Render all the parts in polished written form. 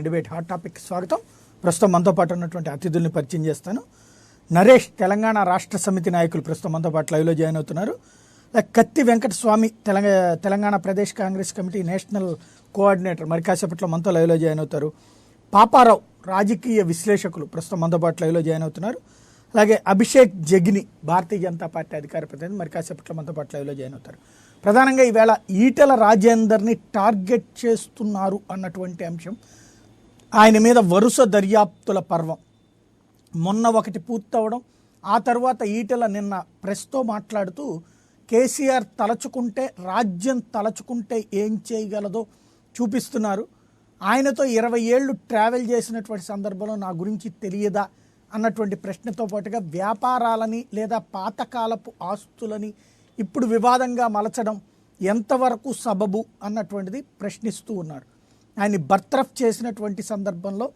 జరుగుతున్న debate hot topic స్వాగతం. ప్రస్తుతం మనతో పాటు ఉన్నటువంటి అతిథుల్ని పరిచయం చేస్తాను. నరేష్ తెలంగాణ రాష్ట్ర సమితి నాయకులు ప్రస్తుతం మనతో పాటు లైవ్లో జాయిన్ అవుతున్నారు. కత్తి Venkataswamy Telangana Pradesh Congress committee national coordinator మరి కాసేపట్లో మనతో లైవ్లో జాయిన్ అవుతారు. పాపారావు రాజకీయ విశ్లేషకులు ప్రస్తుతం మనతో పాటు లైవ్లో జాయిన్ అవుతున్నారు. అలాగే అభిషేక్ జగిని భారతీయ జనతా పార్టీ అధికార ప్రతినిధి మరి కాసేపట్లో మనతో పాటు లైవ్లో జాయిన్ అవుతారు. ప్రధానంగా ఈవేళ ఈటెల రాజేందర్ని టార్గెట్ చేస్తున్నారు అన్నటువంటి అంశం, ఆయన మీద వరుస దర్యాప్తుల పర్వం మొన్న ఒకటి పూర్తవడం, ఆ తర్వాత ఈటెల నిన్న ప్రెస్తో మాట్లాడుతూ కేసీఆర్ తలచుకుంటే రాజ్యం తలచుకుంటే ఏం చేయగలదో చూపిస్తున్నారు, ఆయనతో 20 ఏళ్ళు ట్రావెల్ చేసినటువంటి సందర్భంలో నా గురించి తెలియదా అన్నటువంటి ప్రశ్నతో పాటుగా వ్యాపారాలని లేదా పాతకాలపు ఆస్తులని ఇప్పుడు వివాదంగా మలచడం ఎంతవరకు సబబు అన్నటువంటిది ప్రశ్నిస్తూ ఉన్నారు. ఆయన్ని బర్తరఫ్ చేసినటువంటి సందర్భంలో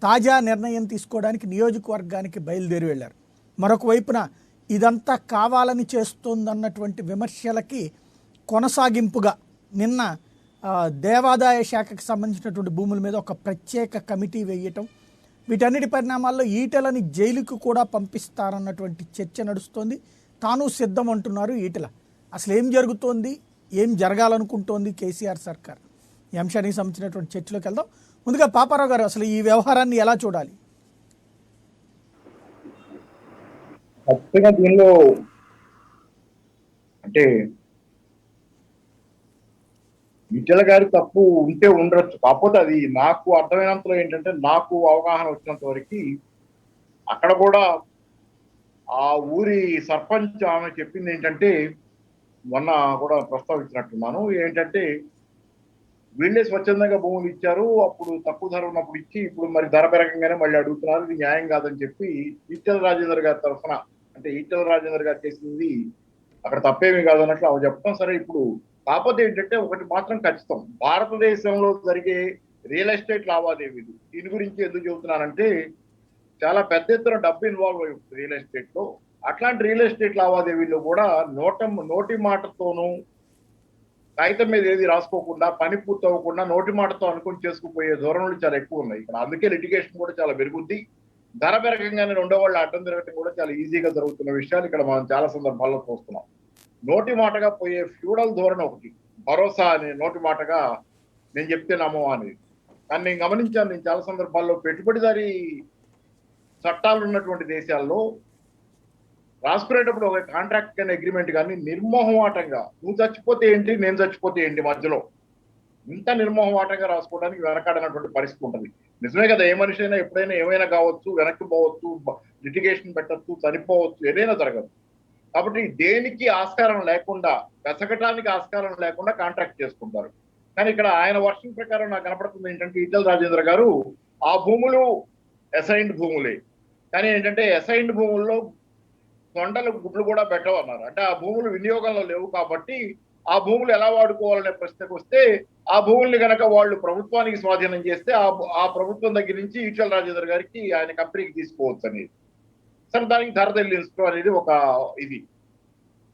తాజా నిర్ణయం తీసుకోవడానికి నియోజకవర్గానికి బయలుదేరి వెళ్ళారు. మరొక వైపున ఇదంతా కావాలని చేస్తోందన్నటువంటి విమర్శలకి కొనసాగింపుగా నిన్న దేవాదాయ శాఖకు సంబంధించినటువంటి భూముల మీద ఒక ప్రత్యేక కమిటీ వేయటం, వీటన్నిటి పరిణామాల్లో ఈటెలని జైలుకు కూడా పంపిస్తారన్నటువంటి చర్చ నడుస్తోంది. తాను సిద్ధం అంటున్నారు ఈటెల. అసలు ఏం జరుగుతోంది, ఏం జరగాలనుకుంటోంది కేసీఆర్ సర్కార్, ఈ అంశానికి సంబంధించినటువంటి చర్చలోకి వెళ్దాం. ముందుగా పాపారావు గారు, అసలు ఈ వ్యవహారాన్ని ఎలా చూడాలి? ఖచ్చితంగా దీనిలో అంటే ఈటెల గారి తప్పు ఉంటే ఉండొచ్చు. కాకపోతే అది నాకు అర్థమైనంతలో ఏంటంటే, నాకు అవగాహన వచ్చినంత వరకు అక్కడ కూడా ఆ ఊరి సర్పంచ్ ఆమె చెప్పింది ఏంటంటే, మొన్న కూడా ప్రస్తావించినట్టున్నాను, ఏంటంటే వీళ్ళే స్వచ్ఛందంగా భూములు ఇచ్చారు, అప్పుడు తక్కువ ధర ఉన్నప్పుడు ఇచ్చి ఇప్పుడు మరి ధర పెరగంగానే మళ్ళీ అడుగుతున్నారు, ఇది న్యాయం కాదని చెప్పి ఈటెల రాజేందర్ గారి తరఫున, అంటే ఈటెల రాజేందర్ గారు చేసింది అక్కడ తప్పేమీ కాదన్నట్లు ఆమె చెప్పడం సరే. ఇప్పుడు కాకపోతే ఏంటంటే ఒకటి మాత్రం ఖచ్చితం, భారతదేశంలో జరిగే రియల్ ఎస్టేట్ లావాదేవీలు, దీని గురించి ఎందుకు చెబుతున్నానంటే చాలా పెద్ద ఎత్తున డబ్బు ఇన్వాల్వ్ అయి ఉంటుంది రియల్ ఎస్టేట్ లో. అట్లాంటి రియల్ ఎస్టేట్ లావాదేవీల్లో కూడా నోటి మాటతోనూ, కాగితం మీద ఏది రాసుకోకుండా, పని పూర్తవ్వకుండా నోటి మాటతో అనుకుని చేసుకుపోయే ధోరణులు చాలా ఎక్కువ ఉన్నాయి ఇక్కడ. అందుకే లిటిగేషన్ కూడా చాలా పెరుగుద్ది. ధర పెరగంగానే రెండో వాళ్ళు అడ్డం తిరగటం కూడా చాలా ఈజీగా జరుగుతున్న విషయాలు ఇక్కడ మనం చాలా సందర్భాల్లో చూస్తున్నాం. నోటి మాటగా పోయే ఫ్యూడల్ ధోరణి ఒకటి, భరోసా అనే నోటి మాటగా నేను చెప్తే నమ్మో అనేది. కానీ నేను గమనించాను, నేను చాలా సందర్భాల్లో పెట్టుబడిదారీ చట్టాలు ఉన్నటువంటి దేశాల్లో రాసుకునేటప్పుడు ఒక కాంట్రాక్ట్ కానీ అగ్రిమెంట్ కానీ నిర్మోహమాటంగా, నువ్వు చచ్చిపోతే ఏంటి నేను చచ్చిపోతే ఏంటి మధ్యలో, ఇంత నిర్మోహమాటంగా రాసుకోవడానికి వెనకాడనటువంటి పరిస్థితి ఉంటుంది. నిజమే కదా, ఏ మనిషి అయినా ఎప్పుడైనా ఏమైనా కావచ్చు, వెనక్కి పోవచ్చు, లిటిగేషన్ పెట్టచ్చు, చనిపోవచ్చు, ఏదైనా జరగదు. కాబట్టి దేనికి ఆస్కారం లేకుండా, వెసకటానికి ఆస్కారం లేకుండా కాంట్రాక్ట్ చేసుకుంటారు. కానీ ఇక్కడ ఆయన వర్షన్ ప్రకారం నాకు కనపడుతుంది ఏంటంటే, ఈటెల రాజేందర్ గారు ఆ భూములు అసైన్డ్ భూములే, కానీ ఏంటంటే అసైన్డ్ భూముల్లో తొండలు గుడ్లు కూడా పెట్టవన్నారు. అంటే ఆ భూములు వినియోగంలో లేవు కాబట్టి ఆ భూములు ఎలా వాడుకోవాలనే ప్రశ్నకు వస్తే, ఆ భూముల్ని కనుక వాళ్ళు ప్రభుత్వానికి స్వాధీనం చేస్తే ఆ ప్రభుత్వం దగ్గర నుంచి ఈటెల రాజేందర్ గారికి ఆయన కంపెనీకి తీసుకోవచ్చు అనేది. సరే, దానికి ధర చెల్లించడం అనేది ఒక ఇది.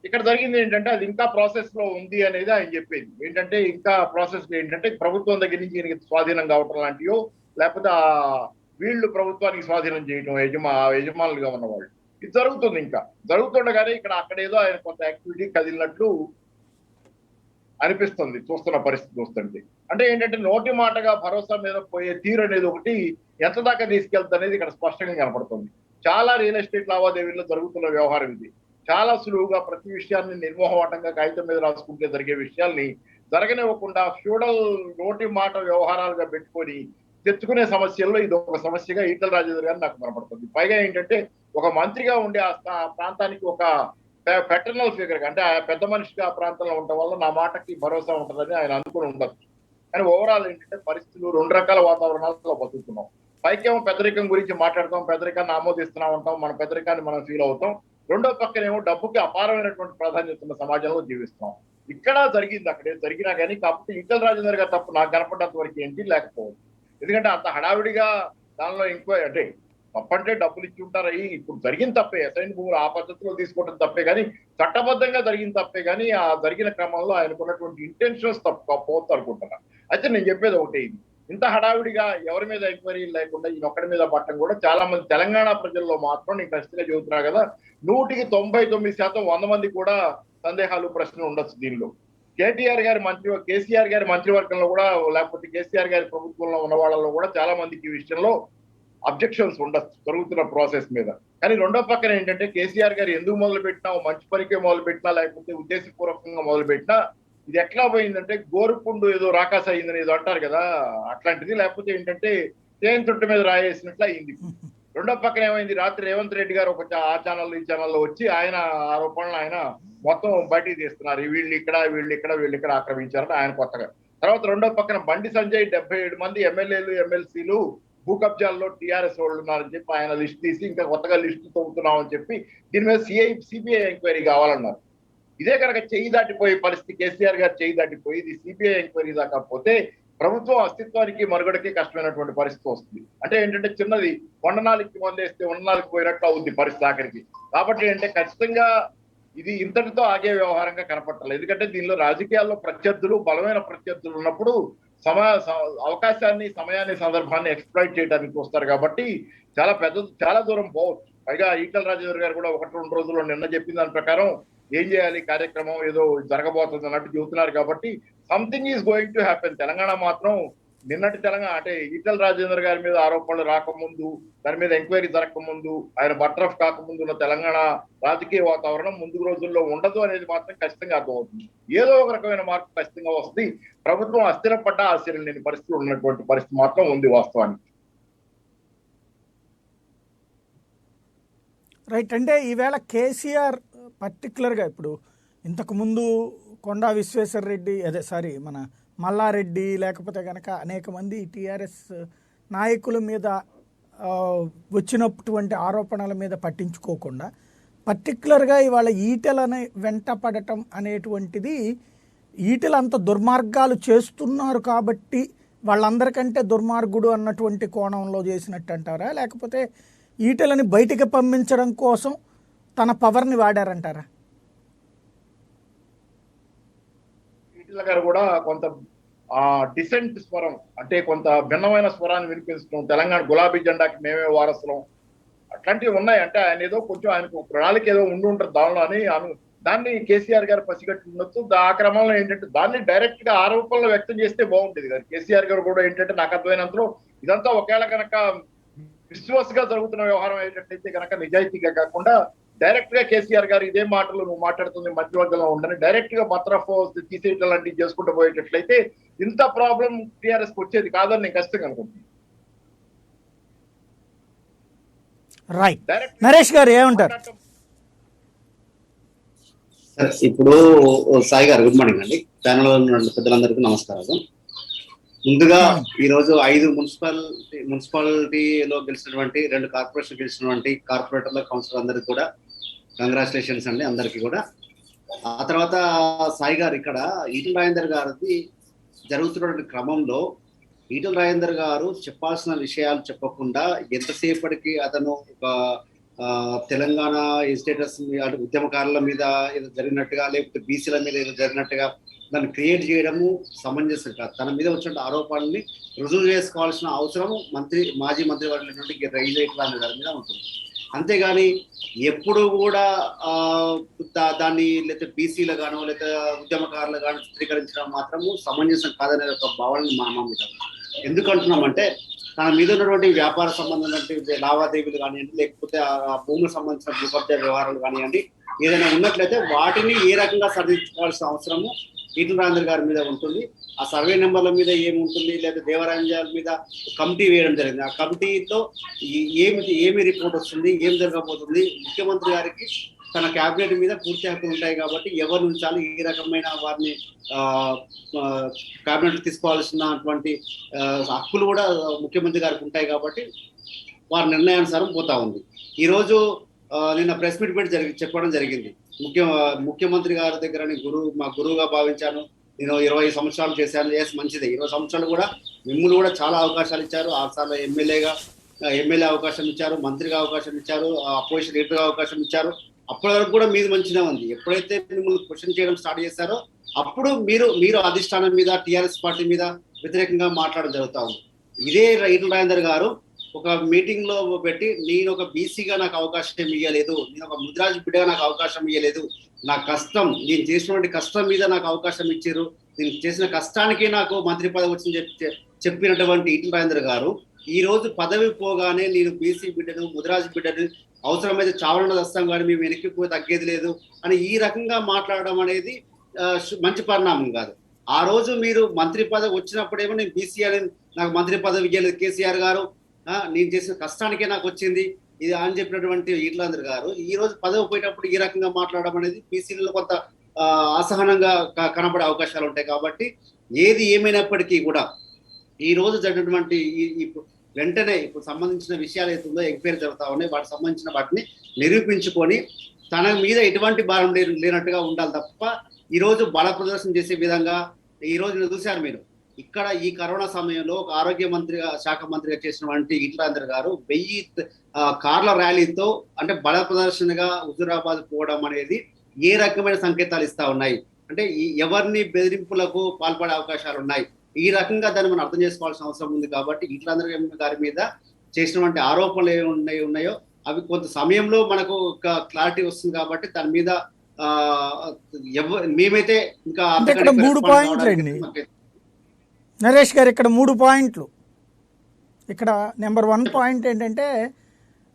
ఇక్కడ జరిగింది ఏంటంటే, అది ఇంకా ప్రాసెస్ లో ఉంది అనేది ఆయన చెప్పేది. ఏంటంటే ఇంకా ప్రాసెస్ లో ఏంటంటే ప్రభుత్వం దగ్గర నుంచి ఈయనకి స్వాధీనం కావటం లాంటివో, లేకపోతే వీళ్ళు ప్రభుత్వానికి స్వాధీనం చేయటం, యజమానులుగా ఉన్నవాళ్ళు, ఇది జరుగుతుంది. ఇంకా జరుగుతుండగానే ఇక్కడ అక్కడేదో ఆయన కొంత యాక్టివిటీ కదిలినట్లు అనిపిస్తుంది చూస్తున్న పరిస్థితి చూస్తుంది. అంటే ఏంటంటే నోటి మాటగా భరోసా మీద పోయే తీరు అనేది ఒకటి ఎంత దాకా తీసుకెళ్తుంది అనేది ఇక్కడ స్పష్టంగా కనపడుతుంది. చాలా రియల్ ఎస్టేట్ లావాదేవీల్లో జరుగుతున్న వ్యవహారం ఇది. చాలా సులువుగా ప్రతి విషయాన్ని నిర్మోహమాటంగా కాగితం మీద రాసుకుంటే జరిగే విషయాల్ని జరగనివ్వకుండా ఫ్యూడల్ నోటి మాట వ్యవహారాలుగా పెట్టుకొని తెచ్చుకునే సమస్యల్లో ఇది ఒక సమస్యగా ఈటెల రాజేందర్ గారు నాకు కనపడుతుంది. పైగా ఏంటంటే ఒక మంత్రిగా ఉండే ఆ ప్రాంతానికి ఒక పెటర్నల్ ఫిగర్, అంటే ఆ పెద్ద మనిషిగా ఆ ప్రాంతంలో ఉండటం వల్ల నా మాటకి భరోసా ఉంటుందని ఆయన అనుకుని ఉండొచ్చు. కానీ ఓవరాల్ ఏంటంటే పరిస్థితులు రెండు రకాల వాతావరణాల్లో బతుకుతున్నాం. పైకేమో పెద్దరికం గురించి మాట్లాడతాం, పెద్దరికాన్ని ఆమోదిస్తున్నా ఉంటాం, మన పెద్దరికాన్ని మనం ఫీల్ అవుతాం. రెండో పక్కనేమో డబ్బుకి అపారమైనటువంటి ప్రాధాన్యత ఉన్న సమాజంలో జీవిస్తున్నాం. ఇక్కడ జరిగింది అక్కడే జరిగినా కానీ, కాకపోతే ఈటెల రాజేందర్ గారు తప్పు నాకు కనపడ్డంత వరకు ఏంటి లేకపోవచ్చు. ఎందుకంటే అంత హడావిడిగా దానిలో అంటే తప్పంటే డబ్బులు ఇచ్చి ఉంటారు. ఇప్పుడు జరిగిన తప్పే, అసైన్ భూములు ఆ పద్ధతిలో తీసుకోవడం తప్పే, కానీ చట్టబద్ధంగా జరిగిన తప్పే, కానీ ఆ జరిగిన క్రమంలో ఆయనకున్నటువంటి ఇంటెన్షన్స్ తప్పు పోవచ్చు అనుకుంటున్నా. అయితే నేను చెప్పేది ఒకటే, ఇది ఇంత హడావిడిగా ఎవరి మీద ఎంక్వైరీ లేకుండా ఈయన ఒక్కడి మీద పట్టడం కూడా చాలా మంది తెలంగాణ ప్రజల్లో మాత్రం నేను ఖచ్చితంగా చెబుతున్నా కదా, 99% 100 మంది కూడా సందేహాలు ప్రశ్నలు ఉండొచ్చు దీనిలో. కేసీఆర్ గారి మంత్రివర్గంలో కూడా, లేకపోతే కేసీఆర్ గారి ప్రభుత్వంలో ఉన్న వాళ్ళలో కూడా చాలా మందికి ఈ విషయంలో అబ్జెక్షన్స్ ఉండొచ్చు జరుగుతున్న ప్రాసెస్ మీద. కానీ రెండో పక్కన ఏంటంటే కేసీఆర్ గారు ఎందుకు మొదలు పెట్టినా, మంచి పనికే మొదలు పెట్టినా, లేకపోతే ఉద్దేశపూర్వకంగా మొదలు పెట్టినా, ఇది ఎట్లా పోయిందంటే గోరుపుండు ఏదో రాకాస అయిందని ఏదో అంటారు కదా, అట్లాంటిది. లేకపోతే ఏంటంటే తేనె చుట్ట మీద రాయేసినట్లు అయింది. రెండో పక్కన ఏమైంది, రాత్రి రేవంత్ రెడ్డి గారు ఒక ఆ ఛానల్ ఈ ఛానల్లో వచ్చి ఆయన ఆరోపణలు ఆయన మొత్తం బయటికి తీస్తున్నారు. వీళ్ళు ఇక్కడ ఆక్రమించారని ఆయన కొత్తగా. తర్వాత రెండో పక్కన బండి సంజయ్ 77 మంది ఎమ్మెల్యేలు ఎమ్మెల్సీలు భూ కబ్జాల్లో టీఆర్ఎస్ వాళ్ళు ఉన్నారని చెప్పి ఆయన లిస్ట్ తీసి ఇంకా కొత్తగా లిస్టు తవ్వుతున్నామని చెప్పి దీని మీద సిబిఐ ఎంక్వైరీ కావాలన్నారు. ఇదే కనుక చేయి దాటిపోయే పరిస్థితి, కేసీఆర్ గారు చేయి దాటిపోయి ఇది సిబిఐ ఎంక్వైరీ దాకా పోతే ప్రభుత్వం అస్తిత్వానికి మనుగడకి కష్టమైనటువంటి పరిస్థితి వస్తుంది. అంటే ఏంటంటే చిన్నది కొండనాలికి మందేస్తే ఉన్ననాలికి పోయినట్లు అవుద్ది పరిస్థితి ఆఖరికి. కాబట్టి అంటే ఖచ్చితంగా ఇది ఇంతటితో ఆగే వ్యవహారంగా కనపట్టాలి. ఎందుకంటే దీనిలో రాజకీయాల్లో ప్రత్యర్థులు, బలమైన ప్రత్యర్థులు ఉన్నప్పుడు అవకాశాన్ని, సమయాన్ని, సందర్భాన్ని ఎక్స్ప్లాయిట్ చేయడానికి వస్తారు. కాబట్టి చాలా దూరం పోవచ్చు. పైగా ఈటల రాజేందర్ గారు కూడా 1-2 రోజుల్లో నిన్న చెప్పిన దాని ప్రకారం ఏం చేయాలి, కార్యక్రమం ఏదో జరగబోతుంది అన్నట్టు చెబుతున్నారు. కాబట్టి something is going to happen. Telangana మాత్రం నిన్నటి తెలంగాణ అంటే ఈటల రాజేందర్ గారి మీద ఆరోపణలు రాకముందు, దాని మీద ఎంక్వైరీ జరగకముందు, ఆయన బర్తరఫ్ కాకముందు ఉన్న తెలంగాణ రాజకీయ వాతావరణం ముందు రోజుల్లో ఉండదు అనేది మాత్రం ఖచ్చితంగా అర్థమవుతుంది. ఏదో ఒక రకమైన మార్పు ఖచ్చితంగా వస్తుంది. ప్రభుత్వం అస్థిరపడ్డ ఆశ్చర్యం లేని పరిస్థితి ఉన్నటువంటి పరిస్థితి మాత్రం ఉంది వాస్తవానికి. రైట్. అంటే ఈవేళ కేసీఆర్ పర్టికులర్గా ఇప్పుడు ఇంతకుముందు కొండా విశ్వేశ్వర రెడ్డి మన మల్లారెడ్డి, లేకపోతే కనుక అనేక మంది టీఆర్ఎస్ నాయకుల మీద వచ్చినటువంటి ఆరోపణల మీద పట్టించుకోకుండా పర్టికులర్గా ఇవాళ ఈటెలని వెంట పడటం అనేటువంటిది, ఈటెలు అంత దుర్మార్గాలు చేస్తున్నారు కాబట్టి వాళ్ళందరికంటే దుర్మార్గుడు అన్నటువంటి కోణంలో చేసినట్టు అంటారా, లేకపోతే ఈటెలని బయటికి పంపించడం కోసం తన పవర్ని వాడారంటారా? ఈటెల గారు కూడా కొంత డిసెంట్ స్వరం, అంటే కొంత భిన్నమైన స్వరాన్ని వినిపిస్తున్నాం. తెలంగాణ గులాబీ జెండాకి మేమే వారసులం అట్లాంటివి ఉన్నాయి. అంటే ఆయన ఏదో కొంచెం ఆయనకు ప్రణాళిక ఏదో ఉండి ఉంటారు దానిలో అని దాన్ని కేసీఆర్ గారు పసిగట్టి ఉండొచ్చు. ఆ క్రమంలో ఏంటంటే దాన్ని డైరెక్ట్ గా ఆరోపణలు వ్యక్తం చేస్తే బాగుంటుంది కదా. కేసీఆర్ గారు కూడా ఏంటంటే నాకు అర్థమైనంతలో ఇదంతా ఒకవేళ కనుక విశ్వాసగా జరుగుతున్న వ్యవహారం ఏంటంటే కనుక నిజాయితీగా కాకుండా డైరెక్ట్ గా కేసీఆర్ గారు ఇదే మాటలు నువ్వు మాట్లాడుతుంది మంత్రివర్గంలో ఉండని డైరెక్ట్ గా బర్తరఫ్ తీసేయటం లాంటివి చేసుకుంటూ పోయేటట్లయితే ఇంత ప్రాబ్లం టీఆర్ఎస్ కి వచ్చేది కాదని నేను ఖచ్చితంగా అనుకుంటున్నాను. రైట్. నరేష్ గారు ఏమంటారు? ఇప్పుడు సాయి గారు గుడ్ మార్నింగ్ అండి. ప్యానల్ ఉన్న పెద్దలందరికీ నమస్కారాలు. ముందుగా ఈరోజు 5 మున్సిపాలిటీలో గెలిచినటువంటి 2 కార్పొరేషన్ గెలిచినటువంటి కార్పొరేటర్ల కౌన్సిలర్ అందరికి కూడా కంగ్రాచులేషన్స్ అండి, అందరికీ కూడా. ఆ తర్వాత సాయి గారు ఇక్కడ ఈటల రాజేందర్ గారిది జరుగుతున్నటువంటి క్రమంలో ఈటల రాజేందర్ గారు చెప్పాల్సిన విషయాలు చెప్పకుండా ఎంతసేపటికి అతను ఒక తెలంగాణ ఎజిటేటర్స్ ఉద్యమకారుల మీద ఏదో జరిగినట్టుగా, లేకపోతే బీసీల మీద ఏదో జరిగినట్టుగా దాన్ని క్రియేట్ చేయడము సమంజసం కాదు. తన మీద వచ్చిన ఆరోపణల్ని రుజువు చేసుకోవాల్సిన అవసరం మాజీ మంత్రి వర్గ రైజ్ ఇట్లాంటి దాని మీద ఉంటుంది. అంతేగాని ఎప్పుడు కూడా దాన్ని లేకపోతే బీసీలు గానో లేదా ఉద్యమకారులు గానో చిత్రీకరించడం మాత్రము సమంజసం కాదనే ఒక భావనని మా మీద. ఎందుకంటున్నామంటే తన మీద ఉన్నటువంటి వ్యాపార సంబంధం లావాదేవీలు కానివ్వండి, లేకపోతే ఆ భూములకు సంబంధించిన భూకబ్జా వ్యవహారాలు కానివ్వండి, ఏదైనా ఉన్నట్లయితే వాటిని ఏ రకంగా సరిదిద్దుకోవాల్సిన అవసరము ఈటల రాజేందర్ గారి మీద ఉంటుంది. ఆ సర్వే నెంబర్ల మీద ఏముంటుంది, లేదా దేవరాంజాల మీద కమిటీ వేయడం జరిగింది. ఆ కమిటీతో ఏమి రిపోర్ట్ వస్తుంది, ఏం జరగబోతుంది, ముఖ్యమంత్రి గారికి తన క్యాబినెట్ మీద పూర్తి హక్కులు ఉంటాయి కాబట్టి ఎవరు ఉంచాలి, ఏ రకమైన వారిని క్యాబినెట్ తీసుకోవాల్సినటువంటి హక్కులు కూడా ముఖ్యమంత్రి గారికి ఉంటాయి కాబట్టి వారి నిర్ణయానుసారం పోతా ఉంది. ఈరోజు నిన్న ప్రెస్ మీట్ పెట్టి చెప్పడం జరిగింది. ముఖ్యమంత్రి గారి దగ్గర మా గురువుగా భావించాను, నేను 20 సంవత్సరాలు చేశాను. మంచిదే, 20 సంవత్సరాలు కూడా మిమ్మల్ని కూడా చాలా అవకాశాలు ఇచ్చారు. 6 సార్లు ఎమ్మెల్యే అవకాశం ఇచ్చారు, మంత్రిగా అవకాశం ఇచ్చారు, అపోజిషన్ లీడర్గా అవకాశం ఇచ్చారు. అప్పటి వరకు కూడా మీది మంచిగా ఉంది. ఎప్పుడైతే మిమ్మల్ని క్వశ్చన్ చేయడం స్టార్ట్ చేశారో అప్పుడు మీరు మీరు అధిష్టానం మీద టిఆర్ఎస్ పార్టీ మీద వ్యతిరేకంగా మాట్లాడడం జరుగుతూ ఉంది. ఇదే ఈటల రాజేందర్ గారు ఒక మీటింగ్ లో పెట్టి, నేను ఒక బీసీగా నాకు అవకాశం ఇవ్వలేదు, నేను ఒక ముద్రాజు బిడ్డగా నాకు అవకాశం ఇవ్వలేదు, నా కష్టం, నేను చేసినటువంటి కష్టం మీద నాకు అవకాశం ఇచ్చారు, నేను చేసిన కష్టానికి నాకు మంత్రి పదవి వచ్చింది చెప్పినటువంటి ఈటల రాజేందర్ గారు ఈ రోజు పదవి పోగానే నేను బీసీ బిడ్డను, ముద్రాజు బిడ్డను, అవసరమైతే చావరణ దస్తాం కానీ మేము వెనక్కి పోయి తగ్గేది లేదు అని ఈ రకంగా మాట్లాడడం అనేది మంచి పరిణామం కాదు. ఆ రోజు మీరు మంత్రి పదవి వచ్చినప్పుడేమో నేను బీసీ అని నాకు మంత్రి పదవి ఇవ్వలేదు కేసీఆర్ గారు, నేను చేసిన కష్టానికే నాకు వచ్చింది ఇది అని చెప్పినటువంటి ఈటల రాజేందర్ గారు ఈ రోజు పదవి పోయేటప్పుడు ఈ రకంగా మాట్లాడడం అనేది బీసీలలో కొంత అసహనంగా కనబడే అవకాశాలు ఉంటాయి. కాబట్టి ఏది ఏమైనప్పటికీ కూడా ఈ రోజు జరిగినటువంటి వెంటనే ఇప్పుడు సంబంధించిన విషయాలు ఏతుందో ఎంక్వైరీ జరుగుతా ఉన్నాయి, వాటికి సంబంధించిన వాటిని నిరూపించుకొని తన మీద ఎటువంటి భారం లేనట్టుగా ఉండాలి తప్ప ఈ రోజు బల ప్రదర్శన చేసే విధంగా ఈ రోజు చూశారు మీరు ఇక్కడ ఈ కరోనా సమయంలో ఒక ఆరోగ్య శాఖ మంత్రిగా చేసినటువంటి ఈటల రాజేందర్ గారు 1000 కార్ల ర్యాలీతో అంటే బల ప్రదర్శనగా హుజూరాబాద్ పోవడం అనేది ఏ రకమైన సంకేతాలు ఇస్తా ఉన్నాయి అంటే ఎవరిని బెదిరింపులకు పాల్పడే అవకాశాలు ఉన్నాయి, ఈ రకంగా దాన్ని మనం అర్థం చేసుకోవాల్సిన అవసరం ఉంది. కాబట్టి ఈటల రాజేందర్ గారి మీద చేసినటువంటి ఆరోపణలు ఏమి ఉన్నాయో అవి కొంత సమయంలో మనకు ఒక క్లారిటీ వస్తుంది. కాబట్టి దాని మీద మేమైతే ఇంకా ఇక్కడ 3 పాయింట్లు అండి నరేష్ గారు, ఇక్కడ 3 పాయింట్లు. ఇక్కడ నెంబర్ 1 పాయింట్ ఏంటంటే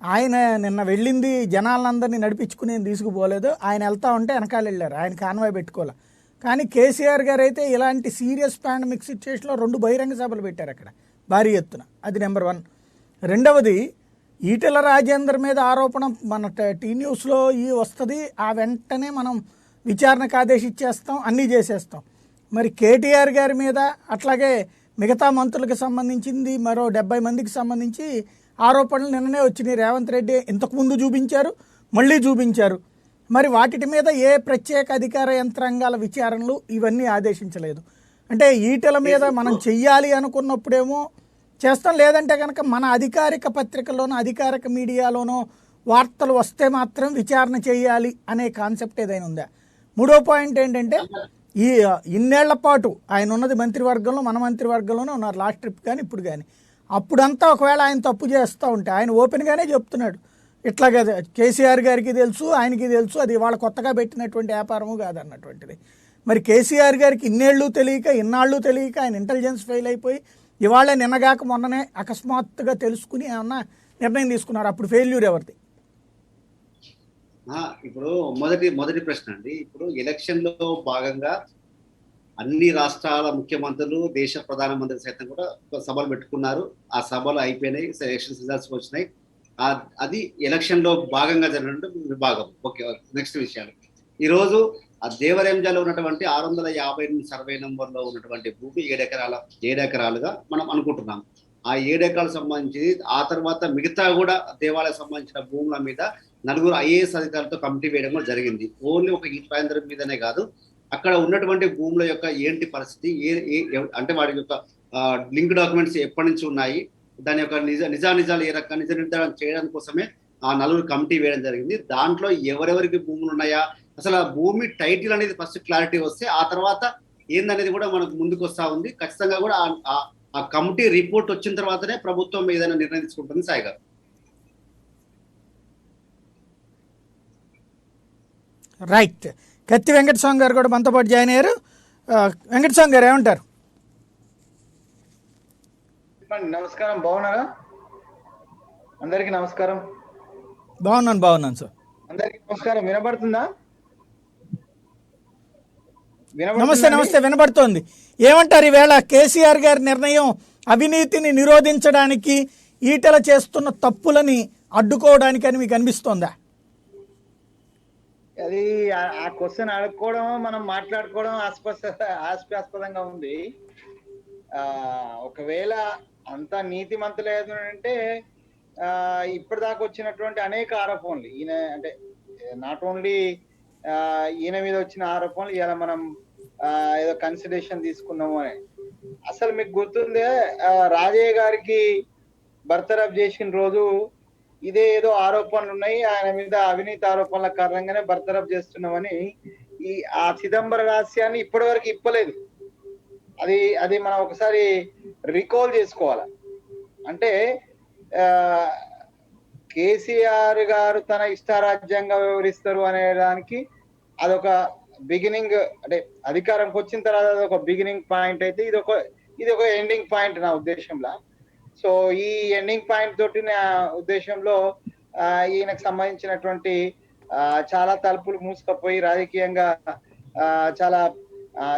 ఆయన నిన్న వెళ్ళింది జనాలందరినీ నడిపించుకుని తీసుకుపోలేదు, ఆయన వెళ్తా ఉంటే వెనకాల వెళ్ళారు, ఆయన కాన్వాయ్ పెట్టుకోలే. కానీ కేసీఆర్ గారు అయితే ఇలాంటి సీరియస్ పాండమిక్ సిచ్యువేషన్లో 2 బహిరంగ సభలు పెట్టారు అక్కడ భారీ ఎత్తున. అది నెంబర్ 1. రెండవది ఈటెల రాజేందర్ మీద ఆరోపణ మన టీ న్యూస్లో వస్తుంది, ఆ వెంటనే మనం విచారణకు ఆదేశించేస్తాం, అన్నీ చేసేస్తాం. మరి కేటీఆర్ గారి మీద అట్లాగే మిగతా మంత్రులకు సంబంధించింది మరో 70 మందికి సంబంధించి ఆరోపణలు నిన్ననే వచ్చినాయి. రేవంత్ రెడ్డి ఇంతకుముందు చూపించారు, మళ్ళీ చూపించారు. మరి వాటి మీద ఏ ప్రత్యేక అధికార యంత్రాంగాల విచారణలు ఇవన్నీ ఆదేశించలేదు. అంటే ఈటెల మీద మనం చెయ్యాలి అనుకున్నప్పుడేమో చేస్తాం, లేదంటే కనుక మన అధికారిక పత్రికల్లోనో అధికారిక మీడియాలోనో వార్తలు వస్తే మాత్రం విచారణ చేయాలి అనే కాన్సెప్ట్ ఏదైనా ఉందా? 3వ పాయింట్ ఏంటంటే ఇన్నేళ్ల పాటు ఆయన ఉన్నది మంత్రివర్గంలో, మన మంత్రివర్గంలోనే ఉన్నారు లాస్ట్ ట్రిప్ కానీ ఇప్పుడు కానీ. అప్పుడంతా ఒకవేళ ఆయన తప్పు చేస్తూ ఉంటే ఆయన ఓపెన్గానే చెప్తున్నాడు, ఇట్లాగే కేసీఆర్ గారికి తెలుసు, ఆయనకి తెలుసు, అది వాళ్ళ కొత్తగా పెట్టినటువంటి వ్యాపారము కాదన్నటువంటిది. మరి కేసీఆర్ గారికి ఇన్నేళ్ళు తెలియక ఇన్నాళ్ళు తెలియక ఆయన ఇంటెలిజెన్స్ ఫెయిల్ అయిపోయి ఇవాళ నిన్నగాక మొన్ననే అకస్మాత్తుగా తెలుసుకుని ఏమన్నా నిర్ణయం తీసుకున్నారు, అప్పుడు ఫెయిల్యూర్ ఎవరిది? ఇప్పుడు మొదటి ప్రశ్న అండి. ఇప్పుడు ఎలక్షన్ లో భాగంగా అన్ని రాష్ట్రాల ముఖ్యమంత్రులు, దేశ ప్రధానమంత్రి సైతం కూడా సభలు పెట్టుకున్నారు. ఆ సభలు అయిపోయినాయి, ఎలక్షన్ రిజల్ట్స్ వచ్చినాయి. అది ఎలక్షన్ లో భాగంగా జరిగిన విభాగం. ఓకే, నెక్స్ట్ విషయాలు. ఈరోజు ఆ దేవరేంజాలో ఉన్నటువంటి 658 సర్వే నంబర్లో ఉన్నటువంటి భూమి 7 ఎకరాలుగా మనం అనుకుంటున్నాం. ఆ 7 ఎకరాలకు సంబంధించి ఆ తర్వాత మిగతా కూడా దేవాలయాలకు సంబంధించిన భూముల మీద 4 ఐఏఎస్ అధికారులతో కమిటీ వేయడం కూడా జరిగింది. ఓన్లీ ఒక ఈటల రాజేందర్ మీదనే కాదు, అక్కడ ఉన్నటువంటి భూముల యొక్క ఏంటి పరిస్థితి, అంటే వాటి యొక్క లింక్ డాక్యుమెంట్స్ ఎప్పటి నుంచి ఉన్నాయి, దాని యొక్క నిజాలు ఏ రకంగా నిజ నిర్ధారణ చేయడం కోసమే ఆ 4 కమిటీ వేయడం జరిగింది. దాంట్లో ఎవరెవరికి భూములు ఉన్నాయా, అసలు ఆ భూమి టైటిల్ అనేది ఫస్ట్ క్లారిటీ వస్తే ఆ తర్వాత ఏందనేది కూడా మనకు ముందుకు వస్తా ఉంది. ఖచ్చితంగా కూడా ఆ కమిటీ రిపోర్ట్ వచ్చిన తర్వాతనే ప్రభుత్వం ఏదైనా నిర్ణయం తీసుకుంటుంది. సాయి గారు. రైట్. కత్తి వెంకటస్వామి గారు కూడా మనతో పాటు జాయిన్ అయ్యారు. వెంకటస్వామి గారు ఏమంటారు? నమస్కారం, బాగున్నారా? అందరికి నమస్కారం. బాగున్నాను సార్. అందరికి నమస్కారం. వినబడుతుందా? నమస్తే, వినబడుతోంది. ఏమంటారు ఈవేళ కేసీఆర్ గారి నిర్ణయం అవినీతిని నిరోధించడానికి, ఈటెల చేస్తున్న తప్పులని అడ్డుకోవడానికి అని మీకు అనిపిస్తోందా? అది ఆ క్వశ్చన్ అడుక్కోవడం, మనం మాట్లాడుకోవడం హాస్యాస్పదంగా ఉంది. ఒకవేళ అంత నీతి మంతులు అంటే ఇప్పటిదాకా వచ్చినటువంటి అనేక ఆరోపణలు, ఈయన అంటే నాట్ ఓన్లీ ఈయన మీద వచ్చిన ఆరోపణలు ఇలా మనం ఏదో కన్సిడరేషన్ తీసుకున్నాము అని. అసలు మీకు గుర్తుందే, రాజయ్య గారికి బర్తరఫ్ చేసిన రోజు ఇదే ఏదో ఆరోపణలు ఉన్నాయి, ఆయన మీద అవినీతి ఆరోపణల కారణంగానే బర్తరఫ్ చేస్తున్నామని ఆ చిదంబర రహస్యాన్ని ఇప్పటి వరకు ఇప్పలేదు. అది మనం ఒకసారి రికాల్ చేసుకోవాలి. అంటే కేసీఆర్ గారు తన ఇష్టారాజ్యంగా వ్యవహరిస్తారు అనే దానికి అదొక బిగినింగ్, అంటే అధికారంకి వచ్చిన తర్వాత అదొక బిగినింగ్ పాయింట్ అయితే ఇది ఒక ఎండింగ్ పాయింట్ నా ఉద్దేశంలో. సో ఈ ఎండింగ్ పాయింట్ తోటి నా ఉద్దేశంలో ఈయనకు సంబంధించినటువంటి చాలా తలుపులు మూసుకపోయి రాజకీయంగా చాలా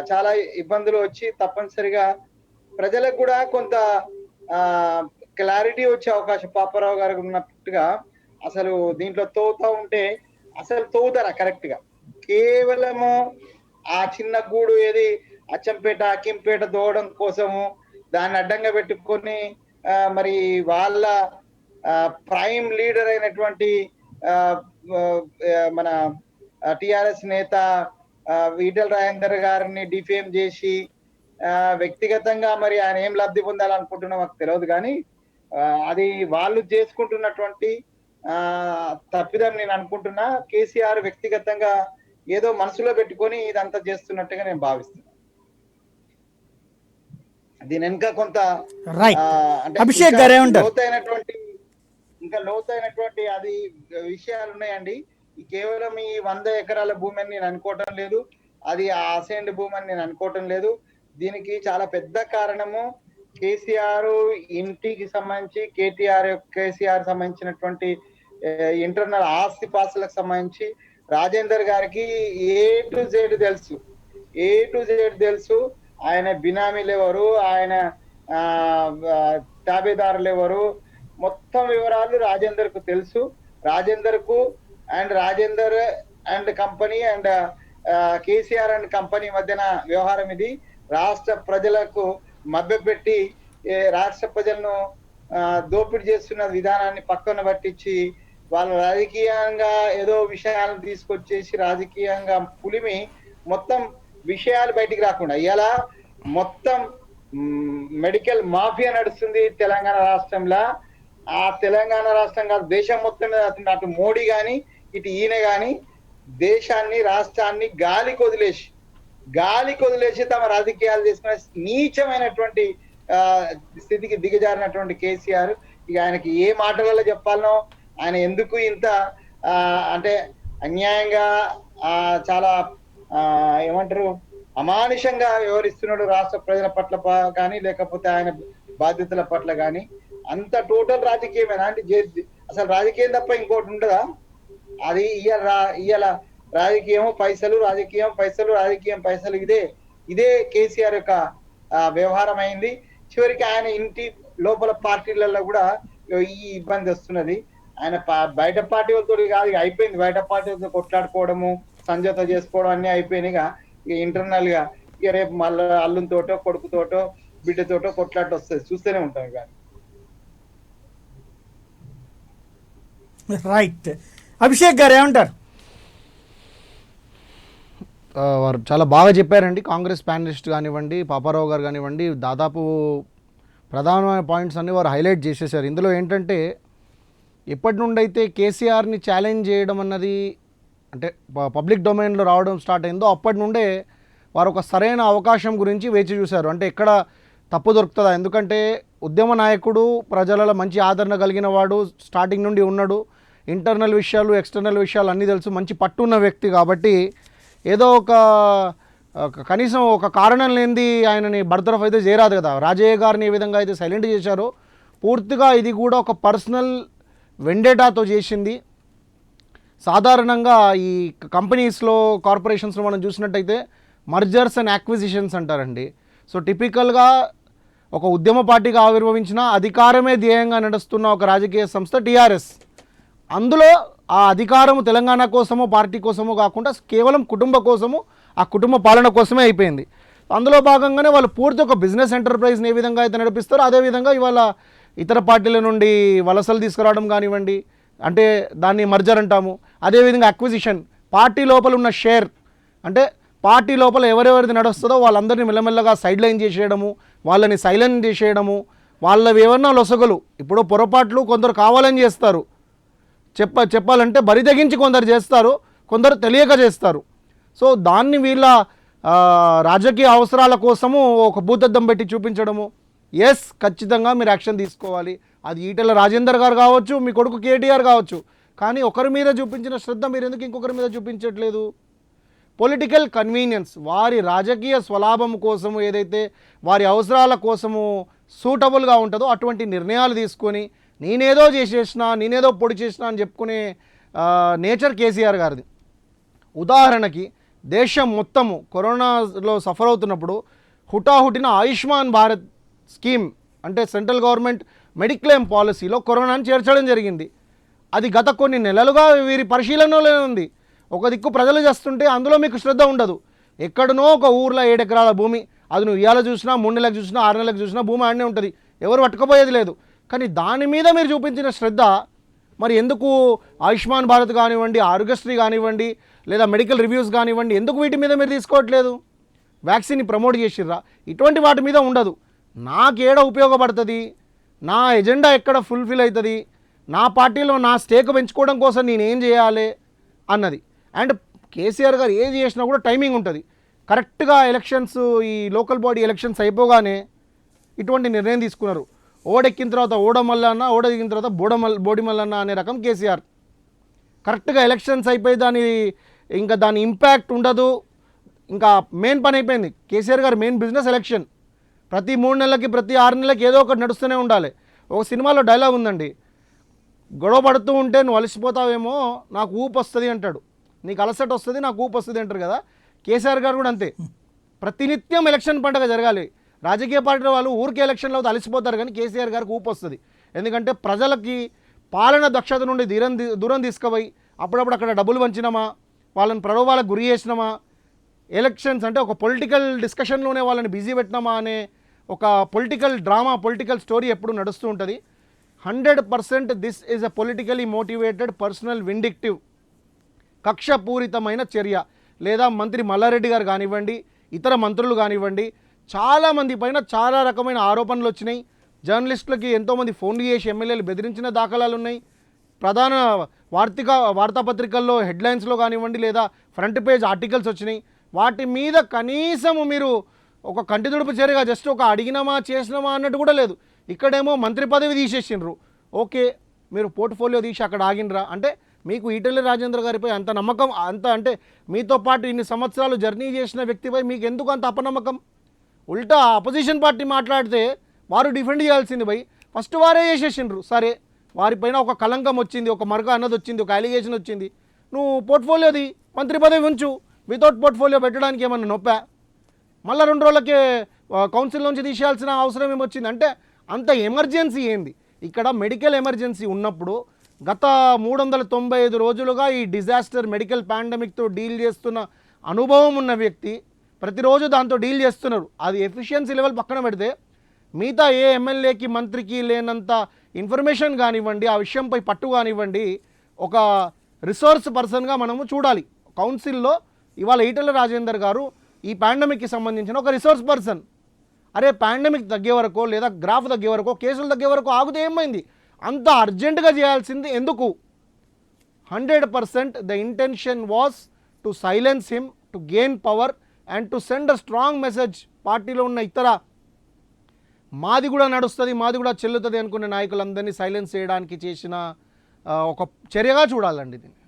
చాలా ఇబ్బందులు వచ్చి తప్పనిసరిగా ప్రజలకు కూడా కొంత క్లారిటీ వచ్చే అవకాశం పాపారావు గారికి ఉన్నట్టుగా అసలు దీంట్లో తోగుతా ఉంటే అసలు తోగుతారా కరెక్ట్ గా, కేవలము ఆ చిన్న గూడు ఏది అచ్చంపేట అక్కింపేట దోవడం కోసము దాన్ని అడ్డంగా పెట్టుకొని మరి వాళ్ళ ప్రైమ్ లీడర్ అయినటువంటి మన టిఆర్ఎస్ నేత ఈటెల రాజేందర్ గారిని డిఫేమ్ చేసి వ్యక్తిగతంగా మరి ఆయన ఏం లబ్ధి పొందాలనుకుంటున్నా మాకు తెలియదు, కానీ అది వాళ్ళు చేసుకుంటున్నటువంటి తప్పిదం నేను అనుకుంటున్నా. కేసీఆర్ వ్యక్తిగతంగా ఏదో మనసులో పెట్టుకొని ఇదంతా చేస్తున్నట్టుగా నేను భావిస్తున్నా. దీని వెనుక కొంత అభిషేక్ గారు లోతైనటువంటి అది విషయాలు ఉన్నాయండి. కేవలం ఈ 100 ఎకరాల భూమి అని నేను అనుకోవటం లేదు, అది అసైన్డ్ భూమి అని నేను అనుకోవటం లేదు. దీనికి చాలా పెద్ద కారణము కేసీఆర్ ఇంటికి సంబంధించి కేసీఆర్ సంబంధించినటువంటి ఇంటర్నల్ ఆస్తి పాస్తులకు సంబంధించి రాజేందర్ గారికి ఏ టు జెడ్ తెలుసు. ఆయన బినామీలు ఎవరు, ఆయన తాబేదారులు ఎవరు, మొత్తం వివరాలు రాజేందర్ కు తెలుసు. Rajender and company and KCR and company మధ్యన వ్యవహారం ఇది. రాష్ట్ర ప్రజలకు మభ్యపెట్టి రాష్ట్ర ప్రజలను దోపిడీ చేస్తున్న విధానాన్ని పక్కన పట్టించి వాళ్ళు రాజకీయంగా ఏదో విషయాలను తీసుకొచ్చేసి రాజకీయంగా పులిమి మొత్తం విషయాలు బయటికి రాకుండా ఇలా మొత్తం మెడికల్ మాఫియా నడుస్తుంది తెలంగాణ రాష్ట్రంలో. ఆ తెలంగాణ రాష్ట్రం కాదు, దేశం మొత్తం మీద అటు మోడీ గాని ఇటు ఈయన గాని దేశాన్ని రాష్ట్రాన్ని గాలికి వదిలేసి తమ రాజకీయాలు చేసుకునే నీచమైనటువంటి స్థితికి దిగజారినటువంటి కేసీఆర్ ఇక ఆయనకి ఏ మాటలలో చెప్పాలనో, ఆయన ఎందుకు ఇంత అంటే అన్యాయంగా చాలా ఏమంటారు అమానుషంగా వ్యవహరిస్తున్నాడు రాష్ట్ర ప్రజల పట్ల కానీ లేకపోతే ఆయన బాధ్యతల పట్ల కానీ, అంత టోటల్ రాజకీయమేనా అంటే అసలు రాజకీయం తప్ప ఇంకోటి ఉండదా? అది ఇయ్యాల రాజకీయం పైసలు ఇదే కేసీఆర్ యొక్క వ్యవహారం అయింది. చివరికి ఆయన ఇంటి లోపల పార్టీలలో కూడా ఈ ఇబ్బంది వస్తున్నది. ఆయన బయట పార్టీ వాళ్ళతో కాదు, అయిపోయింది. బయట పార్టీ వాళ్ళతో కొట్లాడుకోవడము, సంజాత చేసుకోవడం అన్ని అయిపోయినాయిగా. ఇక ఇంటర్నల్ గా ఇక రేపు మళ్ళీ అల్లుతోటో కొడుకుతోటో బిడ్డతోటో కొట్లాట వస్తుంది, చూస్తూనే ఉంటాం. కానీ రైట్, అభిషేక్ గారు ఏమంటారు? వారు చాలా బాగా చెప్పారండి. కాంగ్రెస్ ప్యానలిస్ట్ కానివ్వండి, పాపారావు గారు కానివ్వండి, దాదాపు ప్రధానమైన పాయింట్స్ అన్నీ వారు హైలైట్ చేసేసారు. ఇందులో ఏంటంటే ఎప్పటి నుండి అయితే కేసీఆర్ని ఛాలెంజ్ చేయడం అన్నది అంటే పబ్లిక్ డొమైన్లో రావడం స్టార్ట్ అయిందో అప్పటి నుండే వారు ఒక సరైన అవకాశం గురించి వేచి చూశారు. అంటే ఎక్కడ తప్పు దొరుకుతుందా, ఎందుకంటే ఉద్యమ నాయకుడు, ప్రజలలో మంచి ఆదరణ కలిగిన వాడు, స్టార్టింగ్ నుండి ఉన్నాడు, ఇంటర్నల్ విషయాలు ఎక్స్టర్నల్ విషయాలు అన్నీ తెలుసు, మంచి పట్టున్న వ్యక్తి. కాబట్టి ఏదో ఒక కనీసం ఒక కారణం లేనిది ఆయనని బర్తరఫ్ అయితే చేయరాదు కదా. రాజయ్య గారిని ఏ విధంగా అయితే సైలెంట్ చేశారో పూర్తిగా ఇది కూడా ఒక పర్సనల్ వెండేటాతో చేసింది. సాధారణంగా ఈ కంపెనీస్లో, కార్పొరేషన్స్లో మనం చూసినట్టయితే మర్జర్స్ అండ్ యాక్విజిషన్స్ అంటారండి. సో టిపికల్గా ఒక ఉద్యమ పార్టీగా ఆవిర్భవించిన అధికారమే ధ్యేయంగా నడుస్తున్న ఒక రాజకీయ సంస్థ టీఆర్ఎస్. అందులో ఆ అధికారము తెలంగాణ కోసమో పార్టీ కోసమో కాకుండా కేవలం కుటుంబ కోసము, ఆ కుటుంబ పాలన కోసమే అయిపోయింది. అందులో భాగంగానే వాళ్ళు పూర్తి ఒక బిజినెస్ ఎంటర్ప్రైజ్ని ఏ విధంగా అయితే నడిపిస్తారో అదేవిధంగా ఇవాళ ఇతర పార్టీల నుండి వలసలు తీసుకురావడం కానివ్వండి, అంటే దాన్ని మర్జర్ అంటాము. అదేవిధంగా అక్విజిషన్, పార్టీ లోపల ఉన్న షేర్, అంటే పార్టీ లోపల ఎవరెవరిది నడుస్తుందో వాళ్ళందరినీ మెల్లమెల్లగా సైడ్ లైన్ చేసేయడము, వాళ్ళని సైలెంట్ చేసేయడము, వాళ్ళవి ఏమన్నా లొసగలు. ఇప్పుడు పొరపాట్లు కొందరు కావాలని చేస్తారు, చెప్పాలంటే బరి తెగించి కొందరు చేస్తారు, కొందరు తెలియక చేస్తారు. సో దాన్ని వీళ్ళ రాజకీయ అవసరాల కోసము ఒక భూతద్దం పెట్టి చూపించడము. ఎస్, ఖచ్చితంగా మీరు యాక్షన్ తీసుకోవాలి. అది ఈటెల రాజేందర్ గారు కావచ్చు, మీ కొడుకు కేటీఆర్ కావచ్చు. కానీ ఒకరి మీద చూపించిన శ్రద్ధ మీరు ఎందుకు ఇంకొకరి మీద చూపించట్లేదు? పొలిటికల్ కన్వీనియన్స్, వారి రాజకీయ స్వలాభం కోసము, ఏదైతే వారి అవసరాల కోసము సూటబుల్గా ఉంటుందో అటువంటి నిర్ణయాలు తీసుకొని నేనేదో చేసేసిన, నేనేదో పొడి చేసిన అని చెప్పుకునే నేచర్ కేసీఆర్ గారిది. ఉదాహరణకి దేశం మొత్తము కరోనాలో సఫర్ అవుతున్నప్పుడు హుటాహుటిన ఆయుష్మాన్ భారత్ స్కీమ్ అంటే సెంట్రల్ గవర్నమెంట్ మెడిక్లెయిమ్ పాలసీలో కరోనాను చేర్చడం జరిగింది. అది గత కొన్ని నెలలుగా వీరి పరిశీలనలో ఉంది. ఒక దిక్కు ప్రజలు చేస్తుంటే అందులో మీకు శ్రద్ధ ఉండదు. ఎక్కడనో ఒక ఊర్లో 7 ఎకరాల భూమి, అది నువ్వు ఇవాళ చూసినా, 3 నెలలకు చూసినా, 6 నెలలకు చూసినా భూమి ఆడనే ఉంటుంది, ఎవరు పట్టుకుపోయేది లేదు. కానీ దాని మీద మీరు చూపించిన శ్రద్ధ మరి ఎందుకు ఆయుష్మాన్ భారత్ కానివ్వండి, ఆరోగ్యశ్రీ కానివ్వండి, లేదా మెడికల్ రివ్యూస్ కానివ్వండి, ఎందుకు వీటి మీద మీరు తీసుకోవట్లేదు? వ్యాక్సిన్ని ప్రమోట్ చేసిర్రా? ఇటువంటి వాటి మీద ఉండదు. నాకేడ ఉపయోగపడుతుంది, నా ఎజెండా ఎక్కడ ఫుల్ఫిల్ అవుతుంది, నా పార్టీలో నా స్టేక్ పెంచుకోవడం కోసం నేనేం చేయాలి అన్నది. అండ్ కేసీఆర్ గారు ఏది చేసినా కూడా టైమింగ్ ఉంటుంది. కరెక్ట్గా ఎలక్షన్స్, ఈ లోకల్ బాడీ ఎలక్షన్స్ అయిపోగానే ఇటువంటి నిర్ణయం తీసుకున్నారు. ఓడెక్కిన తర్వాత ఓడమల్లన్న, ఓడెక్కిన తర్వాత బోడిమల్లన్న అనే రకం కేసీఆర్. కరెక్ట్గా ఎలక్షన్స్ అయిపోయి దాని ఇంపాక్ట్ ఉండదు. ఇంకా మెయిన్ పని అయిపోయింది. కేసీఆర్ గారు మెయిన్ బిజినెస్ ఎలక్షన్. ప్రతి 3 నెలలకి, ప్రతి 6 నెలలకి ఏదో ఒకటి నడుస్తూనే ఉండాలి. ఒక సినిమాలో డైలాగ్ ఉందండి, గొడవ పడుతూ ఉంటే నువ్వు అలసిపోతావేమో, నాకు ఊపు వస్తుంది అంటాడు. నీకు అలసట వస్తుంది, నాకు ఊపు వస్తుంది అంటారు కదా. కేసీఆర్ గారు కూడా అంతే. ప్రతినిత్యం ఎలక్షన్ పండుగ జరగాలి. రాజకీయ పార్టీ వాళ్ళు ఊరికే ఎలక్షన్లో అలసిపోతారు, కానీ కేసీఆర్ గారికి ఊపు వస్తుంది. ఎందుకంటే ప్రజలకి పాలన దక్షత నుండి దూరం తీసుకుపోయి అప్పుడప్పుడు అక్కడ డబ్బులు వంచినామా, వాళ్ళని ప్రలోభాలకు గురి చేసినామా, ఎలక్షన్స్ అంటే ఒక పొలిటికల్ డిస్కషన్లోనే వాళ్ళని బిజీ పెట్టినామా అనే ఒక పొలిటికల్ డ్రామా, పొలిటికల్ స్టోరీ ఎప్పుడు నడుస్తూ ఉంటుంది. 100% this is a politically motivated personal vindictive, కక్షపూరితమైన చర్య. లేదా మంత్రి మల్లారెడ్డి గారు కానివ్వండి, ఇతర మంత్రులు కానివ్వండి, చాలామంది పైన చాలా రకమైన ఆరోపణలు వచ్చినాయి. జర్నలిస్టులకి ఎంతోమంది ఫోన్లు చేసి ఎమ్మెల్యేలు బెదిరించిన దాఖలాలు ఉన్నాయి. ప్రధాన వార్తాపత్రికల్లో హెడ్లైన్స్లో కానివ్వండి, లేదా ఫ్రంట్ పేజ్ ఆర్టికల్స్ వచ్చినాయి. వాటి మీద కనీసము మీరు ఒక కంటి తుడుపు చర్యగా జస్ట్ ఒక అడిగినామా చేసినామా అన్నట్టు కూడా లేదు. ఇక్కడేమో మంత్రి పదవి తీసేసిండ్రు. ఓకే, మీరు పోర్ట్ఫోలియో తీసి అక్కడ ఆగినరా అంటే మీకు ఈటెల రాజేంద్ర గారిపై అంత నమ్మకం, అంత అంటే మీతో పాటు ఇన్ని సంవత్సరాలు జర్నీ చేసిన వ్యక్తిపై మీకు ఎందుకు అంత అపనమ్మకం? ఉల్టా అపోజిషన్ పార్టీ మాట్లాడితే వారు డిఫెండ్ చేయాల్సింది పోయి ఫస్ట్ వారే చేసేసిండ్రు. సరే, వారిపైన ఒక కలంకం వచ్చింది, ఒక మరక అన్నది వచ్చింది, ఒక అలిగేషన్ వచ్చింది, నువ్వు పోర్ట్ఫోలియోది మంత్రి పదవి ఉంచు. వితౌట్ పోర్ట్ఫోలియో పెట్టడానికి ఏమన్నా నొప్పా? మళ్ళీ 2 రోజులకే కౌన్సిల్ నుంచి తీసేయాల్సిన అవసరం ఏమొచ్చింది? అంటే అంత ఎమర్జెన్సీ ఏంది? ఇక్కడ మెడికల్ ఎమర్జెన్సీ ఉన్నప్పుడు గత 395 రోజులుగా ఈ డిజాస్టర్ మెడికల్ పాండమిక్తో డీల్ చేస్తున్న అనుభవం ఉన్న వ్యక్తి ప్రతిరోజు దాంతో డీల్ చేస్తున్నారు. అది ఎఫిషియన్సీ లెవెల్ పక్కన పెడితే మిగతా ఏ ఎమ్మెల్యేకి, మంత్రికి లేనంత ఇన్ఫర్మేషన్ కానివ్వండి, ఆ విషయంపై పట్టు కానివ్వండి, ఒక రిసోర్స్ పర్సన్గా మనము చూడాలి. కౌన్సిల్లో ఇవాళ ఈటెల రాజేందర్ గారు ఈ పాండమిక్కి సంబంధించిన ఒక రిసోర్స్ పర్సన్. అరే, పాండమిక్ తగ్గే వరకు లేదా గ్రాఫ్ తగ్గే వరకు, కేసులు తగ్గే వరకు ఆగితే ఏమైంది? అంత అర్జెంటుగా చేయాల్సింది ఎందుకు? 100% the intention was to silence him, to gain power and to send a strong message. పార్టీలో ఉన్న ఇతర మాది కూడా నడుస్తుంది, మాది కూడా చెల్లుతుంది అనుకునే నాయకులందరినీ సైలెన్స్ చేయడానికి చేసిన ఒక చర్యగా చూడాలండి దీన్ని.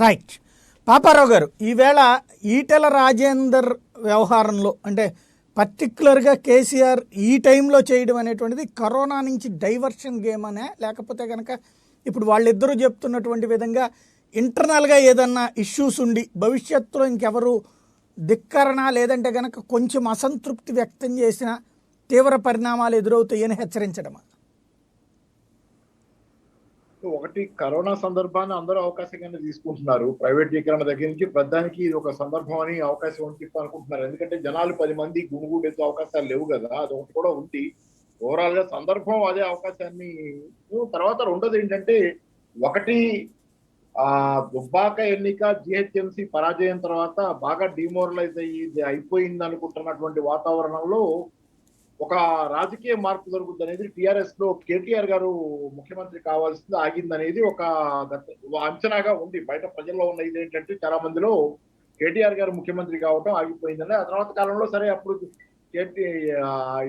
రైట్. పాపారావు గారు, ఈవేళ ఈటెల రాజేందర్ వ్యవహారంలో అంటే పర్టికులర్గా కేసీఆర్ ఈ టైంలో చేయడం అనేటువంటిది కరోనా నుంచి డైవర్షన్ గేమ్ అనే, లేకపోతే కనుక ఇప్పుడు వాళ్ళిద్దరూ చెప్తున్నటువంటి విధంగా ఇంటర్నల్గా ఏదన్నా ఇష్యూస్ ఉండి భవిష్యత్తులో ఇంకెవరు ధిక్కరణ లేదంటే కనుక కొంచెం అసంతృప్తి వ్యక్తం చేసిన తీవ్ర పరిణామాలు ఎదురవుతాయని హెచ్చరించడమా? ఒకటి, కరోనా సందర్భాన్ని అందరూ అవకాశంగానే తీసుకుంటున్నారు. ప్రైవేటీకరణ దగ్గర నుంచి ప్రధానికి ఇది ఒక సందర్భం అని అవకాశం అని చెప్పి అనుకుంటున్నారు. ఎందుకంటే జనాలు 10 మంది గుమిగూడేతో అవకాశాలు లేవు కదా, అదొకటి కూడా ఉంది. ఓవరాల్ గా సందర్భం అదే అవకాశాన్ని. తర్వాత రెండోది ఏంటంటే, ఒకటి దుబ్బాక ఎన్నిక జిహెచ్ఎంసీ పరాజయం తర్వాత బాగా డిమోరలైజ్ అయిపోయింది అనుకుంటున్నటువంటి వాతావరణంలో ఒక రాజకీయ మార్పు జరుగుతుంది అనేది టిఆర్ఎస్ లో కేటీఆర్ గారు ముఖ్యమంత్రి కావాల్సింది ఆగిందనేది ఒక అంచనాగా ఉంది. బయట ప్రజల్లో ఉన్న ఇది ఏంటంటే చాలా మందిలో కేటీఆర్ గారు ముఖ్యమంత్రి కావటం ఆగిపోయిందని, ఆ తర్వాత కాలంలో సరే అప్పుడు కేటీ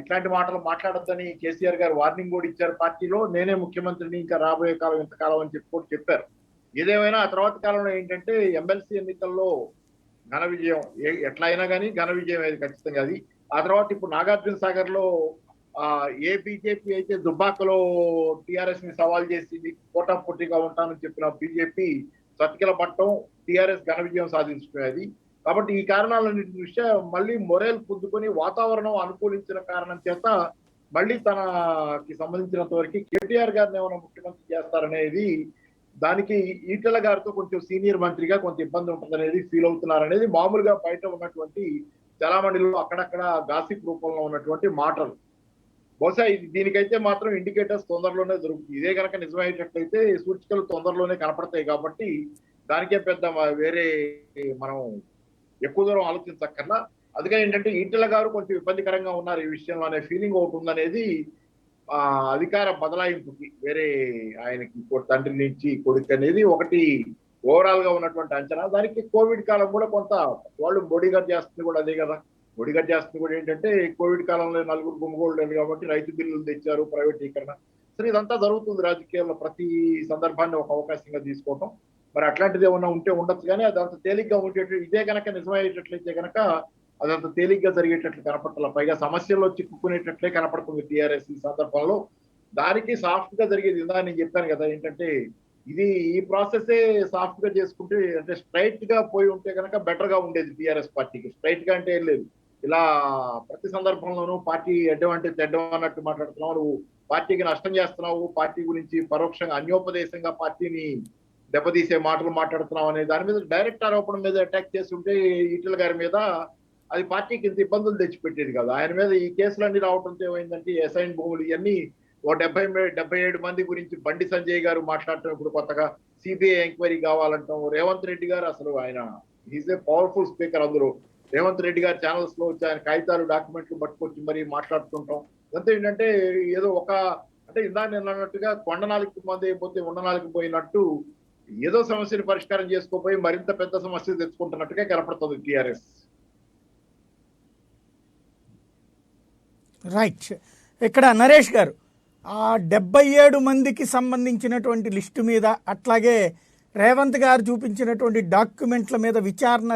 ఇట్లాంటి మాటలు మాట్లాడొద్దని కేసీఆర్ గారు వార్నింగ్ కూడా ఇచ్చారు పార్టీలో. నేనే ముఖ్యమంత్రిని ఇంకా రాబోయే కాలం ఇంతకాలం అని చెప్పి కూడా చెప్పారు. ఏదేమైనా ఆ తర్వాత కాలంలో ఏంటంటే ఎమ్మెల్సీ ఎన్నికల్లో ఘన విజయం, ఎట్లా అయినా కానీ ఘన విజయం అది ఖచ్చితంగా. అది ఆ తర్వాత ఇప్పుడు నాగార్జున సాగర్ లో ఏ బీజేపీ అయితే దుబ్బాకలో టిఆర్ఎస్ ని సవాల్ చేసి పోటాపోటీగా ఉంటానని చెప్పిన బీజేపీ చతికిల పట్టం, టిఆర్ఎస్ ఘన విజయం సాధించుకునేది. కాబట్టి ఈ కారణాలన్నింటి దృష్ట్యా మళ్ళీ మొరేల్ పుంజుకొని వాతావరణం అనుకూలించిన కారణం చేత మళ్ళీ తనకి సంబంధించినంత వరకు కేటీఆర్ గారిని ఏమైనా ముఖ్యమంత్రి చేస్తారనేది, దానికి ఈటెల గారితో కొంచెం సీనియర్ మంత్రిగా కొంత ఇబ్బంది ఉంటుందనేది ఫీల్ అవుతున్నారనేది మామూలుగా బయట ఉన్నటువంటి చలామణిలో అక్కడక్కడ గాసిప్ రూపంలో ఉన్నటువంటి మాటలు. బహుశా దీనికైతే మాత్రం ఇండికేటర్స్ తొందరలోనే దొరుకుతుంది. ఇదే కనుక నిజమయ్యేటట్లయితే సూచికలు తొందరలోనే కనపడతాయి. కాబట్టి దానికే పెద్ద వేరే మనం ఎక్కువ దూరం ఆలోచించక్కర్లా. అందుకని ఏంటంటే ఈటెల గారు కొంచెం ఇబ్బందికరంగా ఉన్నారు ఈ విషయంలో అనే ఫీలింగ్ ఒకటి ఉందనేది అధికార బదలాయింపుకి, వేరే ఆయనకి తండ్రి నుంచి కొడుకు అనేది ఒకటి ఓవరాల్ గా ఉన్నటువంటి అంచనా. దానికి కోవిడ్ కాలం కూడా కొంత వాళ్ళు బోడీగార్డ్ చేస్తుంది కూడా అదే కదా. బోడీగార్డ్ చేస్తుంది కూడా ఏంటంటే కోవిడ్ కాలంలో నలుగురు గుమ్మగోళ్ళు లేదు కాబట్టి రైతు బిల్లులు తెచ్చారు, ప్రైవేటీకరణ. సరే ఇదంతా జరుగుతుంది రాజకీయాల్లో, ప్రతి సందర్భాన్ని ఒక అవకాశంగా తీసుకోవటం. మరి అట్లాంటిది ఏమన్నా ఉంటే ఉండొచ్చు, కానీ అది అంత తేలిగ్గా ఉండేటట్లు ఇదే కనుక నిజమయ్యేటట్లయితే కనుక అదంత తేలిగ్గా జరిగేటట్లు కనపడాల. పైగా సమస్యల్లో చిక్కుకునేటట్లే కనపడుతుంది టీఆర్ఎస్ ఈ సందర్భంలో. దానికి సాఫ్ట్ గా జరిగేది ఇందా నేను చెప్పాను కదా, ఏంటంటే ఈ ప్రాసెస్ సాఫ్ట్ గా చేసుకుంటే, అంటే స్ట్రైట్ గా పోయి ఉంటే కనుక బెటర్ గా ఉండేది టీఆర్ఎస్ పార్టీకి. స్ట్రైట్ గా అంటే ఏం లేదు, ఇలా ప్రతి సందర్భంలోనూ పార్టీ ఎడ్డం అంటే తెడ్డం అన్నట్టు మాట్లాడుతున్నావు, నువ్వు పార్టీకి నష్టం చేస్తున్నావు, పార్టీ గురించి పరోక్షంగా అన్యోపదేశంగా పార్టీని దెబ్బతీసే మాటలు మాట్లాడుతున్నావు అనే దాని మీద డైరెక్ట్ ఆరోపణ మీద అటాక్ చేస్తుంటే ఈటెల గారి మీద అది పార్టీకి ఇంత ఇబ్బందులు తెచ్చిపెట్టేది కదా. ఆయన మీద ఈ కేసులన్నీ రావడంతో ఏమైందంటే అసైన్ భూములు ఇవన్నీ 77 మంది గురించి బండి సంజయ్ గారు మాట్లాడటం, ఇప్పుడు కొత్తగా సిబిఐ ఎంక్వైరీ కావాలంటాం. రేవంత్ రెడ్డి గారు అసలు ఆయన ఈజ్ ఏ పవర్ఫుల్ స్పీకర్. అందరూ రేవంత్ రెడ్డి గారి ఛానల్స్ లో వచ్చి ఆయన కాగితాలు డాక్యుమెంట్లు పట్టుకొచ్చి మరీ మాట్లాడుతుంటాం. ఇదంతా ఏంటంటే ఏదో అంటే ఇందా నేను అన్నట్టుగా కొండ నాలుగు మంది అయిపోతే ఉన్న నాలుగు పోయినట్టు ఏదో సమస్యను పరిష్కారం చేసుకోపోయి మరింత పెద్ద సమస్య తెచ్చుకుంటున్నట్టుగా కనపడుతుంది టిఆర్ఎస్. రైట్. ఇక్కడ నరేష్ గారు, ఆ 77 మందికి సంబంధించినటువంటి లిస్టు మీద, అట్లాగే రేవంత్ గారు చూపించినటువంటి డాక్యుమెంట్ల మీద విచారణ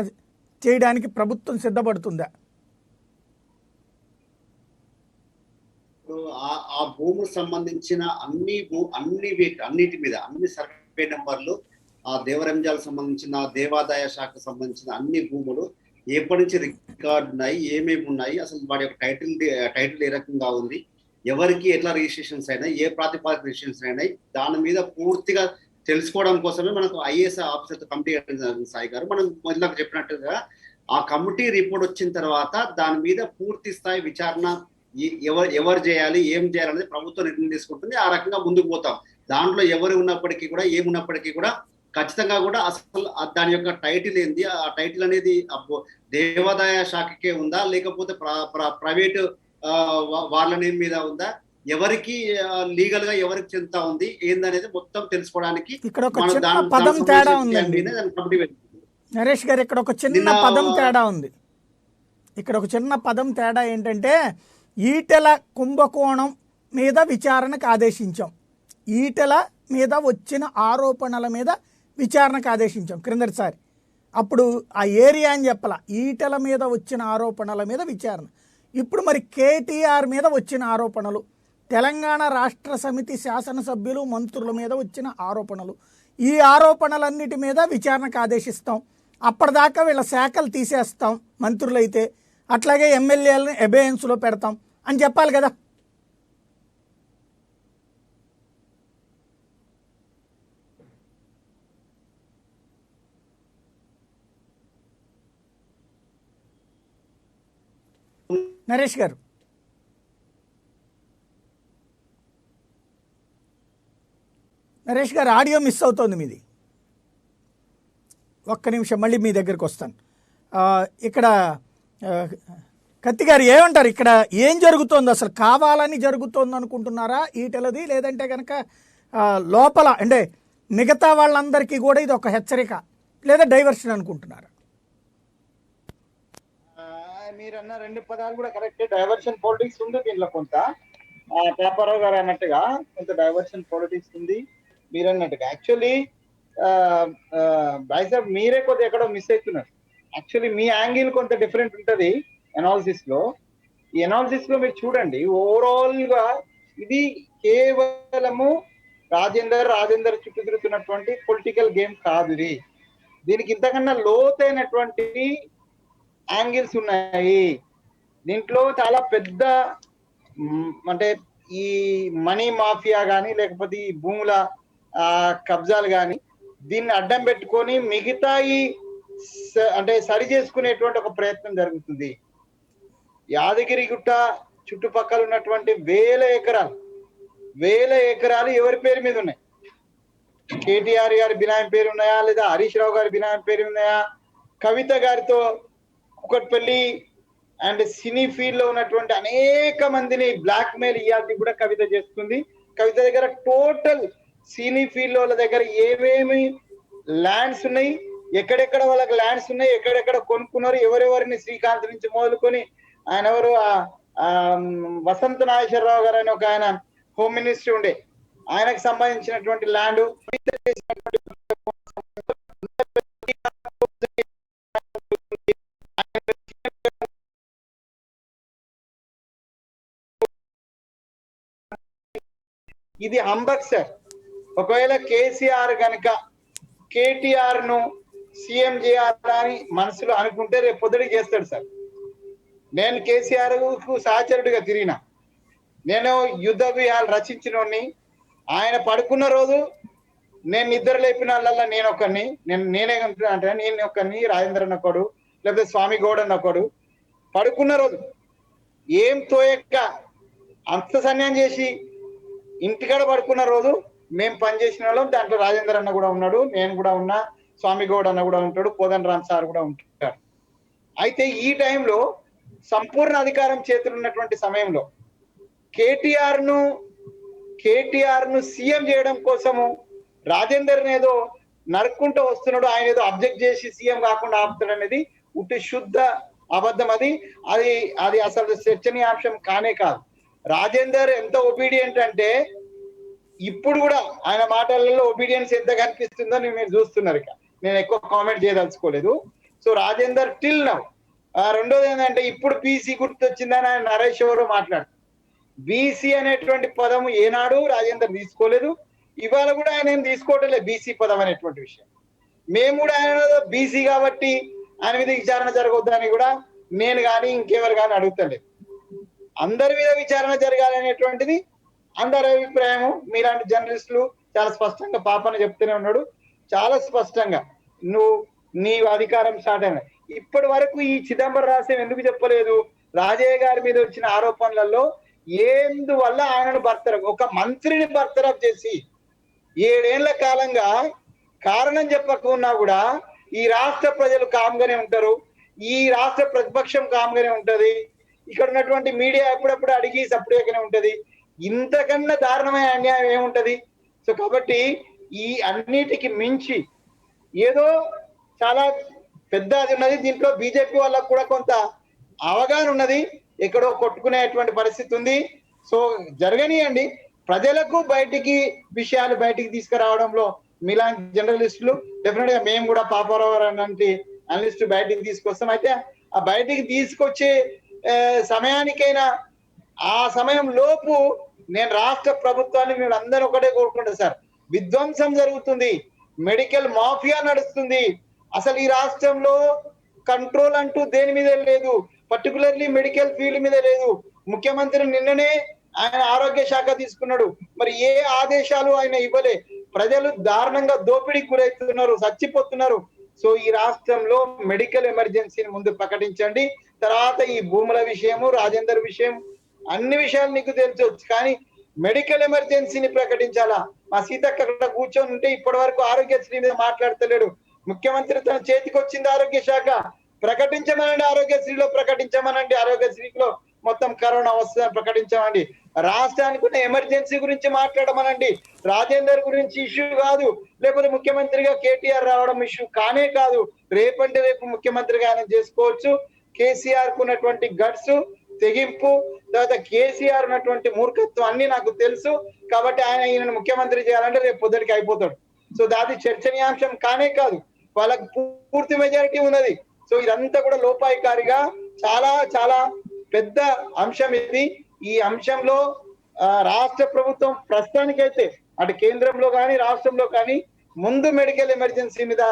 చేయడానికి ప్రభుత్వం సిద్ధపడుతుందా? ఆ భూముకు సంబంధించిన అన్నిటి మీద అన్ని సర్వే నెంబర్లు, ఆ దేవరంజాలకు సంబంధించిన దేవాదాయ శాఖకు సంబంధించిన అన్ని భూములు ఎప్పటి నుంచి రికార్డు ఉన్నాయి, ఏమేమి ఉన్నాయి, అసలు వాడి యొక్క టైటిల్ ఏ రకంగా ఉంది, ఎవరికి ఎట్లా రిజిస్ట్రేషన్స్ అయినాయి, ఏ ప్రాతిపాదిక రిజిస్ట్రేషన్స్ అయినాయి, దాని మీద పూర్తిగా తెలుసుకోవడం కోసమే మనకు ఐఏఎస్ ఆఫీసర్ కమిటీ సాయి గారు మనం మొదలకు చెప్పినట్టుగా ఆ కమిటీ రిపోర్ట్ వచ్చిన తర్వాత దాని మీద పూర్తి స్థాయి విచారణ ఎవరు చేయాలి, ఏం చేయాలనేది ప్రభుత్వం నిర్ణయం తీసుకుంటుంది. ఆ రకంగా ముందుకు పోతాం. దాంట్లో ఎవరు ఉన్నప్పటికీ కూడా, ఏమున్నప్పటికీ కూడా ఖచ్చితంగా కూడా అసలు దాని యొక్క టైటిల్ ఏంది, ఆ టైటిల్ అనేది దేవాదాయ శాఖకే ఉందా, లేకపోతే ప్రైవేట్ వాళ్ళ నేమ్ మీద ఉందా, ఎవరికి లీగల్ గా ఎవరికి చెందుతా ఉంది ఏందనేది మొత్తం తెలుసుకోవడానికి ఇక్కడ ఒక చిన్న పదం తేడా ఉందండి నరేష్ గారు. ఇక్కడ ఒక చిన్న పదం తేడా ఉంది. ఇక్కడ ఒక చిన్న పదం తేడా ఏంటంటే, ఈటెల కుంభకోణం మీద విచారణకు ఆదేశించాం, ఈటెల మీద వచ్చిన ఆరోపణల మీద విచారణకు ఆదేశించాం క్రిందటిసారి. అప్పుడు ఆ ఏరియా అని చెప్పాల, ఈటెల మీద వచ్చిన ఆరోపణల మీద విచారణ. ఇప్పుడు మరి కేటీఆర్ మీద వచ్చిన ఆరోపణలు, తెలంగాణ రాష్ట్ర సమితి శాసనసభ్యులు మంత్రుల మీద వచ్చిన ఆరోపణలు, ఈ ఆరోపణలన్నిటి మీద విచారణకు ఆదేశిస్తాం. అప్పటిదాకా వీళ్ళ శాఖలు తీసేస్తాం మంత్రులైతే, అట్లాగే ఎమ్మెల్యేలను అబేయన్స్లో పెడతాం అని చెప్పాలి కదా. నరేష్ గారు, నరేష్ గారు ఆడియో మిస్ అవుతోంది మీది. ఒక్క నిమిషం మళ్ళీ మీ దగ్గరికి వస్తాను. ఇక్కడ కత్తి గారు ఏమంటారు, ఇక్కడ ఏం జరుగుతోంది, అసలు కావాలని జరుగుతోంది అనుకుంటున్నారా ఈటెలది, లేదంటే కనుక లోపల అంటే మిగతా వాళ్ళందరికీ కూడా ఇది ఒక హెచ్చరిక లేదా డైవర్షన్ అనుకుంటున్నారా? మీరు అన్న 2 పదాలు కూడా కరెక్ట్. డైవర్షన్ పాలిటిక్స్ ఉంది దీనిలో కొంత. పాపారావు గారు అన్నట్టుగా కొంత డైవర్షన్ పాలిటిక్స్ ఉంది మీరు అన్నట్టుగా. యాక్చువల్లీ బాయ్ సాబ్ మీరే కొద్దిగా ఎక్కడో మిస్ అవుతున్నారు. యాక్చువల్లీ మీ యాంగిల్ కొంత డిఫరెంట్ ఉంటది అనాలిసిస్ లో. ఈ అనాలిసిస్ లో మీరు చూడండి, ఓవరాల్ గా ఇది కేవలము రాజేందర్ చుట్టూ తిరుగుతున్నటువంటి పొలిటికల్ గేమ్ కాదు ఇది. దీనికి ఇంతకన్నా లోతైనటువంటి యాంగిల్స్ ఉన్నాయి. దీంట్లో చాలా పెద్ద అంటే ఈ మనీ మాఫియా కానీ లేకపోతే ఈ భూముల కబ్జాలు కానీ దీన్ని అడ్డం పెట్టుకొని మిగతా అంటే సరి చేసుకునేటువంటి ఒక ప్రయత్నం జరుగుతుంది. యాదగిరిగుట్ట చుట్టుపక్కల ఉన్నటువంటి వేల ఎకరాలు ఎవరి పేరు మీద ఉన్నాయి? కేటీఆర్ గారి బినామీ పేరు ఉన్నాయా, లేదా హరీష్ రావు గారి బినామీ పేరు ఉన్నాయా, కవిత గారితో కుకట్పల్లి అండ్ సినీ ఫీల్డ్ లో ఉన్నటువంటి అనేక మందిని బ్లాక్ మెయిల్ ఇయాల్సి కూడా కవిత చేస్తుంది. కవిత దగ్గర టోటల్ సినీ ఫీల్డ్ వాళ్ళ దగ్గర ఏమేమి ల్యాండ్స్ ఉన్నాయి, ఎక్కడెక్కడ వాళ్ళకి ల్యాండ్స్ ఉన్నాయి, ఎక్కడెక్కడ కొనుక్కున్నారు, ఎవరెవరిని శ్రీకాంత్ నుంచి మొదలుకొని ఆయన ఎవరు వసంత నాగేశ్వరరావు గారు అని ఒక ఆయన హోమ్ మినిస్ట్రీ ఉండే, ఆయనకు సంబంధించినటువంటి ల్యాండ్ ఇది హంబక్ సార్. ఒకవేళ కేసీఆర్ గనక కేటీఆర్ ను సీఎం చేయాలని మనసులో అనుకుంటే రేపు పొద్దుడికి చేస్తాడు సార్. నేను కేసీఆర్ కు సహచరుడిగా తిరిగిన, నేను యుద్ధ వ్యూహాలు రచించినోడిని. ఆయన పడుకున్న రోజు నేను నిద్ర లేపిన వాళ్ళ నేను ఒక్కడిని, రాజేంద్రన్ ఒకడు, లేకపోతే స్వామి గౌడ్ ఒకడు. పడుకున్న రోజు ఏం తోయక్క అంత సన్యాయం చేసి ఇంటికాడ పడుకున్న రోజు మేము పనిచేసిన వాళ్ళం. దాంట్లో రాజేందర్ అన్న కూడా ఉన్నాడు, నేను కూడా ఉన్నా, స్వామి గౌడ్ అన్న కూడా ఉంటాడు, కోదన్ రామ్ సార్ కూడా ఉంటాడు. అయితే ఈ టైంలో సంపూర్ణ అధికారం చేతులు ఉన్నటువంటి సమయంలో కేటీఆర్ ను సీఎం చేయడం కోసము రాజేందర్ ఏదో నరుక్కుంటూ వస్తున్నాడు, ఆయన ఏదో అబ్జెక్ట్ చేసి సీఎం కాకుండా ఆపుతాడు అనేది ఉట్టి శుద్ధ అబద్ధం. అది అసలు చర్చనీయాంశం కానే కాదు. రాజేందర్ ఎంత ఒబీడియంట్ అంటే ఇప్పుడు కూడా ఆయన మాటలలో ఒబీడియన్స్ ఎంత కనిపిస్తుందో మీరు చూస్తున్నారు. ఇక నేను ఎక్కువ కామెంట్ చేయదలుచుకోలేదు. So Rajender till now. రెండోది ఏంటంటే ఇప్పుడు బీసీ గుర్తొచ్చిందని ఆయన నరేష్ ఎవరో మాట్లాడు. బీసీ అనేటువంటి పదము ఏనాడు రాజేందర్ తీసుకోలేదు, ఇవాళ కూడా ఆయన ఏం తీసుకోవట్లేదు బీసీ పదం అనేటువంటి విషయం. మేము కూడా ఆయన బీసీ కాబట్టి ఆయన మీద విచారణ జరగొద్దని కూడా నేను కానీ ఇంకెవరు కానీ అడుగుతలేదు. అందరి మీద విచారణ జరగాలనేటువంటిది అందరి అభిప్రాయము. మీలాంటి జర్నలిస్టులు చాలా స్పష్టంగా పాపన చెప్తూనే ఉన్నాడు, చాలా స్పష్టంగా నీ అధికారం స్టార్ట్ అయిన ఇప్పటి వరకు ఈ చిదంబరం రహస్యం ఎందుకు చెప్పలేదు? రాజయ్య గారి మీద వచ్చిన ఆరోపణలలో ఎందువల్ల ఆయనను బర్తరఫ్, ఒక మంత్రిని బర్తరఫ్ చేసి 7 ఏళ్ల కాలంగా కారణం చెప్పకున్నా కూడా ఈ రాష్ట్ర ప్రజలు కామ్గానే ఉంటారు, ఈ రాష్ట్ర ప్రతిపక్షం కామ్గానే ఉంటది, ఇక్కడ ఉన్నటువంటి మీడియా ఎప్పుడప్పుడు అడిగి సపరేట్గానే ఉంటది. ఇంతకన్నా దారుణమైన అన్యాయం ఏముంటది? సో కాబట్టి ఈ అన్నిటికి మించి ఏదో చాలా పెద్ద అది ఉన్నది. దీంట్లో బీజేపీ వాళ్ళకు కూడా కొంత అవగాహన ఉన్నది, ఎక్కడో కొట్టుకునేటువంటి పరిస్థితి ఉంది. సో జరగనియండి. ప్రజలకు విషయాలు బయటికి తీసుకురావడంలో మీలాంటి జర్నలిస్టులు డెఫినెట్ గా మేము కూడా పాపారావు లాంటి అనలిస్టు బయటికి తీసుకొస్తాం. అయితే ఆ బయటికి తీసుకొచ్చే సమయానికైనా ఆ సమయం లోపు నేను రాష్ట్ర ప్రభుత్వాన్ని మీరు అందరూ ఒకటే కోరుకుంటారు సార్. విధ్వంసం జరుగుతుంది, మెడికల్ మాఫియా నడుస్తుంది, అసలు ఈ రాష్ట్రంలో కంట్రోల్ అంటూ దేని మీద లేదు, పర్టికులర్లీ మెడికల్ ఫీల్డ్ మీద లేదు. ముఖ్యమంత్రి నిన్ననే ఆయన ఆరోగ్య శాఖ తీసుకున్నాడు, మరి ఏ ఆదేశాలు ఆయన ఇవ్వలే. ప్రజలు దారుణంగా దోపిడీకి గురవుతున్నారు, చచ్చిపోతున్నారు. సో ఈ రాష్ట్రంలో మెడికల్ ఎమర్జెన్సీని ముందు ప్రకటించండి. తర్వాత ఈ భూముల విషయము, రాజేందర్ విషయం, అన్ని విషయాలు నీకు తెలుసొచ్చు, కానీ మెడికల్ ఎమర్జెన్సీని ప్రకటించాలా? మా సీతక్క అక్కడ కూర్చొని ఉంటే ఇప్పటి వరకు ఆరోగ్యశ్రీ మీద మాట్లాడతలేడు. ముఖ్యమంత్రి తన చేతికి వచ్చింది ఆరోగ్య శాఖ, ప్రకటించమనండి, ఆరోగ్యశ్రీలో ప్రకటించమనండి, ఆరోగ్యశ్రీలో మొత్తం కరోనా వస్తుందని ప్రకటించమండి. రాష్ట్రానికి ఉన్న ఎమర్జెన్సీ గురించి మాట్లాడమనండి. రాజేందర్ గురించి ఇష్యూ కాదు, లేకపోతే ముఖ్యమంత్రిగా కేటీఆర్ రావడం ఇష్యూ కానే కాదు. రేపంటే రేపు ముఖ్యమంత్రిగా ఆయన చేసుకోవచ్చు. కేసీఆర్ కు ఉన్నటువంటి గట్స్, తెగింపు, తర్వాత కేసీఆర్ ఉన్నటువంటి మూర్ఖత్వం అన్ని నాకు తెలుసు. కాబట్టి ఈయన ముఖ్యమంత్రి చేయాలంటే రేపు పొద్దుటికి అయిపోతాడు. సో దాది చర్చనీయాంశం కానే కాదు, వాళ్ళకి పూర్తి మెజారిటీ ఉన్నది. సో ఇదంతా కూడా లోపాయికారిగా చాలా చాలా పెద్ద అంశం ఇది. ఈ అంశంలో రాష్ట్ర ప్రభుత్వం ప్రస్తుతానికైతే అటు కేంద్రంలో కానీ రాష్ట్రంలో కానీ ముందు మెడికల్ ఎమర్జెన్సీ మీద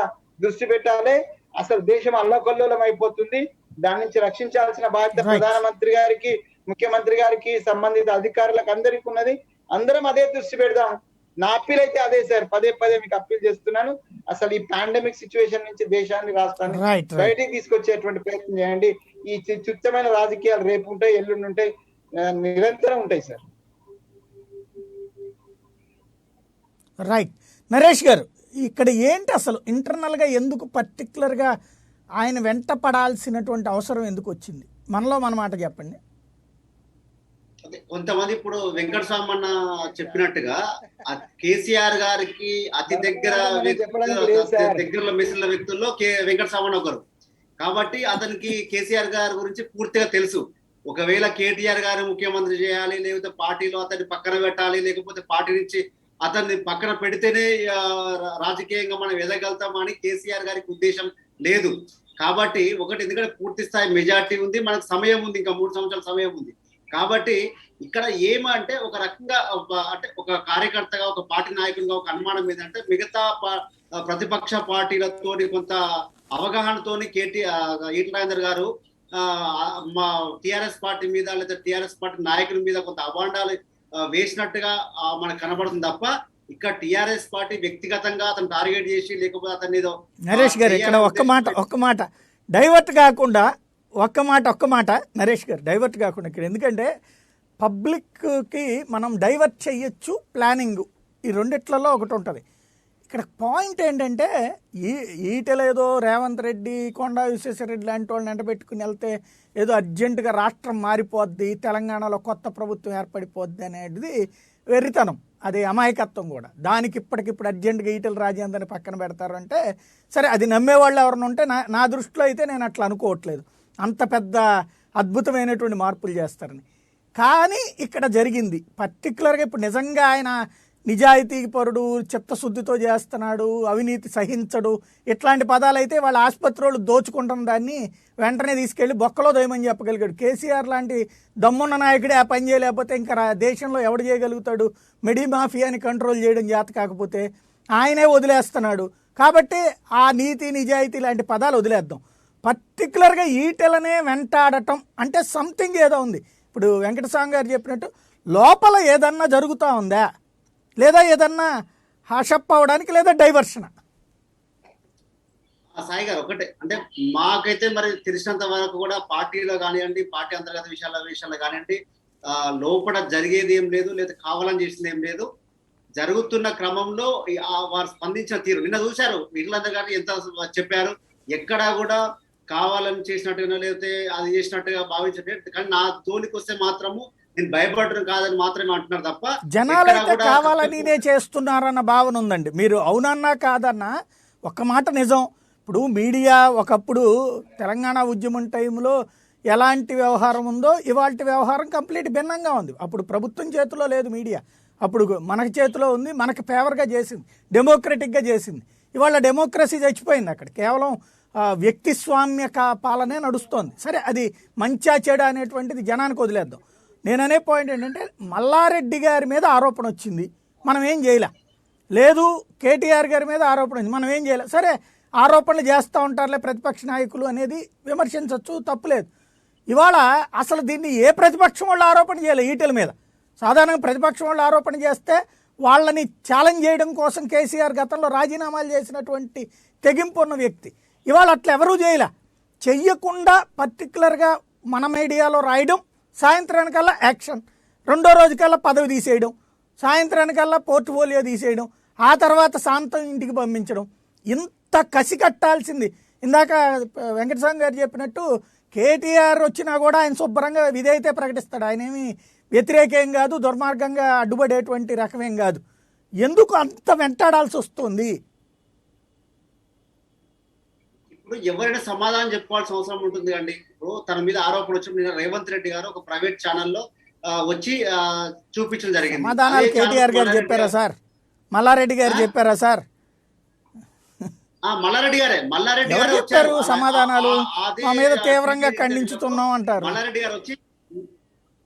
దృష్టి పెట్టాలి. అసలు దేశం అల్లకల్లోలం అయిపోతుంది. దాని నుంచి రక్షించాల్సిన బాధ్యత ప్రధానమంత్రి గారికి, ముఖ్యమంత్రి గారికి, సంబంధిత అధికారులకు అందరికీ ఉన్నది. అందరం అదే దృష్టి పెడదాం. నా అప్పీల్ అయితే అదే సార్, పదే పదే మీకు అప్పీల్ చేస్తున్నాను. అసలు ఈ పాండమిక్ సిచ్యువేషన్ నుంచి దేశాన్ని, రాష్ట్రాన్ని బయటికి తీసుకొచ్చేటువంటి ప్రయత్నం చేయండి. ఈ చుచ్చమైన రాజకీయాలు రేపు ఉంటాయి, ఎల్లుండి ఉంటాయి, నిరంతరం ఉంటాయి సార్. రైట్. నరేష్ గారు, ఇక్కడ ఏంటి అసలు ఇంటర్నల్గా ఎందుకు పర్టికులర్గా ఆయన వెంట పడాల్సినటువంటి అవసరం ఎందుకు వచ్చింది? మనలో మన మాట చెప్పండి. కొంతమంది ఇప్పుడు వెంకటస్వామి అన్న చెప్పినట్టుగా కేసీఆర్ గారికి అతి దగ్గరలో మెసిలిన వ్యక్తుల్లో వెంకటస్వామి ఒకరు. కాబట్టి అతనికి కేసీఆర్ గారి గురించి పూర్తిగా తెలుసు. ఒకవేళ కేటీఆర్ గారు ముఖ్యమంత్రి చేయాలి, లేకపోతే పార్టీలో అతన్ని పక్కన పెట్టాలి, లేకపోతే పార్టీ నుంచి అతన్ని పక్కన పెడితేనే రాజకీయంగా మనం ఎదగలుగుతామని కేసీఆర్ గారికి ఉద్దేశం లేదు. కాబట్టి ఒకటి, ఎందుకంటే పూర్తి స్థాయి మెజార్టీ ఉంది, మనకు సమయం ఉంది, ఇంకా 3 సంవత్సరాల సమయం ఉంది. కాబట్టి ఇక్కడ ఏమంటే ఒక రకంగా అంటే ఒక కార్యకర్తగా, ఒక పార్టీ నాయకుడిగా ఒక అనుమానం ఏంటంటే మిగతా ప్రతిపక్ష పార్టీలతో కొంత అవగాహనతోని ఈటల రాజేందర్ గారు మా టిఆర్ఎస్ పార్టీ మీద లేదా టిఆర్ఎస్ పార్టీ నాయకుల మీద కొంత అభాండాలు వేసినట్టుగా మనకు కనబడుతుంది తప్ప ఇక్కడ టిఆర్ఎస్ పార్టీ వ్యక్తిగతంగా అతను టార్గెట్ చేసి లేకపోతే అతన్ని ఏదో. నరేష్ గారు ఇక్కడ ఒక్క మాట డైవర్ట్ కాకుండా ఒక్క మాట నరేష్ గారు డైవర్ట్ కాకుండా ఇక్కడ, ఎందుకంటే పబ్లిక్కి మనం డైవర్ట్ చేయొచ్చు, ప్లానింగ్, ఈ రెండిట్లలో ఒకటి ఉంటుంది. ఇక్కడ పాయింట్ ఏంటంటే ఈటెల ఏదో రేవంత్ రెడ్డి, కొండా విశ్వేశ్వరరెడ్డి లాంటి వాళ్ళని ఎండబెట్టుకుని వెళ్తే ఏదో అర్జెంటుగా రాష్ట్రం మారిపోద్ది, తెలంగాణలో కొత్త ప్రభుత్వం ఏర్పడిపోద్ది అనేది వెర్రితనం, అది అమాయకత్వం కూడా. దానికి ఇప్పటికిప్పుడు అర్జెంటుగా ఈటెల రాజేందర్ని పక్కన పెడతారు అంటే సరే, అది నమ్మేవాళ్ళు ఎవరైనా ఉంటే నా దృష్టిలో అయితే నేను అట్లా అనుకోవట్లేదు, అంత పెద్ద అద్భుతమైనటువంటి మార్పులు చేస్తారని. కానీ ఇక్కడ జరిగింది పర్టికులర్గా ఇప్పుడు నిజంగా ఆయన నిజాయితీ పరుడు, చిత్తశుద్ధితో చేస్తున్నాడు, అవినీతి సహించడు, ఇట్లాంటి పదాలు అయితే వాళ్ళ ఆసుపత్రి వాళ్ళు దోచుకుంటున్న దాన్ని వెంటనే తీసుకెళ్ళి బొక్కలో దోయమని చెప్పగలిగాడు. కేసీఆర్ లాంటి దమ్మున్న నాయకుడే ఆ పని చేయలేకపోతే ఇంకా దేశంలో ఎవడు చేయగలుగుతాడు? మెడీ మాఫియాని కంట్రోల్ చేయడం చేత కాకపోతే ఆయనే వదిలేస్తున్నాడు. కాబట్టి ఆ నీతి నిజాయితీ లాంటి పదాలు వదిలేద్దాం. పర్టికులర్గా ఈటెలనే వెంటాడటం అంటే సంథింగ్ ఏదో ఉంది. ఇప్పుడు వెంకటస్వామి గారు చెప్పినట్టు లోపల ఏదన్నా జరుగుతూ ఉందా, లేదా ఏదన్నా హాషప్ అవడానికి, లేదా డైవర్షన్? సాయి గారు ఒకటే, అంటే మాకైతే మరి తెలిసినంత వరకు కూడా పార్టీలో కానివ్వండి, పార్టీ అంతర్గత విషయాల్లో కానివ్వండి, లోపల జరిగేది ఏం లేదు, లేదా కావాలని చేసింది ఏం లేదు. జరుగుతున్న క్రమంలో వారు స్పందించిన తీరు నిన్న చూశారు. వీళ్ళందరూ కానీ ఎంత చెప్పారు, ఎక్కడా కూడా కావాలని చేసినట్టుగా లేకపోతే అది చేసినట్టుగా భావించట్లేదు. కానీ నా తోలికి వస్తే మాత్రము నేను భయపడడం కాదని మాత్రమే అంటున్నారు తప్ప జనాలైతే కావాలనినే చేస్తున్నారన్న భావన ఉందండి. మీరు అవునన్నా కాదన్నా ఒక్క మాట నిజం. ఇప్పుడు మీడియా ఒకప్పుడు తెలంగాణ ఉద్యమం టైంలో ఎలాంటి వ్యవహారం ఉందో ఇవాళ వ్యవహారం కంప్లీట్ భిన్నంగా ఉంది. అప్పుడు ప్రభుత్వం చేతిలో లేదు మీడియా, అప్పుడు మనకి చేతిలో ఉంది, మనకి ఫేవర్గా చేసింది, డెమోక్రటిక్గా చేసింది. ఇవాళ డెమోక్రసీ చచ్చిపోయింది, అక్కడ కేవలం వ్యక్తిస్వామ్య పాలనే నడుస్తోంది. సరే, అది మంచా చెడు అనేటువంటిది జనానికి వదిలేద్దాం. నేననే పాయింట్ ఏంటంటే మల్లారెడ్డి గారి మీద ఆరోపణ వచ్చింది, మనం ఏం చేయలే. లేదు, కేటీఆర్ గారి మీద ఆరోపణ ఉంది, మనం ఏం చేయలే. సరే, ఆరోపణలు చేస్తూ ఉంటారులే ప్రతిపక్ష నాయకులు అనేది విమర్శించవచ్చు, తప్పులేదు. ఇవాళ అసలు దీన్ని ఏ ప్రతిపక్షం వాళ్ళు ఆరోపణ చేయలే ఈటెల మీద. సాధారణంగా ప్రతిపక్షం వాళ్ళు ఆరోపణ చేస్తే వాళ్ళని ఛాలెంజ్ చేయడం కోసం కేసీఆర్ గతంలో రాజీనామాలు చేసినటువంటి తెగింపు ఉన్న వ్యక్తి. ఇవాళ అట్లా ఎవరూ చేయలే. చెయ్యకుండా పర్టికులర్గా మన మీడియాలో రాయడం, సాయంత్రానికల్లా యాక్షన్, రెండో రోజుకల్లా పదవి తీసేయడం, సాయంత్రానికల్లా పోర్ట్ఫోలియో తీసేయడం, ఆ తర్వాత శాంతం ఇంటికి పంపించడం. ఇంత కసి కట్టాల్సింది ఇందాక వెంకటస్వామి గారు చెప్పినట్టు కేటీఆర్ వచ్చినా కూడా ఆయన శుభ్రంగా విధేయతే ప్రకటిస్తాడు. ఆయన ఏమి వ్యతిరేకేం కాదు, దుర్మార్గంగా అడ్డుపడేటువంటి రకమేం కాదు. ఎందుకు అంత వెంటాడాల్సి వస్తుంది? ఇప్పుడు ఎవరైనా సమాధానం చెప్పుకోవాల్సిన అవసరం ఉంటుంది అండి. ఇప్పుడు తన మీద ఆరోపణ వచ్చినప్పుడు నిన్న రేవంత్ రెడ్డి గారు ఒక ప్రైవేట్ ఛానల్లో వచ్చి చూపించడం జరిగింది. సమాధానాలు కేటీఆర్ గారు చెప్పారా సార్? మల్లారెడ్డి గారు చెప్పారా సార్? మల్లారెడ్డి ఎవరు చెప్పారు సమాధానాలు? మా మీద తీవ్రంగా ఖండించుతున్నాం అంటారు. మల్లారెడ్డి గారు వచ్చి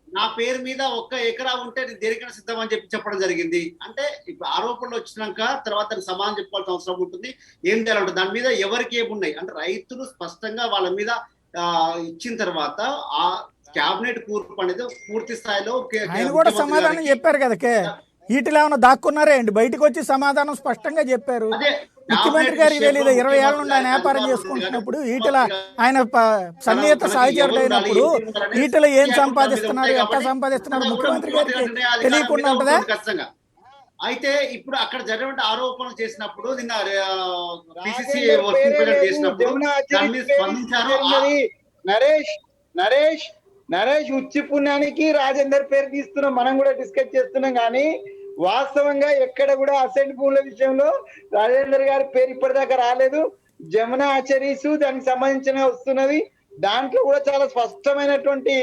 నా పేరు మీద 1 ఎకరా ఉంటే నేను దేనికైనా సిద్ధం అని చెప్పడం జరిగింది. అంటే ఇప్పుడు ఆరోపణలు వచ్చినాక తర్వాత సమాధానం చెప్పుకోవాల్సిన అవసరం ఉంటుంది. ఏం చేయాలంటే దాని మీద ఎవరికి ఏమున్నాయి అంటే రైతులు స్పష్టంగా వాళ్ళ మీద ఇచ్చిన తర్వాత ఆ క్యాబినెట్ కూర్పు అనేది పూర్తి స్థాయిలో ఆయన కూడా సమాధానం చెప్పారు కదా. వీటిలో ఏమైనా దాక్కున్నారే అండి? బయటకు వచ్చి సమాధానం స్పష్టంగా చెప్పారు. ముఖ్యమంత్రి గారికి తెలియదు 20 ఏళ్ళ నుండి ఆయన వ్యాపారం చేసుకుంటున్నప్పుడు వీటిలో ఆయన సన్నిహిత సహచరుడు అయినప్పుడు వీటిలో ఏం సంపాదిస్తున్నారు, ఎట్లా సంపాదిస్తున్నారు ముఖ్యమంత్రి గారికి తెలియకుండా ఉంటుందా? అయితే ఇప్పుడు అక్కడ జరిగిన ఆరోపణలు చేసినప్పుడు నిన్న నరేష్ ఉచ్చి పుణ్యానికి రాజేందర్ పేరు తీస్తున్నాం, మనం కూడా డిస్కస్ చేస్తున్నాం. కానీ వాస్తవంగా ఎక్కడ కూడా అసెంట్ భూముల విషయంలో రాజేందర్ గారి పేరు ఇప్పటిదాకా రాలేదు. జమునా ఆచరీసు దానికి సంబంధించిన వస్తున్నది. దాంట్లో కూడా చాలా స్పష్టమైనటువంటి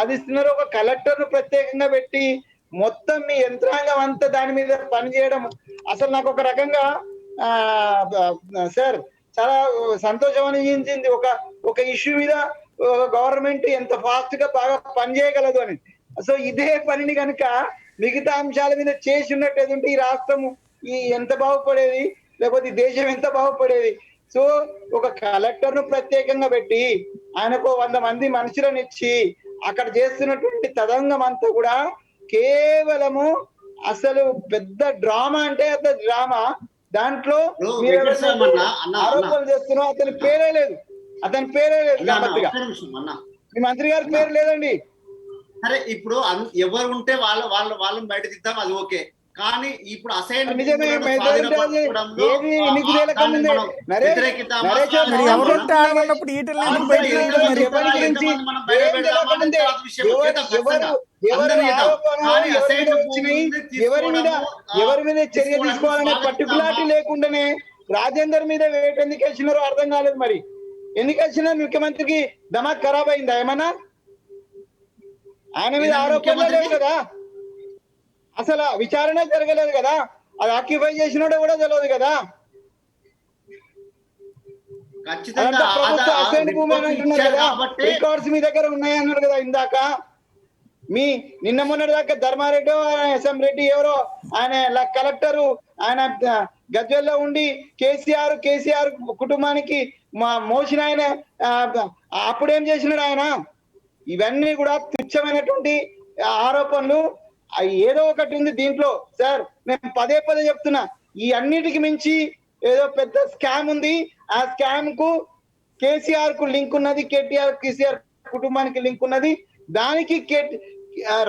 అది ఇస్తున్నారు. ఒక కలెక్టర్ ను ప్రత్యేకంగా పెట్టి మొత్తం మీ యంత్రాంగం అంతా దాని మీద పనిచేయడం అసలు నాకు ఒక రకంగా సార్ చాలా సంతోషం అనిపించింది. ఒక ఇష్యూ మీద గవర్నమెంట్ ఎంత ఫాస్ట్ గా బాగా పనిచేయగలదు అని. సో ఇదే పనిని కనుక మిగతా అంశాల మీద చేసి ఉన్నట్టు ఏదంటే ఈ రాష్ట్రము ఎంత బాగుపడేది, లేకపోతే దేశం ఎంత బాగుపడేది. సో ఒక కలెక్టర్ ను ప్రత్యేకంగా పెట్టి ఆయనకు 100 మంది మనుషులను ఇచ్చి అక్కడ చేస్తున్నటువంటి తదంగం అంతా కూడా కేవలము అసలు పెద్ద డ్రామా అంటే అంత డ్రామా. దాంట్లో ఆరోపణలు చేస్తున్నాం. అతని పేరే లేదు గమ్మత్తుగా. మీ మంత్రి గారి పేరు లేదండి. సరే ఇప్పుడు ఎవరు ఉంటే వాళ్ళని బయట తిద్దాం, అది ఓకే. కానీ ఇప్పుడు అసైన్ ఎవరి మీద చర్య తీసుకోవాలనే పర్టికులారిటీ లేకుండానే రాజేందర్ మీద వేట ఎందుకు వేసినారో అర్థం కాలేదు. మరి ఎందుకు వేసినారు? ముఖ్యమంత్రికి దమాక్ ఖరాబ్ అయిందా ఏమన్నా? ఆయన మీద ఆరోపణలు లేవు కదా, అసలు విచారణ జరగలేదు కదా, అది ఆక్యుపై చేసినోడో కూడా తెలియదు కదా. అసైన్ భూమి అని అంటున్నారు కదా, రికార్డ్స్ మీ దగ్గర ఉన్నాయి అన్నారు కదా ఇందాక. నిన్న మొన్నటి దాకా ధర్మారెడ్డి ఎస్ఎం రెడ్డి ఎవరో ఆయన కలెక్టరు ఆయన గజ్వెల్లో ఉండి కేసీఆర్ కుటుంబానికి మోసిన ఆయన అప్పుడేం చేసినాడు ఆయన? ఇవన్నీ కూడా తుచ్చమైనటువంటి ఆరోపణలు. ఏదో ఒకటి ఉంది దీంట్లో సార్. నేను పదే చెప్తున్నా, ఈ అన్నిటికి మించి ఏదో పెద్ద స్కామ్ ఉంది. ఆ స్కామ్ కు కేసీఆర్ కు లింక్ ఉన్నది, కేసీఆర్ కుటుంబానికి లింక్ ఉన్నది. దానికి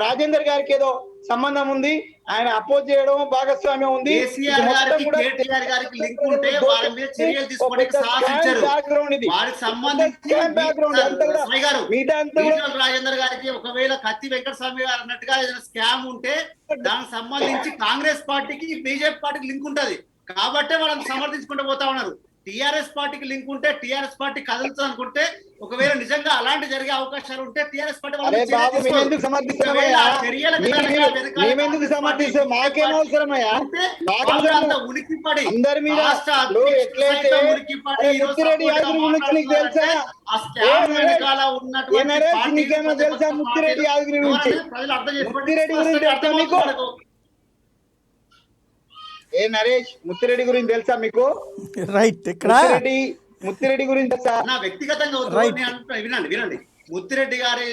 రాజేందర్ గారికి ఏదో సంబంధం ఉంది, ఆయన అపోజ్ చేయడం భాగస్వామ్యం ఉంది. రాజేందర్ గారికి ఒకవేళ కత్తి వెంకటస్వామి గారు అన్నట్టుగా ఏదైనా స్కామ్ ఉంటే దానికి సంబంధించి కాంగ్రెస్ పార్టీకి బీజేపీ పార్టీకి లింక్ ఉంటది కాబట్టే వాళ్ళని సమర్థించుకుంటూ పోతా ఉన్నారు. టిఆర్ఎస్ పార్టీకి లింక్ ఉంటే టిఆర్ఎస్ పార్టీ కదులుతుంది అనుకుంటే ఒకవేళ నిజంగా అలాంటి జరిగే అవకాశాలు ఉంటే టిఆర్ఎస్ పార్టీ ఉనికిపడి నరేష్ ముత్తిరెడ్డి గురించి తెలుసా మీకు? రైట్. ఇక్కడ ముత్తిరెడ్డి గురించి తెలుసా? వ్యక్తిగతంగా వినండి. ముత్తిరెడ్డి గారి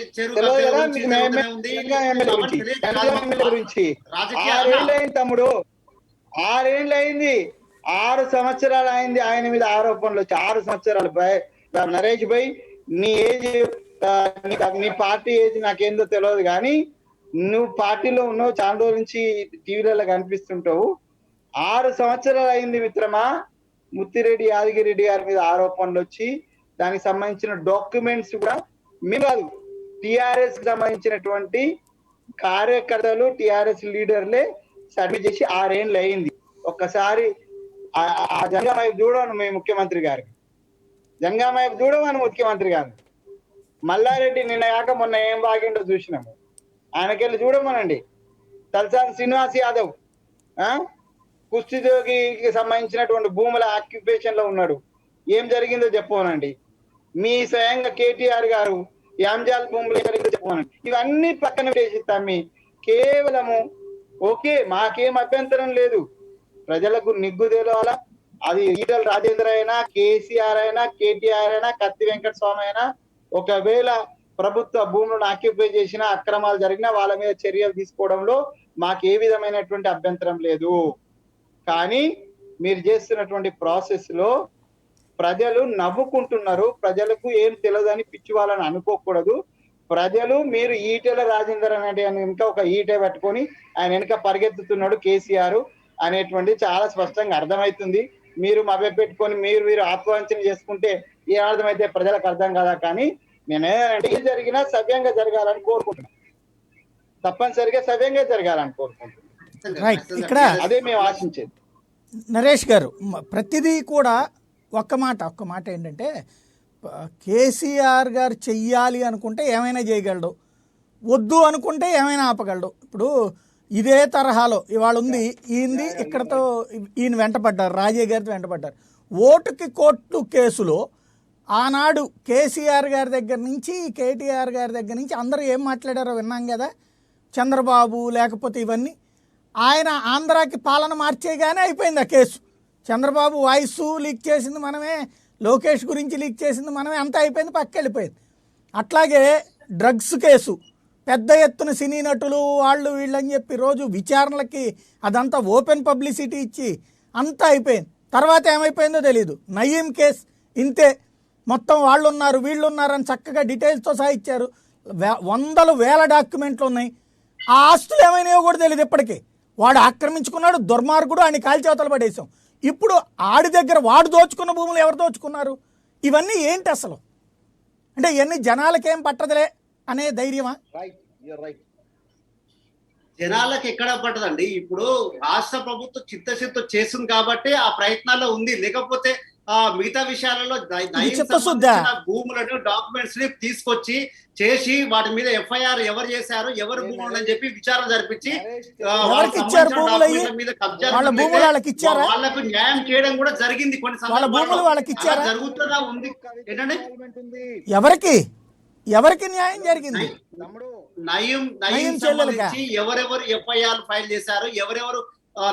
గురించి 6 ఏళ్ళు అయింది తమ్ముడు, 6 ఏళ్ళు అయింది, 6 సంవత్సరాలు అయింది ఆయన మీద ఆరోపణలు వచ్చి. 6 సంవత్సరాలు నరేష్ భాయ్, నీ ఏజ్ నీ పార్టీ ఏజ్ నాకేందో తెలియదు కానీ నువ్వు పార్టీలో ఉన్నావు, చాలా రోజుల నుంచి టీవీలలో కనిపిస్తుంటావు. 6 సంవత్సరాలు అయింది మిత్రమా. ముత్తిరెడ్డి యాదగిరెడ్డి గారి మీద ఆరోపణలు వచ్చి దానికి సంబంధించిన డాక్యుమెంట్స్ కూడా మేము కాదు, టిఆర్ఎస్ కి సంబంధించినటువంటి కార్యకర్తలు టిఆర్ఎస్ లీడర్లే సబ్మిట్ చేసి 6 ఏళ్ళు అయింది. ఒక్కసారి ఆ జంగం వైపు చూడమని మీ ముఖ్యమంత్రి గారికి, జంగం వైపు చూడమని ముఖ్యమంత్రి గారు. మల్లారెడ్డి నిన్న కాక మొన్న ఏం బాగిండో చూసినాము, ఆయనకెళ్ళి చూడమనండి. తలసాని శ్రీనివాస్ యాదవ్ కుష్టిజోగికి సంబంధించినటువంటి భూముల ఆక్యుపేషన్ లో ఉన్నాడు, ఏం జరిగిందో చెప్పమనండి. మీ స్వయంగా కేటీఆర్ గారు యాంజాల్ భూములు ఏం జరిగిందో చెప్పమనండి. ఇవన్నీ పక్కన వేసిస్తామి. కేవలము ఓకే, మాకేం అభ్యంతరం లేదు, ప్రజలకు నిగ్గు తెలవాలా. అది ఈటల రాజేంద్ర అయినా, కేసీఆర్ అయినా, కేటీఆర్ అయినా, కత్తి వెంకటస్వామి అయినా, ఒకవేళ ప్రభుత్వ భూములను ఆక్యుపై చేసిన అక్రమాలు జరిగినా వాళ్ళ మీద చర్యలు తీసుకోవడంలో మాకు ఏ విధమైనటువంటి అభ్యంతరం లేదు. కానీ మీరు చేస్తున్నటువంటి ప్రాసెస్ లో ప్రజలు నవ్వుకుంటున్నారు. ప్రజలకు ఏం తెలియదని పిచ్చి వాళ్ళని అనుకోకూడదు. ప్రజలు మీరు ఈటెల రాజేందర్ అనే వెనుక ఒక ఈటె పెట్టుకొని ఆయన వెనుక పరిగెత్తుతున్నాడు కేసీఆర్ అనేటువంటి చాలా స్పష్టంగా అర్థమవుతుంది. మీరు మభ్యపెట్టుకొని మీరు ఆత్మవంచన చేసుకుంటే ఏ అర్థమైతే ప్రజలకు అర్థం కదా. కానీ నేనేంటే ఏం జరిగినా సవ్యంగా జరగాలని కోరుకుంటున్నాను, తప్పనిసరిగా సవ్యంగా జరగాలని కోరుకుంటున్నాను. రైట్, ఇక్కడ అదే మేము ఆశించేది. నరేష్ గారు ప్రతిదీ కూడా ఒక్క మాట ఏంటంటే, కేసీఆర్ గారు చెయ్యాలి అనుకుంటే ఏమైనా చేయగలడు, వద్దు అనుకుంటే ఏమైనా ఆపగలడు. ఇప్పుడు ఇదే తరహాలో ఇవాళ ఉంది, ఈయనది ఇక్కడతో ఈయన వెంటపడ్డారు, రాజయ్య గారితో వెంటపడ్డారు. ఓటుకి కోర్టు కేసులో ఆనాడు కేసీఆర్ గారి దగ్గర నుంచి కేటీఆర్ గారి దగ్గర నుంచి అందరూ ఏం మాట్లాడారో విన్నాం కదా. చంద్రబాబు లేకపోతే ఇవన్నీ ఆయన ఆంధ్రాకి పాలన మార్చేయగానే అయిపోయింది ఆ కేసు. చంద్రబాబు వాయిస్ లీక్ చేసింది మనమే, లోకేష్ గురించి లీక్ చేసింది మనమే, అంతా అయిపోయింది, పక్కకి వెళ్ళిపోయింది. అట్లాగే డ్రగ్స్ కేసు పెద్ద ఎత్తున సినీ నటులు వాళ్ళు వీళ్ళని చెప్పి రోజు విచారణలకి అదంతా ఓపెన్ పబ్లిసిటీ ఇచ్చి అంతా అయిపోయింది. తర్వాత ఏమైపోయిందో తెలియదు. నయీం కేసు ఇంతే, మొత్తం వాళ్ళు ఉన్నారు వీళ్ళు ఉన్నారని చక్కగా డీటెయిల్స్తో సహా ఇచ్చారు. వందలు వేల డాక్యుమెంట్లు ఉన్నాయి. ఆ ఆస్తులు ఏమైనాయో కూడా తెలియదు ఇప్పటికీ. వాడు ఆక్రమించుకున్నాడు, దుర్మార్గుడు, ఆయన కాల్చేవతలు పడేసాం. ఇప్పుడు ఆడి దగ్గర వాడు దోచుకున్న భూములు ఎవరు దోచుకున్నారు? ఇవన్నీ ఏంటి అసలు? అంటే ఇవన్నీ జనాలకేం పట్టదులే అనే ధైర్యమా? జనాలకు ఎక్కడ పట్టదండి. ఇప్పుడు రాష్ట్ర ప్రభుత్వం చిత్తశుద్ధి చేస్తుంది కాబట్టి ఆ ప్రయత్నాల్లో ఉంది. లేకపోతే ఆ మిగతా విషయాలలో భూములను డాక్యుమెంట్స్ ని తీసుకొచ్చి చేసి వాటి మీద ఎఫ్ఐఆర్ ఎవరు చేశారు, ఎవరు భూములు అని చెప్పి విచారణ జరిపించి వాళ్ళకు న్యాయం చేయడం కూడా జరిగింది. కొన్ని సందర్భాల్లో జరుగుతుందా ఉంది ఏంటంటే ఎవరికి న్యాయం జరిగింది? నయీం సంబంధించి ఎవరెవరు ఎఫ్ఐఆర్ ఫైల్ చేశారు, ఎవరెవరు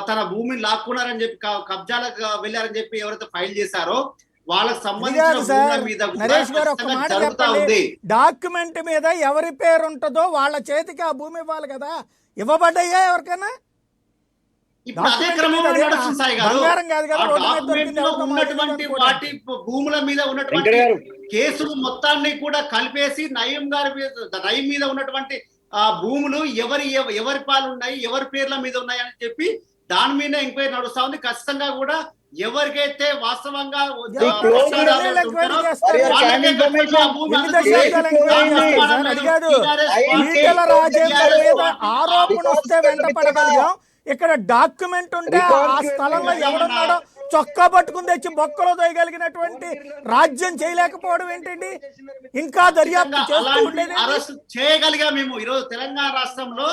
తన భూమిని లాక్కున్నారని చెప్పి కబ్జాలకు వెళ్ళారని చెప్పి ఎవరైతే ఫైల్ చేశారో వాళ్ళకి సంబంధించిన డాక్యుమెంట్ మీద ఎవరి పేరు ఉంటుందో వాళ్ళ చేతికి ఆ భూమి ఇవ్వాలి కదా. ఇవ్వబడ్డాయా ఎవరికైనా? ఉన్నటువంటి వాటి భూముల మీద ఉన్నటువంటి కేసులు మొత్తాన్ని కూడా కలిపేసి నయీం మీద ఉన్నటువంటి ఆ భూములు ఎవరి పాలు ఉన్నాయి, ఎవరి పేర్ల మీద ఉన్నాయి అని చెప్పి దాని మీద ఎంక్వైరీ నడుస్తా ఉంది. ఖచ్చితంగా కూడా ఎవరికైతే వాస్తవంగా ఆరోపణ వస్తే వెంటపడగలిగాం. ఇక్కడ డాక్యుమెంట్ ఉంటే ఆ స్థలంలో ఎవడున్నాడో చొక్కా పట్టుకుని తెచ్చి బొక్కలో తోయగలిగినటువంటి రాజ్యం చేయలేకపోవడం ఏంటండి? ఇంకా దర్యాప్తు అరెస్ట్ చేయగలిగా మేము ఈరోజు తెలంగాణ రాష్ట్రంలో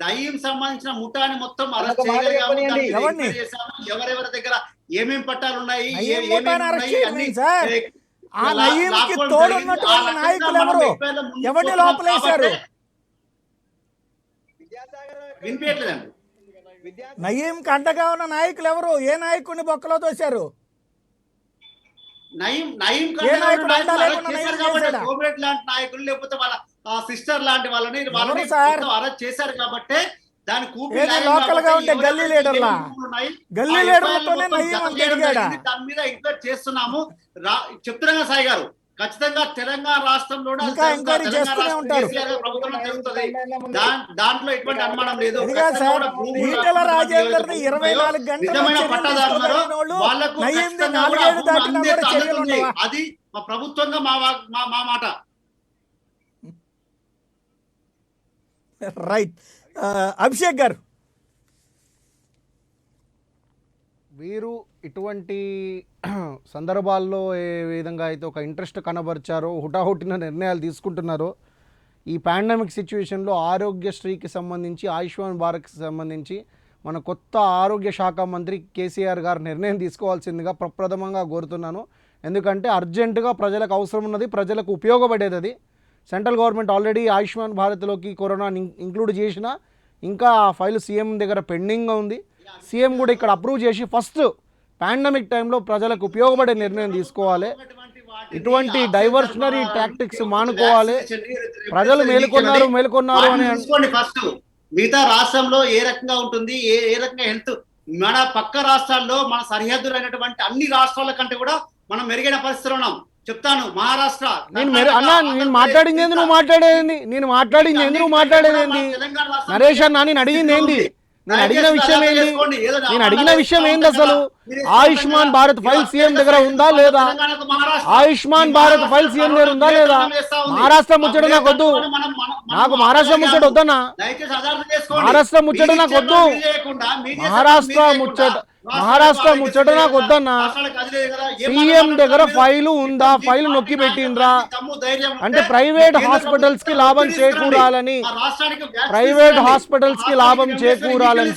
నయీం సంబంధించిన ముఠాని మొత్తం అరెస్ట్ చేయగలిగాము. ఎవరెవరి దగ్గర ఏమేమి పట్టాలు ఉన్నాయి, ఆ నయీంకి తోడున్నటువంటి నాయకులు ఎవరు? ఎవరిని లోపలేశారు? వినిపించట్లేదండి. నయీంకి అండగా ఉన్న నాయకులు ఎవరు? ఏ నాయకుడిని బొక్కలో తోశారు? నయీం లాంటి నాయకులు లేకపోతే వాళ్ళ సిస్టర్ లాంటి వాళ్ళని అరెస్ట్ చేశారు కాబట్టి లోకల్ గా ఉంటే గల్లీ లీడర్లా, గల్లీ లీడర్లతోనే నయీం అంత ఎదిగాడా? దాని మీద ఎంక్వైరీ చేస్తున్నాము. చెప్తున్నాగా సాయి గారు, ఖచ్చితంగా తెలంగాణ రాష్ట్రంలోనే అది ఇంకా జరుగుతుంది. ఎంక్వైరీ తెలంగాణ చేస్తూనే రాష్ట్రం ఉంటారు. కేసీఆర్ గారి ప్రభుత్వంలో జరుగుతుంది. దాంట్లో ఎటువంటి అనుమానం లేదు. అది కాదు ఖచ్చితంగా సార్, కూడా భూములు ఈటెల లాక్కున్నటువంటి రాజేందర్ని ఎవరైతే 24 గంటల్లో నిజమైన చర్యలు పట్టాదారులు ఉన్నారో తీసుకోగలిగిన వాళ్ళు వాళ్లకు నయ్యింది ఖచ్చితంగా కూడా 4 ఏళ్ళు భూమి దాటినా కూడా చర్యలు అందుతుంది. ఉండవా? అది మా ప్రభుత్వంగా మా మాట. రైట్. అభిషేక్ గారు, వీరు ఇటువంటి సందర్భాల్లో ఏ విధంగా అయితే ఒక ఇంట్రెస్ట్ కనబరిచారో, హుటాహుటిన నిర్ణయాలు తీసుకుంటున్నారో, ఈ పాండమిక్ సిచ్యువేషన్లో ఆరోగ్యశ్రీకి సంబంధించి, ఆయుష్మాన్ భారత్కి సంబంధించి మన కొత్త ఆరోగ్య శాఖ మంత్రి కేసీఆర్ గారు నిర్ణయం తీసుకోవాల్సిందిగా ప్రప్రథమంగా కోరుతున్నాను. ఎందుకంటే అర్జెంటుగా ప్రజలకు అవసరం ఉన్నది, ప్రజలకు ఉపయోగపడేది అది. సెంట్రల్ గవర్నమెంట్ ఆల్రెడీ ఆయుష్మాన్ భారత్లోకి కరోనాని ఇంక్లూడ్ చేసిన, ఇంకా ఆ ఫైల్ సీఎం దగ్గర పెండింగ్గా ఉంది. సీఎం కూడా ఇక్కడ అప్రూవ్ చేసి ఫస్ట్ పాండమిక్ టైంలో ప్రజలకు ఉపయోగపడే నిర్ణయం తీసుకోవాలి. ఇటువంటి డైవర్షనరీ టాక్టిక్స్ మానుకోవాలి. ప్రజలు మేలుకొన్నారు అని చూసుకోండి. ఫస్ట్ మిగతా రాష్ట్రంలో ఏ రకంగా ఉంటుంది, ఏ రకంగా హెల్త్, మన పక్క రాష్ట్రాల్లో మన సరిహద్దులు అయినటువంటి అన్ని రాష్ట్రాల కంటే కూడా మనం మెరుగైన పరిస్థితులు ఉన్నాం. చెప్తాను, మహారాష్ట్ర నేను మాట్లాడింది ఏంది, నువ్వు మాట్లాడేది నేను మాట్లాడింది ఏంది, నువ్వు మాట్లాడేది ఏంది? నరేష్ అన్న, నేను అడిగింది ఏంది? నేను అడిగిన విషయం ఏంది అసలు? ఆయుష్మాన్ భారత్ ఫైల్ సీఎం దగ్గర ఉందా లేదా? ఆయుష్మాన్ భారత్ ఫైల్ సీఎం దగ్గర ఉందా లేదా? మహారాష్ట్ర ముచ్చట నాకు వద్దు. నాకు మహారాష్ట్ర ముచ్చట వద్దన్నా. మహారాష్ట్ర ముచ్చట నాకు వద్దు. మహారాష్ట్ర ముచ్చట నాకు వద్దన్నా. సీఎం దగ్గర ఫైలు ఉందా? ఫైలు నొక్కి పెట్టిండ్రా? అంటే ప్రైవేట్ హాస్పిటల్స్ కి లాభం చేకూరాలని,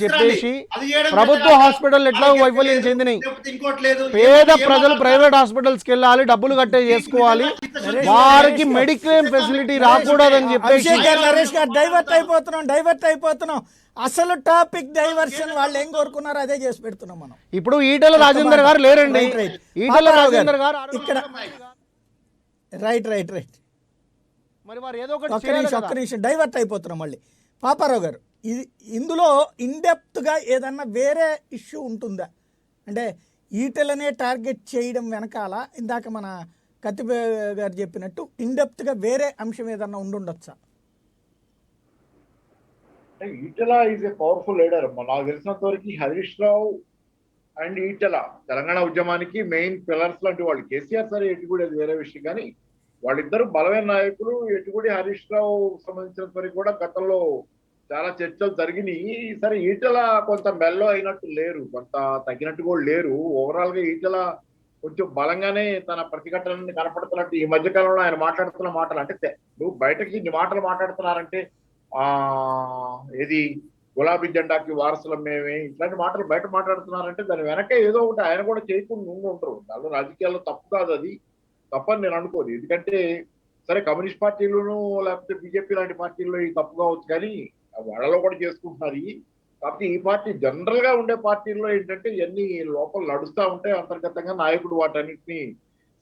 చెప్పేసి ప్రభుత్వ హాస్పిటల్ ఎట్లా వైఫల్యం చెందినాయి. పేద ప్రజలు ప్రైవేట్ హాస్పిటల్స్ కి వెళ్ళాలి, డబ్బులు కట్టే చేసుకోవాలి, వారికి మెడిక్లెయిమ్ ఫెసిలిటీ రాకూడదని చెప్పేసి. నరేష్ గారు, డైవర్ట్ అయిపోతున్నాం. అసలు టాపిక్ డైవర్షన్ వాళ్ళు ఏం కోరుకున్నారో అదే చేసి పెడుతున్నాం మనం. ఇప్పుడు ఈటెల రాజేందర్ గారు లేరండి. ఈటెల రాజేందర్ గారు ఇక్కడ రైట్. మరి వారు ఏదో ఒకటి ఒక్క నిమిషం డైవర్ట్ అయిపోతున్నాం మళ్ళీ. పాపారావు గారు, ఇందులో ఇన్డెప్త్గా ఏదన్నా వేరే ఇష్యూ ఉంటుందా? అంటే ఈటెలనే టార్గెట్ చేయడం వెనకాల ఇందాక మన కత్తిప గారు చెప్పినట్టు ఇన్డెప్త్గా వేరే అంశం ఏదన్నా ఉండుండొచ్చా? అంటే Etela is a powerful leader. నాకు తెలిసినంత వరకు హరీష్ రావు అండ్ ఈటెల తెలంగాణ ఉద్యమానికి మెయిన్ పిల్లర్స్ లాంటి వాళ్ళు. కేసీఆర్ సరే ఎటుగుడి అది వేరే విషయం, కానీ వాళ్ళిద్దరు బలమైన నాయకులు. ఎటుగుడి హరీష్ రావు సంబంధించినంత వరకు కూడా గతంలో చాలా చర్చలు జరిగినాయి. సరే ఈటెల కొంత మెల్లో అయినట్టు లేరు, కొంత తగ్గినట్టు కూడా లేరు. ఓవరాల్ గా ఈటెల కొంచెం బలంగానే తన ప్రతిఘటనని కనపడుతున్నట్టు ఈ మధ్య కాలంలో ఆయన మాట్లాడుతున్న మాటలు. అంటే నువ్వు బయటకి ఇన్ని మాటలు మాట్లాడుతున్నారంటే ఏది గులాబీ జెండాకి వారసులం మేమే, ఇట్లాంటి మాటలు బయట మాట్లాడుతున్నారంటే దాని వెనక ఏదో ఒకటి ఆయన కూడా చేయకుండా ఉంటారు. దానిలో రాజకీయాల్లో తప్పు కాదు, అది తప్పని నేను అనుకోదు. ఎందుకంటే సరే కమ్యూనిస్ట్ పార్టీలోనూ లేకపోతే బీజేపీ లాంటి పార్టీల్లో ఈ తప్పు కావచ్చు, కానీ వాళ్ళలో కూడా చేసుకుంటున్నారు. కాకపోతే ఈ పార్టీ జనరల్ గా ఉండే పార్టీల్లో ఏంటంటే ఇవన్నీ లోపల నడుస్తూ ఉంటాయి. అంతర్గతంగా నాయకుడు వాటన్నిటిని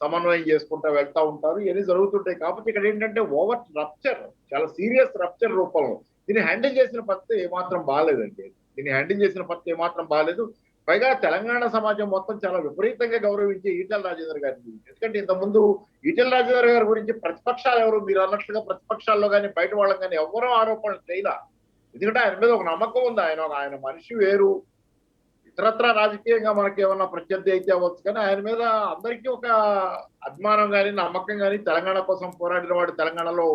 సమన్వయం చేసుకుంటూ వెళ్తా ఉంటారు, ఇవన్నీ జరుగుతుంటాయి. కాకపోతే ఇక్కడ ఏంటంటే ఓవర్ రప్చర్, చాలా సీరియస్ రప్చర్ రూపంలో దీన్ని హ్యాండిల్ చేసిన పద్ధతి ఏమాత్రం బాగాలేదండి. పైగా తెలంగాణ సమాజం మొత్తం చాలా విపరీతంగా గౌరవించే ఈటెల రాజేందర్ గారిని. ఎందుకంటే ఇంతకుముందు ఈటెల రాజేందర్ గారి గురించి ప్రతిపక్షాలు ఎవరు, మీరు అన్నట్లుగా ప్రతిపక్షాల్లో కానీ బయట వాళ్ళం కానీ ఎవరో ఆరోపణలు చేయలా. ఎందుకంటే ఆయన మీద ఒక నమ్మకం ఉంది. ఆయన మనిషి వేరు, ఇతరత్ర రాజకీయంగా మనకి ఏమన్నా ప్రత్యర్థి అయితే అవ్వచ్చు, కానీ ఆయన మీద అందరికీ ఒక అభిమానం కానీ నమ్మకం కానీ, తెలంగాణ కోసం పోరాడిన వాడు తెలంగాణలో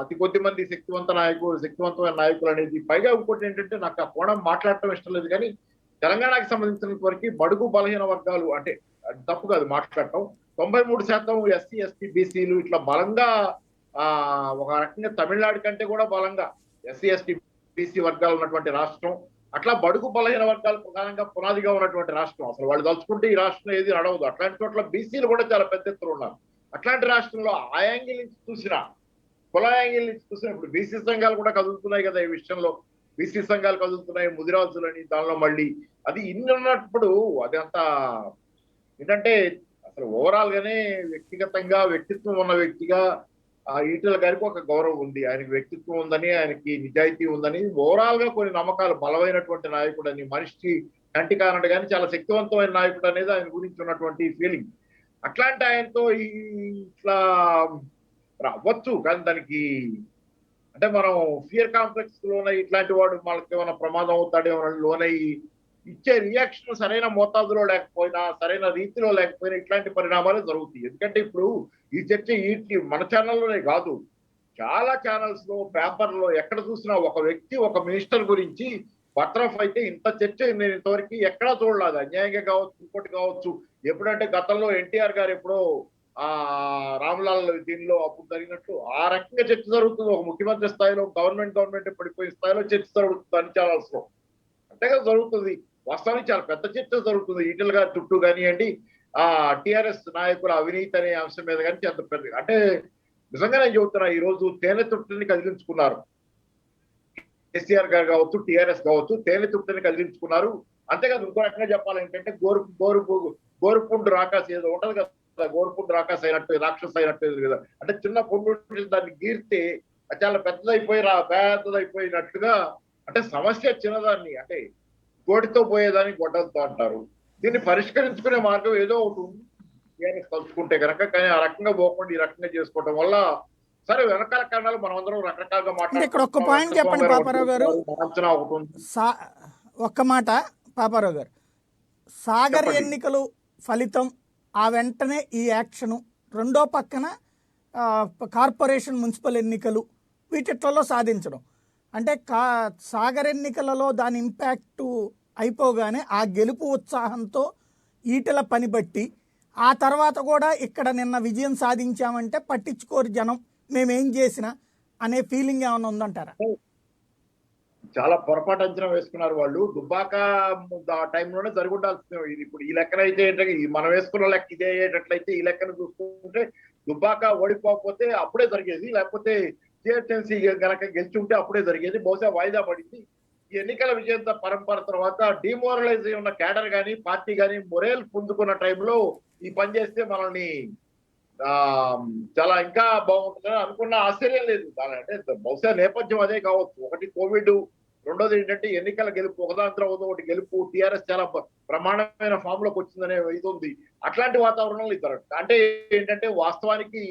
అతి కొద్ది మంది శక్తివంతమైన నాయకులు అనేది. పైగా ఇంకోటి ఏంటంటే నాకు ఆ కోణం మాట్లాడటం ఇష్టం లేదు, కానీ తెలంగాణకి సంబంధించినంత వరకు బడుగు బలహీన వర్గాలు అంటే తప్పు కాదు మాట్లాడటం, 93% ఎస్సీ ఎస్టీ బీసీలు ఇట్లా బలంగా ఒక రకంగా తమిళనాడు కంటే కూడా బలంగా ఎస్సీ ఎస్టీ బీసీ వర్గాలు ఉన్నటువంటి రాష్ట్రం, అట్లా బడుగు బలహీన వర్గాలు ప్రధానంగా పునాదిగా ఉన్నటువంటి రాష్ట్రం. అసలు వాళ్ళు తలుచుకుంటే ఈ రాష్ట్రం ఏది నడవదు. అట్లాంటి చోట్ల బీసీలు కూడా చాలా పెద్ద ఎత్తున ఉన్నారు. అట్లాంటి రాష్ట్రంలో ఆ యాంగిల్ నుంచి చూసినా, కుల యాంగిల్ నుంచి చూసినా, ఇప్పుడు బీసీ సంఘాలు కూడా కదులుతున్నాయి కదా ఈ విషయంలో. బీసీ సంఘాలు కదులుతున్నాయి, ముదిరాజులని, దానిలో మళ్ళీ అది ఇన్ని ఉన్నప్పుడు అది అంత ఏంటంటే అసలు ఓవరాల్ గానే వ్యక్తిత్వం ఉన్న వ్యక్తిగా ఈటెల గారికి ఒక గౌరవం ఉంది, ఆయనకి వ్యక్తిత్వం ఉందని, ఆయనకి నిజాయితీ ఉందని, ఓవరాల్ గా కొన్ని నమ్మకాలు, బలమైనటువంటి నాయకుడు అని, మనిషి కంటి కానట్టు కానీ చాలా శక్తివంతమైన నాయకుడు అనేది ఆయన గురించి ఉన్నటువంటి ఫీలింగ్. అట్లాంటి ఆయనతో ఇట్లా అవ్వచ్చు, కానీ దానికి అంటే మనం ఫియర్ కాంప్లెక్స్ లోనై ఇట్లాంటి వాడు మనకి ఏమైనా ప్రమాదం అవుతాడేమో లోనై ఇచ్చే రియాక్షన్ సరైన మోతాదులో లేకపోయినా, సరైన రీతిలో లేకపోయినా ఇట్లాంటి పరిణామాలు జరుగుతాయి. ఎందుకంటే ఇప్పుడు ఈ చర్చ మన ఛానల్లోనే కాదు, చాలా ఛానల్స్ లో, పేపర్లో ఎక్కడ చూసినా ఒక వ్యక్తి, ఒక మినిస్టర్ గురించి బర్తరఫ్ అయితే ఇంత చర్చ నేను ఇంతవరకు ఎక్కడా చూడలేదు. అన్యాయంగా కావచ్చు, ఇంకోటి కావచ్చు. ఎప్పుడంటే గతంలో ఎన్టీఆర్ గారు ఎప్పుడో ఆ రామ్లాల్ దీనిలో అప్పుడు జరిగినట్టు ఆ రకంగా చర్చ జరుగుతుంది. ఒక ముఖ్యమంత్రి స్థాయిలో, గవర్నమెంట్ పడిపోయే స్థాయిలో చర్చ జరుగుతుంది అన్ని ఛానల్స్ లో. అంతేగా జరుగుతుంది. వాస్తవానికి చాలా పెద్ద చర్చ జరుగుతుంది ఈటెల గారి చుట్టూ కానివ్వండి, ఆ టిఆర్ఎస్ నాయకుల అవినీతి అనే అంశం మీద కానీ అంత పెద్ద అంటే నిజంగా నేను చెబుతున్నా, ఈ రోజు తేనె తుట్టిని కదిలించుకున్నారు. కేసీఆర్ గారు కావచ్చు, టిఆర్ఎస్ కావచ్చు, తేనె తుట్టిని కదిలించుకున్నారు. అంతేకాదు ఇంకో రకంగా చెప్పాలంటే గోరుపుండు రాకాసి ఏదో ఉంటది కదా, గోరుపుండు రాకాసి అయినట్టు, రాక్షసు అయినట్టు కదా. అంటే చిన్న పుండు దాన్ని గీరితే అది చాలా పెద్దదైపోయినట్టుగా, అంటే సమస్య చిన్నదాన్ని అంటే గోటితో పోయేదాన్ని గొడ్డలతో అంటారు. దీన్ని పరిష్కరించుకునే మార్గం ఏదో ఒకటి ఉంది కలుసుకుంటే కనుక. కానీ ఆ రకంగా పోకుండా ఈ రకంగా చేసుకోవడం వల్ల సరే వెనకాల కారణాలు మనం అందరం రకరకాలుగా అంటే ఇక్కడ ఒక్క పాయింట్ చెప్పండి పాపారావు గారు. ఒక్క మాట పాపారావు గారు, సాగర్ చెప్పండి. ఎన్నికలు ఫలితం, ఆ వెంటనే ఈ యాక్షను, రెండో పక్కన కార్పొరేషన్ మున్సిపల్ ఎన్నికలు, వీటిట్లలో సాధించడం అంటే సాగర్ ఎన్నికలలో దాని ఇంపాక్టు అయిపోగానే ఆ గెలుపు ఉత్సాహంతో ఈటెల పని బట్టి ఆ తర్వాత కూడా ఇక్కడ నిన్న విజయం సాధించామంటే పట్టించుకోరు జనం, మేమేం చేసినా అనే ఫీలింగ్ ఏమైనా ఉందంటారా? చాలా పొరపాటు అంచనా వేసుకున్నారు వాళ్ళు. దుబ్బాక టైంలోనే జరిగి ఉండాల్సింది. ఇది ఇప్పుడు ఈ లెక్కన అయితే ఏంటంటే మనం వేసుకున్న లెక్క ఇదే అయ్యేటట్లయితే, ఈ లెక్కను చూసుకుంటే దుబ్బాక ఓడిపోకపోతే అప్పుడే జరిగేది, లేకపోతే జిహెచ్ఎంసీ గనక గెలిచి ఉంటే అప్పుడే జరిగేది. బహుశా వాయిదా పడింది. ఈ ఎన్నికల విజేత పరంపర తర్వాత డిమోరలైజ్ అయి ఉన్న క్యాడర్ కానీ, పార్టీ కానీ మొరేల్ పుంజుకున్న టైంలో ఈ పని చేస్తే మనల్ని చాలా ఇంకా బాగుంటుందని అనుకున్న ఆశ్చర్యం లేదు. అంటే బహుశా నేపథ్యం అదే కావచ్చు. ఒకటి కోవిడ్, రెండోది ఏంటంటే ఎన్నికల గెలుపు, ఒకదాని తర్వాత ఒకటి గెలుపు. టీఆర్ఎస్ చాలా ప్రమాణమైన ఫామ్ లోకి వచ్చిందనే ఇది ఉంది. అట్లాంటి వాతావరణంలో ఇద్దరు అంటే ఏంటంటే వాస్తవానికి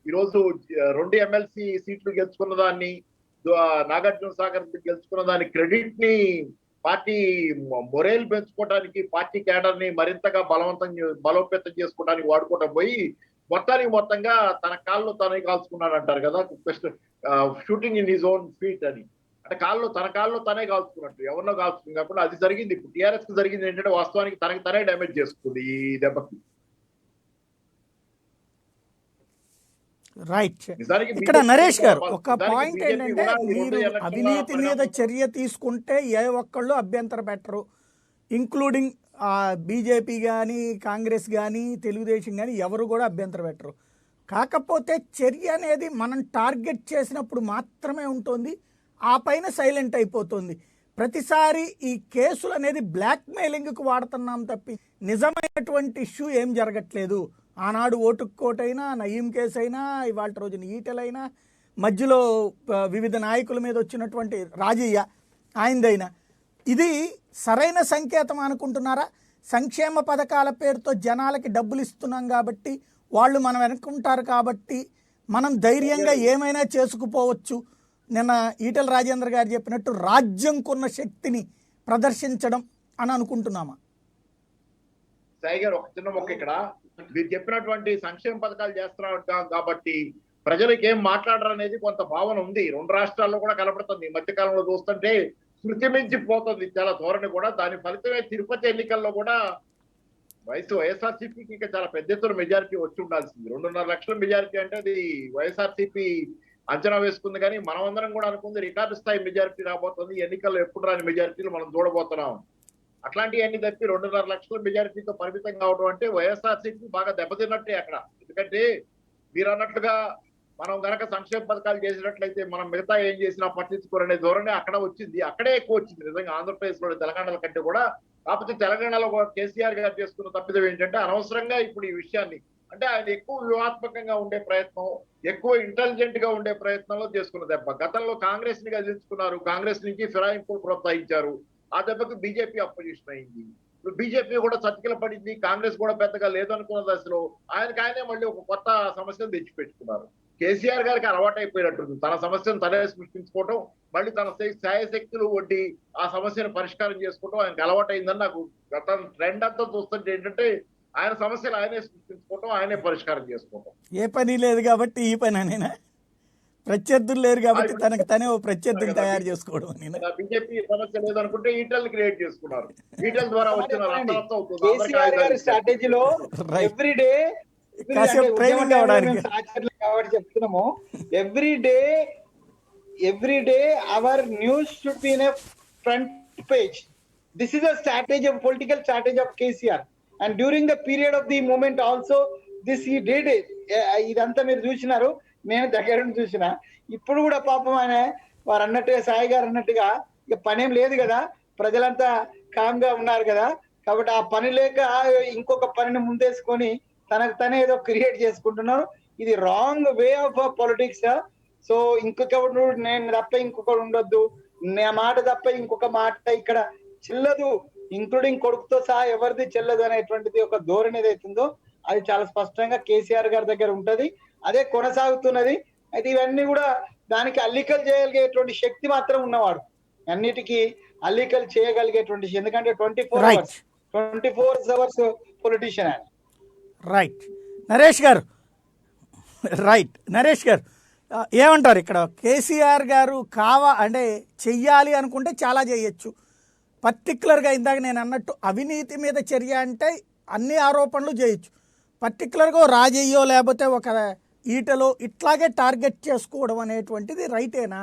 ఈరోజు 2 ఎమ్మెల్సీ సీట్లు గెలుచుకున్న దాన్ని, నాగార్జున సాగర్ గెలుచుకున్న దాని క్రెడిట్ ని పార్టీ మొరేల్ పెంచుకోవడానికి, పార్టీ క్యాడర్ ని మరింతగా బలోపేతం చేసుకోవడానికి వాడుకోవడం పోయి మొత్తంగా తన కాళ్ళు తనే కాల్చుకున్నాడు అంటారు కదా, shooting in his own feet అని. అంటే తన కాళ్ళు తనే కాల్చుకున్నట్టు, ఎవరినో కాల్చుకుంది కాకుండా అది జరిగింది. ఇప్పుడు టీఆర్ఎస్ కి జరిగింది ఏంటంటే వాస్తవానికి తనకి తనే డ్యామేజ్ చేసుకుంది ఈ దెబ్బకి. రైట్. నిజానికి ఇక్కడ నరేష్ గారు ఒక నిజానికి పాయింట్ BJP ఏంటంటే, కూడా ఈ మీరు 2 ఎలక్షన్ల అవినీతి మీద పరిణామం చర్య తీసుకుంటే ఏ ఒక్కళ్ళు అభ్యంతర పెట్టరు, ఇంక్లూడింగ్ బీజేపీ కానీ, కాంగ్రెస్ కానీ, తెలుగుదేశం కానీ ఎవరు కూడా అభ్యంతర పెట్టరు. కాకపోతే చర్య అనేది మనం టార్గెట్ చేసినప్పుడు మాత్రమే ఉంటుంది, ఆ పైన సైలెంట్ అయిపోతుంది. ప్రతిసారి ఈ కేసులు అనేది బ్లాక్మెయిలింగ్కి వాడుతున్నాం తప్పి నిజమైనటువంటి ఇష్యూ ఏం జరగట్లేదు. ఆనాడు ఓటుకు కోటైనా, నయీం కేసు అయినా, ఇవాళ రోజున ఈటెలైనా, మధ్యలో వివిధ నాయకుల మీద వచ్చినటువంటి రాజయ్య ఆయనదైనా, ఇది సరైన సంకేతం అనుకుంటున్నారా? సంక్షేమ పథకాల పేరుతో జనాలకి డబ్బులు ఇస్తున్నాం కాబట్టి, వాళ్ళు మనం వెనుకుంటారు కాబట్టి మనం ధైర్యంగా ఏమైనా చేసుకుపోవచ్చు, నిన్న ఈటెల రాజేంద్ర గారు చెప్పినట్టు రాజ్యంకున్న శక్తిని ప్రదర్శించడం అని అనుకుంటున్నామా? సాయి గారు ఒక చిన్న మొక్క ఇక్కడ, మీరు చెప్పినటువంటి సంక్షేమ పథకాలు చేస్తున్నారు కాబట్టి ప్రజలకు ఏం మాట్లాడరు అనేది కొంత భావన ఉంది. 2 రాష్ట్రాల్లో కూడా కనపడుతుంది. ఈ మధ్య కాలంలో చూస్తుంటే శృతి మించిపోతుంది చాలా ధోరణి కూడా. దాని ఫలితమే తిరుపతి ఎన్నికల్లో కూడా వైఎస్ఆర్సీపీకి ఇంకా చాలా పెద్ద ఎత్తున మెజారిటీ వచ్చి ఉండాల్సింది. 2.5 లక్షల మెజారిటీ అంటే అది వైఎస్ఆర్సీపీ అంచనా వేసుకుంది. కానీ మనం అందరం కూడా అనుకుంది రికార్డు స్థాయి మెజారిటీ రాబోతుంది. ఎన్నికల్లో ఎప్పుడు రాని మెజారిటీలు మనం చూడబోతున్నాం. అట్లాంటివన్నీ తప్పి 2.5 లక్షల మెజారిటీతో పరిమితం కావడం అంటే వైఎస్ఆర్సీపీ బాగా దెబ్బతిన్నట్టే అక్కడ. ఎందుకంటే మీరు అన్నట్లుగా మనం గనక సంక్షేమ పథకాలు చేసినట్లయితే మనం మిగతా ఏం చేసినా పట్టించుకోరనే ధోరణి అక్కడ వచ్చింది. అక్కడే ఎక్కువ వచ్చింది నిజంగా ఆంధ్రప్రదేశ్ లో, తెలంగాణల కంటే కూడా. కాకపోతే తెలంగాణలో కేసీఆర్ గారు చేసుకున్న తప్పిదం ఏంటంటే అనవసరంగా ఇప్పుడు ఈ విషయాన్ని, అంటే ఆయన ఎక్కువ వ్యూహాత్మకంగా ఉండే ప్రయత్నం, ఎక్కువ ఇంటెలిజెంట్ గా ఉండే ప్రయత్నంలో చేసుకున్న దెబ్బ. గతంలో కాంగ్రెస్ ని గెలిపించుకున్నారు, కాంగ్రెస్ నుంచి ఫిరాయింపులు ప్రోత్సహించారు, ఆ దెబ్బకు బీజేపీ అపోజిషన్ అయింది. ఇప్పుడు బీజేపీ కూడా చతికిల పడింది, కాంగ్రెస్ కూడా పెద్దగా లేదనుకున్న దశలో ఆయనే మళ్ళీ ఒక కొత్త సమస్యను తెచ్చిపెట్టుకున్నారు. కేసీఆర్ గారికి అలవాటైపోయినట్టుంది తన సమస్యను తనే సృష్టించుకోవటం, మళ్ళీ తన శాయశక్తులు వడ్డీ ఆ సమస్యను పరిష్కారం చేసుకోవటం ఆయనకు అలవాటైందని నాకు గత ట్రెండ్ అంతా చూస్తుంటే ఏంటంటే ఆయన సమస్యలు ఆయనే సృష్టించుకోవటం, ఆయనే పరిష్కారం చేసుకోవటం. ఏ పని లేదు కాబట్టి ఈ పని అనేనా, ప్రత్యర్థులు లేరు కాబట్టి తనకు తనే ఓ ప్రత్యర్థిని తయారు చేసుకోవడం అనేనా? బీజేపీ సమస్య లేదనుకుంటే ఈటెల్ క్రియేట్ చేసుకున్నారు. ఈటెల్ ద్వారా వచ్చిన రక్తరక్తం అవుతుంది. కేసీఆర్ గారి స్ట్రాటజీలో Right. ఎవ్రీ డే కాసేపు ట్రైనింగ్ అవ్వడానికి. కాబట్టి చెప్తున్నాము, every day our news should be in a front page. This is a strategy of political strategy of KCR. And during the period of the movement also this ఈ date. ఇదంతా మీరు చూసినారు, నేను దగ్గర నుండి చూసిన. ఇప్పుడు కూడా పాపం ఆయన వారు అన్నట్టుగా, సాయి గారు అన్నట్టుగా ఇక పనేం లేదు కదా, ప్రజలంతా కామ్ గా ఉన్నారు కదా, కాబట్టి ఆ పని లేక ఇంకొక పనిని ముందేసుకొని తనకు తనే ఏదో క్రియేట్ చేసుకుంటున్నారు. ఇది wrong way of politics. So ఇంకొకడు నేను తప్ప ఇంకొకడు ఉండొద్దు, నా మాట తప్ప ఇంకొక మాట ఇక్కడ చెల్లదు, ఇంక్లూడింగ్ కొడుకుతో సహా ఎవరిది చెల్లదు అనేటువంటిది ఒక ధోరణి ఏదైతుందో అది చాలా స్పష్టంగా కేసీఆర్ గారి దగ్గర ఉంటది, అదే కొనసాగుతున్నది. అయితే ఇవన్నీ కూడా దానికి అల్లికలు చేయగలిగేటువంటి శక్తి మాత్రం ఉన్నవాడు, అన్నిటికీ అల్లికలు చేయగలిగేటువంటి, ఎందుకంటే 24 అవర్స్ పొలిటీషియన్ ఆయన. రైట్ నరేష్ గారు, నరేష్ గారు ఏమంటారు ఇక్కడ? కేసీఆర్ గారు అంటే చెయ్యాలి అనుకుంటే చాలా చేయొచ్చు. పర్టికులర్గా ఇందాక నేను అన్నట్టు అవినీతి మీద చర్య అంటే అన్ని ఆరోపణలు చేయొచ్చు. పర్టికులర్గా రాజయ్యో లేకపోతే ఒక ఈటలో ఇట్లాగే టార్గెట్ చేసుకోవడం అనేటువంటిది రైటేనా?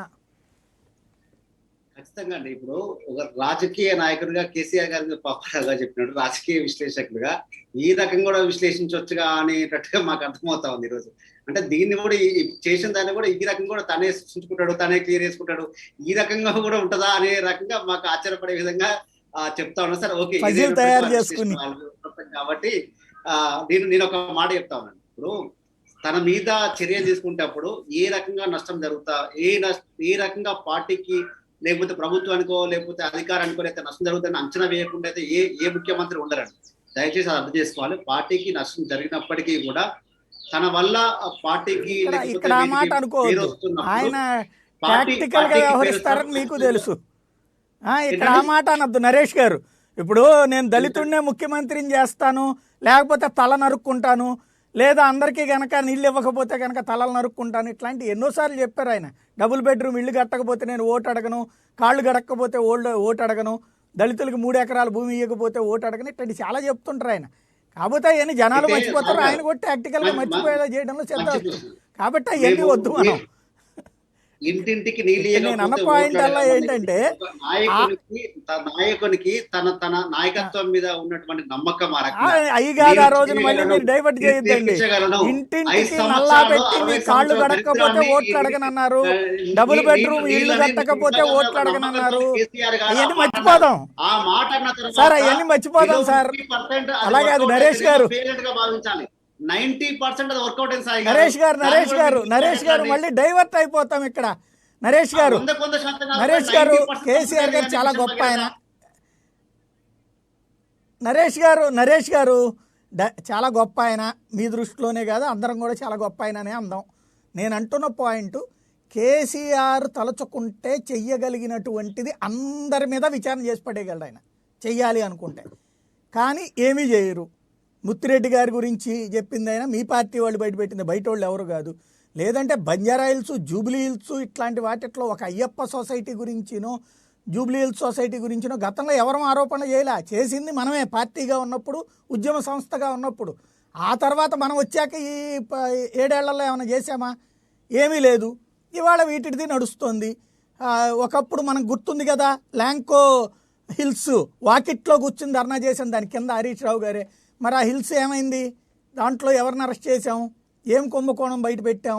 ఖచ్చితంగా అండి. ఇప్పుడు ఒక రాజకీయ నాయకుడిగా కేసీఆర్ గారి పాపరాగా చెప్పినట్టు రాజకీయ విశ్లేషకులుగా ఈ రకంగా కూడా విశ్లేషించవచ్చుగా అనేటట్టుగా మాకు అర్థమవుతా ఉంది ఈరోజు. అంటే దీన్ని కూడా చేసిన దాన్ని కూడా ఈ రకంగా కూడా తనే సృష్టించుకుంటాడు, తనే క్లియర్ చేసుకుంటాడు, ఈ రకంగా కూడా ఉంటుందా అనే రకంగా మాకు ఆశ్చర్యపడే విధంగా చెప్తా ఉన్నా. సరే ఓకే, తయారు చేసుకుని కాబట్టి నేను ఒక మాట చెప్తా ఉన్నాను. ఇప్పుడు తన మీద చర్య తీసుకుంటేప్పుడు ఏ రకంగా నష్టం జరుగుతా, ఏ రకంగా పార్టీకి లేకపోతే ప్రభుత్వానికో లేకపోతే అధికారానికో లేకపోతే నష్టం జరుగుతుందని అంచనా వేయకుండా అయితే ఏ ముఖ్యమంత్రి ఉండరండి. దయచేసి అర్థం చేసుకోవాలి. పార్టీకి నష్టం జరిగినప్పటికీ కూడా తన వల్ల పార్టీకి ఇక్కడ ఆ మాట అనుకోవద్దు, ఆయన ప్రాక్టికల్ గా వ్యవహరిస్తారని మీకు తెలుసు. ఇక్కడ ఆ మాట అనొద్దు నరేష్ గారు. ఇప్పుడు నేను దళితుడినే ముఖ్యమంత్రిని చేస్తాను, లేకపోతే తల నరుక్కుంటాను, లేదా అందరికీ కనుక నీళ్ళు ఇవ్వకపోతే కనుక తలలు నరుక్కుంటాను, ఇట్లాంటి ఎన్నోసార్లు చెప్పారు ఆయన. డబుల్ బెడ్రూమ్ ఇల్లు కట్టకపోతే నేను ఓటు అడగను, కాళ్ళు గడక్కపోతే ఓటు అడగను, దళితులకు 3 ఎకరాల భూమి ఇవ్వకపోతే ఓటు అడగను, ఇట్లాంటి చాలా చెప్తుంటారు ఆయన. కాకపోతే అవన్నీ జనాలు మర్చిపోతారు, ఆయన కూడా ప్రాక్టికల్గా మర్చిపోయేలా చేయడంలో శ్రద్ధ. కాబట్టి అవన్నీ వద్దు మనం. ఇంటింటికి నీళ్ళు నేను అన్న పాయింట్ అలా ఏంటంటే నాయకునికి తన నాయకత్వం మీద ఉన్నటువంటి నమ్మకం అయ్యగారు ఆ రోజున మళ్ళీ మీరు డైవర్ట్ చేయొద్దండి. ఇంటింటికి నల్లా పెట్టి మీ కాళ్ళు గడకపోతే ఓట్లు అడగనన్నారు, డబుల్ బెడ్రూమ్ ఇల్లు కట్టకపోతే ఓట్లు అడగనన్నారు. అవన్నీ మర్చిపోదాం సార్, అవన్నీ మర్చిపోదాం సార్. అలాగే అది నరేష్ గారు, 90% అది వర్కౌట్ అయింది సాయి నరేష్ గారు మళ్ళీ డైవర్ట్ అయిపోతాం ఇక్కడ. నరేష్ గారు కేసీఆర్ గారు చాలా గొప్ప ఆయన. నరేష్ గారు చాలా గొప్ప ఆయన, మీ దృష్టిలోనే కాదు అందరం కూడా చాలా గొప్ప ఆయననే అందాం. నేను అంటున్న పాయింట్, కేసీఆర్ తలచుకుంటే చెయ్యగలిగినటువంటిది అందరి మీద విచారణ చేసి పడేయగలడు ఆయన చెయ్యాలి అనుకుంటే. కానీ ఏమీ చేయరు. ముత్తిరెడ్డి గారి గురించి చెప్పింది అయినా మీ పార్టీ వాళ్ళు బయటపెట్టింది, బయట వాళ్ళు ఎవరు కాదు. లేదంటే బంజారా హిల్స్, జూబ్లీ హిల్స్ ఇట్లాంటి వాటిట్లో ఒక అయ్యప్ప సొసైటీ గురించినో జూబ్లీ హిల్స్ సొసైటీ గురించినో గతంలో ఎవరూ ఆరోపణ చేయలే. చేసింది మనమే పార్టీగా ఉన్నప్పుడు, ఉద్యమ సంస్థగా ఉన్నప్పుడు. ఆ తర్వాత మనం వచ్చాక ఈ 7 ఏళ్లలో ఏమైనా చేసామా? ఏమీ లేదు. ఇవాళ వీటిది నడుస్తుంది. ఒకప్పుడు మనకు గుర్తుంది కదా, ల్యాంకో హిల్స్ వాకిట్లో కూర్చుని ధర్నా చేసాం, దాని కింద హరీష్ రావు గారే. మరి ఆ హిల్స్ ఏమైంది? దాంట్లో ఎవరిని అరెస్ట్ చేసాం? ఏం కుంభకోణం బయట పెట్టాం?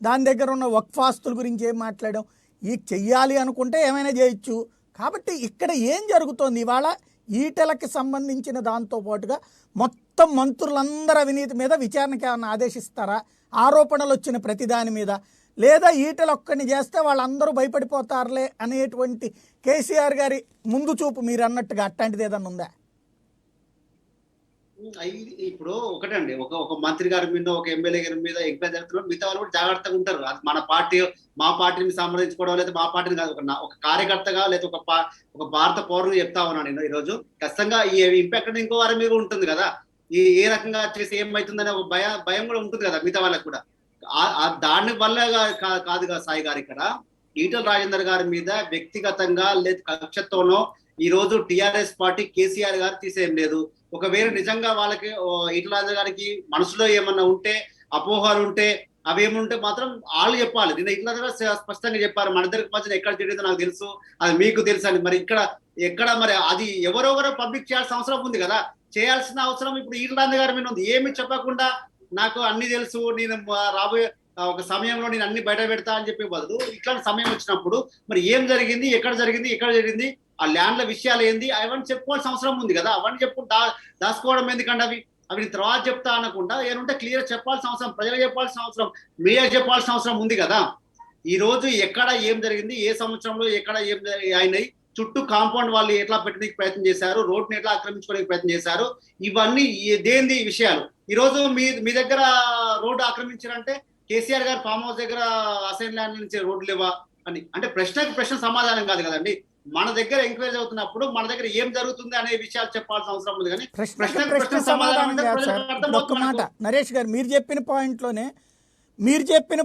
దాని దగ్గర ఉన్న వక్ఫ్ ఆస్తుల గురించి ఏం మాట్లాడాం? ఈ చెయ్యాలి అనుకుంటే ఏమైనా చేయొచ్చు. కాబట్టి ఇక్కడ ఏం జరుగుతోంది ఇవాళ? ఈటెలకి సంబంధించిన దాంతో పాటుగా మొత్తం మంత్రులందరూ అవినీతి మీద విచారణకి ఏమన్నా ఆదేశిస్తారా? ఆరోపణలు వచ్చిన ప్రతిదాని మీద, లేదా ఈటెలు ఒక్కడిని చేస్తే వాళ్ళందరూ భయపడిపోతారులే అనేటువంటి కేసీఆర్ గారి ముందు చూపు మీరు అన్నట్టుగా అట్లాంటిది ఏదన్నా ఉందా? ఇప్పుడు ఒకటండి, ఒక ఒక మంత్రి గారి మీద, ఒక ఎమ్మెల్యే గారి మీద ఎంక్వైరీ జరుగుతున్నారు, మిగతా వాళ్ళు కూడా జాగ్రత్తగా ఉంటారు. అది మన పార్టీ, మా పార్టీని సంప్రదించుకోవడం, లేదా మా పార్టీని కాదు, ఒక కార్యకర్తగా లేదా ఒక భారత పౌరుని చెప్తా ఉన్నాను నేను ఈరోజు. ఖచ్చితంగా ఈ ఇంపాక్ట్ ఇంకో వారి మీద ఉంటుంది కదా, ఏ రకంగా చేసి ఏమవుతుందనే ఒక భయం కూడా ఉంటుంది కదా మిగతా వాళ్ళకి కూడా. దాని వల్ల కాదు కదా సాయి గారు, ఇక్కడ ఈటల రాజేందర్ గారి మీద వ్యక్తిగతంగా లేదా కక్షతోనో ఈ రోజు టిఆర్ఎస్ పార్టీ కేసీఆర్ గారు తీసేయం లేదు. ఒకవేళ నిజంగా వాళ్ళకి ఈటల రాజేందర్ గారికి మనసులో ఏమన్నా ఉంటే, అపోహలు ఉంటే, అవి ఏముంటే మాత్రం వాళ్ళు చెప్పాలి. నిన్న ఈటల రాజేందర్ గారు స్పష్టంగా చెప్పారు, మన ఇద్దరికి మధ్యన ఎక్కడ జరిగిందో నాకు తెలుసు, అది మీకు తెలుసు అని. మరి ఎక్కడ మరి అది ఎవరెవరో పబ్లిక్ చేయాల్సిన అవసరం ఉంది కదా, చేయాల్సిన అవసరం ఇప్పుడు ఈటల రాజేందర్ గారి మీద ఉంది. ఏమి చెప్పకుండా నాకు అన్ని తెలుసు, నేను రాబోయే ఒక సమయంలో నేను అన్ని బయట పెడతా అని చెప్పే బదులు, ఇట్లాంటి సమయం వచ్చినప్పుడు మరి ఏం జరిగింది, ఎక్కడ జరిగింది, ఆ ల్యాండ్ల విషయాలు ఏంది, అవన్నీ చెప్పుకోవాల్సిన అవసరం ఉంది కదా. అవన్నీ దాచుకోవడం ఎందుకంటే అవి తర్వాత చెప్తా అనకుండా ఏమంటే క్లియర్ చెప్పాల్సిన అవసరం, ప్రజలకు చెప్పాల్సిన అవసరం, మీడియా చెప్పాల్సిన అవసరం ఉంది కదా. ఈ రోజు ఎక్కడ ఏం జరిగింది, ఏ సంవత్సరంలో ఎక్కడ ఏం అయినాయి, చుట్టూ కాంపౌండ్ వాళ్ళు ఎట్లా పెట్టడానికి ప్రయత్నం చేశారు, రోడ్ని ఎట్లా ఆక్రమించుకోవడానికి ప్రయత్నం చేశారు, ఇవన్నీ దేంది విషయాలు. ఈ రోజు మీ దగ్గర రోడ్డు ఆక్రమించారంటే కేసీఆర్ గారు ఫామ్ హౌస్ దగ్గర అసైన్ ల్యాండ్ నుంచి రోడ్లు లేవా అని అంటే ప్రశ్న సమాధానం కాదు కదండి. మన దగ్గర ఎంక్వైరీ అవుతున్నప్పుడు మన దగ్గర ఏం జరుగుతుంది అనే విషయాలు చెప్పాల్సిన అవసరం ఉంది. కానీ ప్రశ్న సమాధానం కాదు సార్. ఇప్పుడు ఒక్క మాట నరేష్ గారు, మీరు చెప్పిన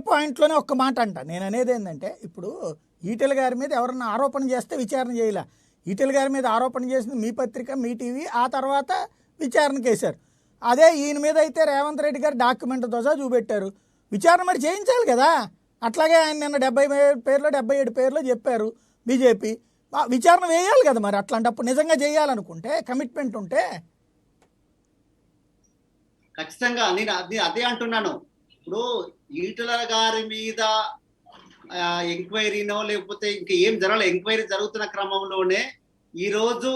పాయింట్లోనే ఒక్క మాట అంట. నేను అనేది ఏంటంటే, ఇప్పుడు ఈటెల గారి మీద ఎవరన్నా ఆరోపణ చేస్తే విచారణ చేయలే. ఈటెల గారి మీద ఆరోపణ చేసింది మీ పత్రిక, మీ టీవీ, ఆ తర్వాత విచారణకు వేశారు. అదే ఈయన మీద అయితే రేవంత్ రెడ్డి గారు డాక్యుమెంట్తో సహా చూపెట్టారు. విచారణ మరి చేయించాలి కదా. అట్లాగే ఆయన నిన్న 77 పేర్లో చెప్పారు బీజేపీ. విచారణ వేయాలి కదా మరి. అట్లాంటప్పుడు నిజంగా చేయాలనుకుంటే, కమిట్మెంట్ ఉంటే ఖచ్చితంగా నేను అదే అంటున్నాను. ఇప్పుడు ఈటల గారి మీద ఎంక్వైరీనో లేకపోతే ఇంకా ఏం జరగాలి, ఎంక్వైరీ జరుగుతున్న క్రమంలోనే ఈ రోజు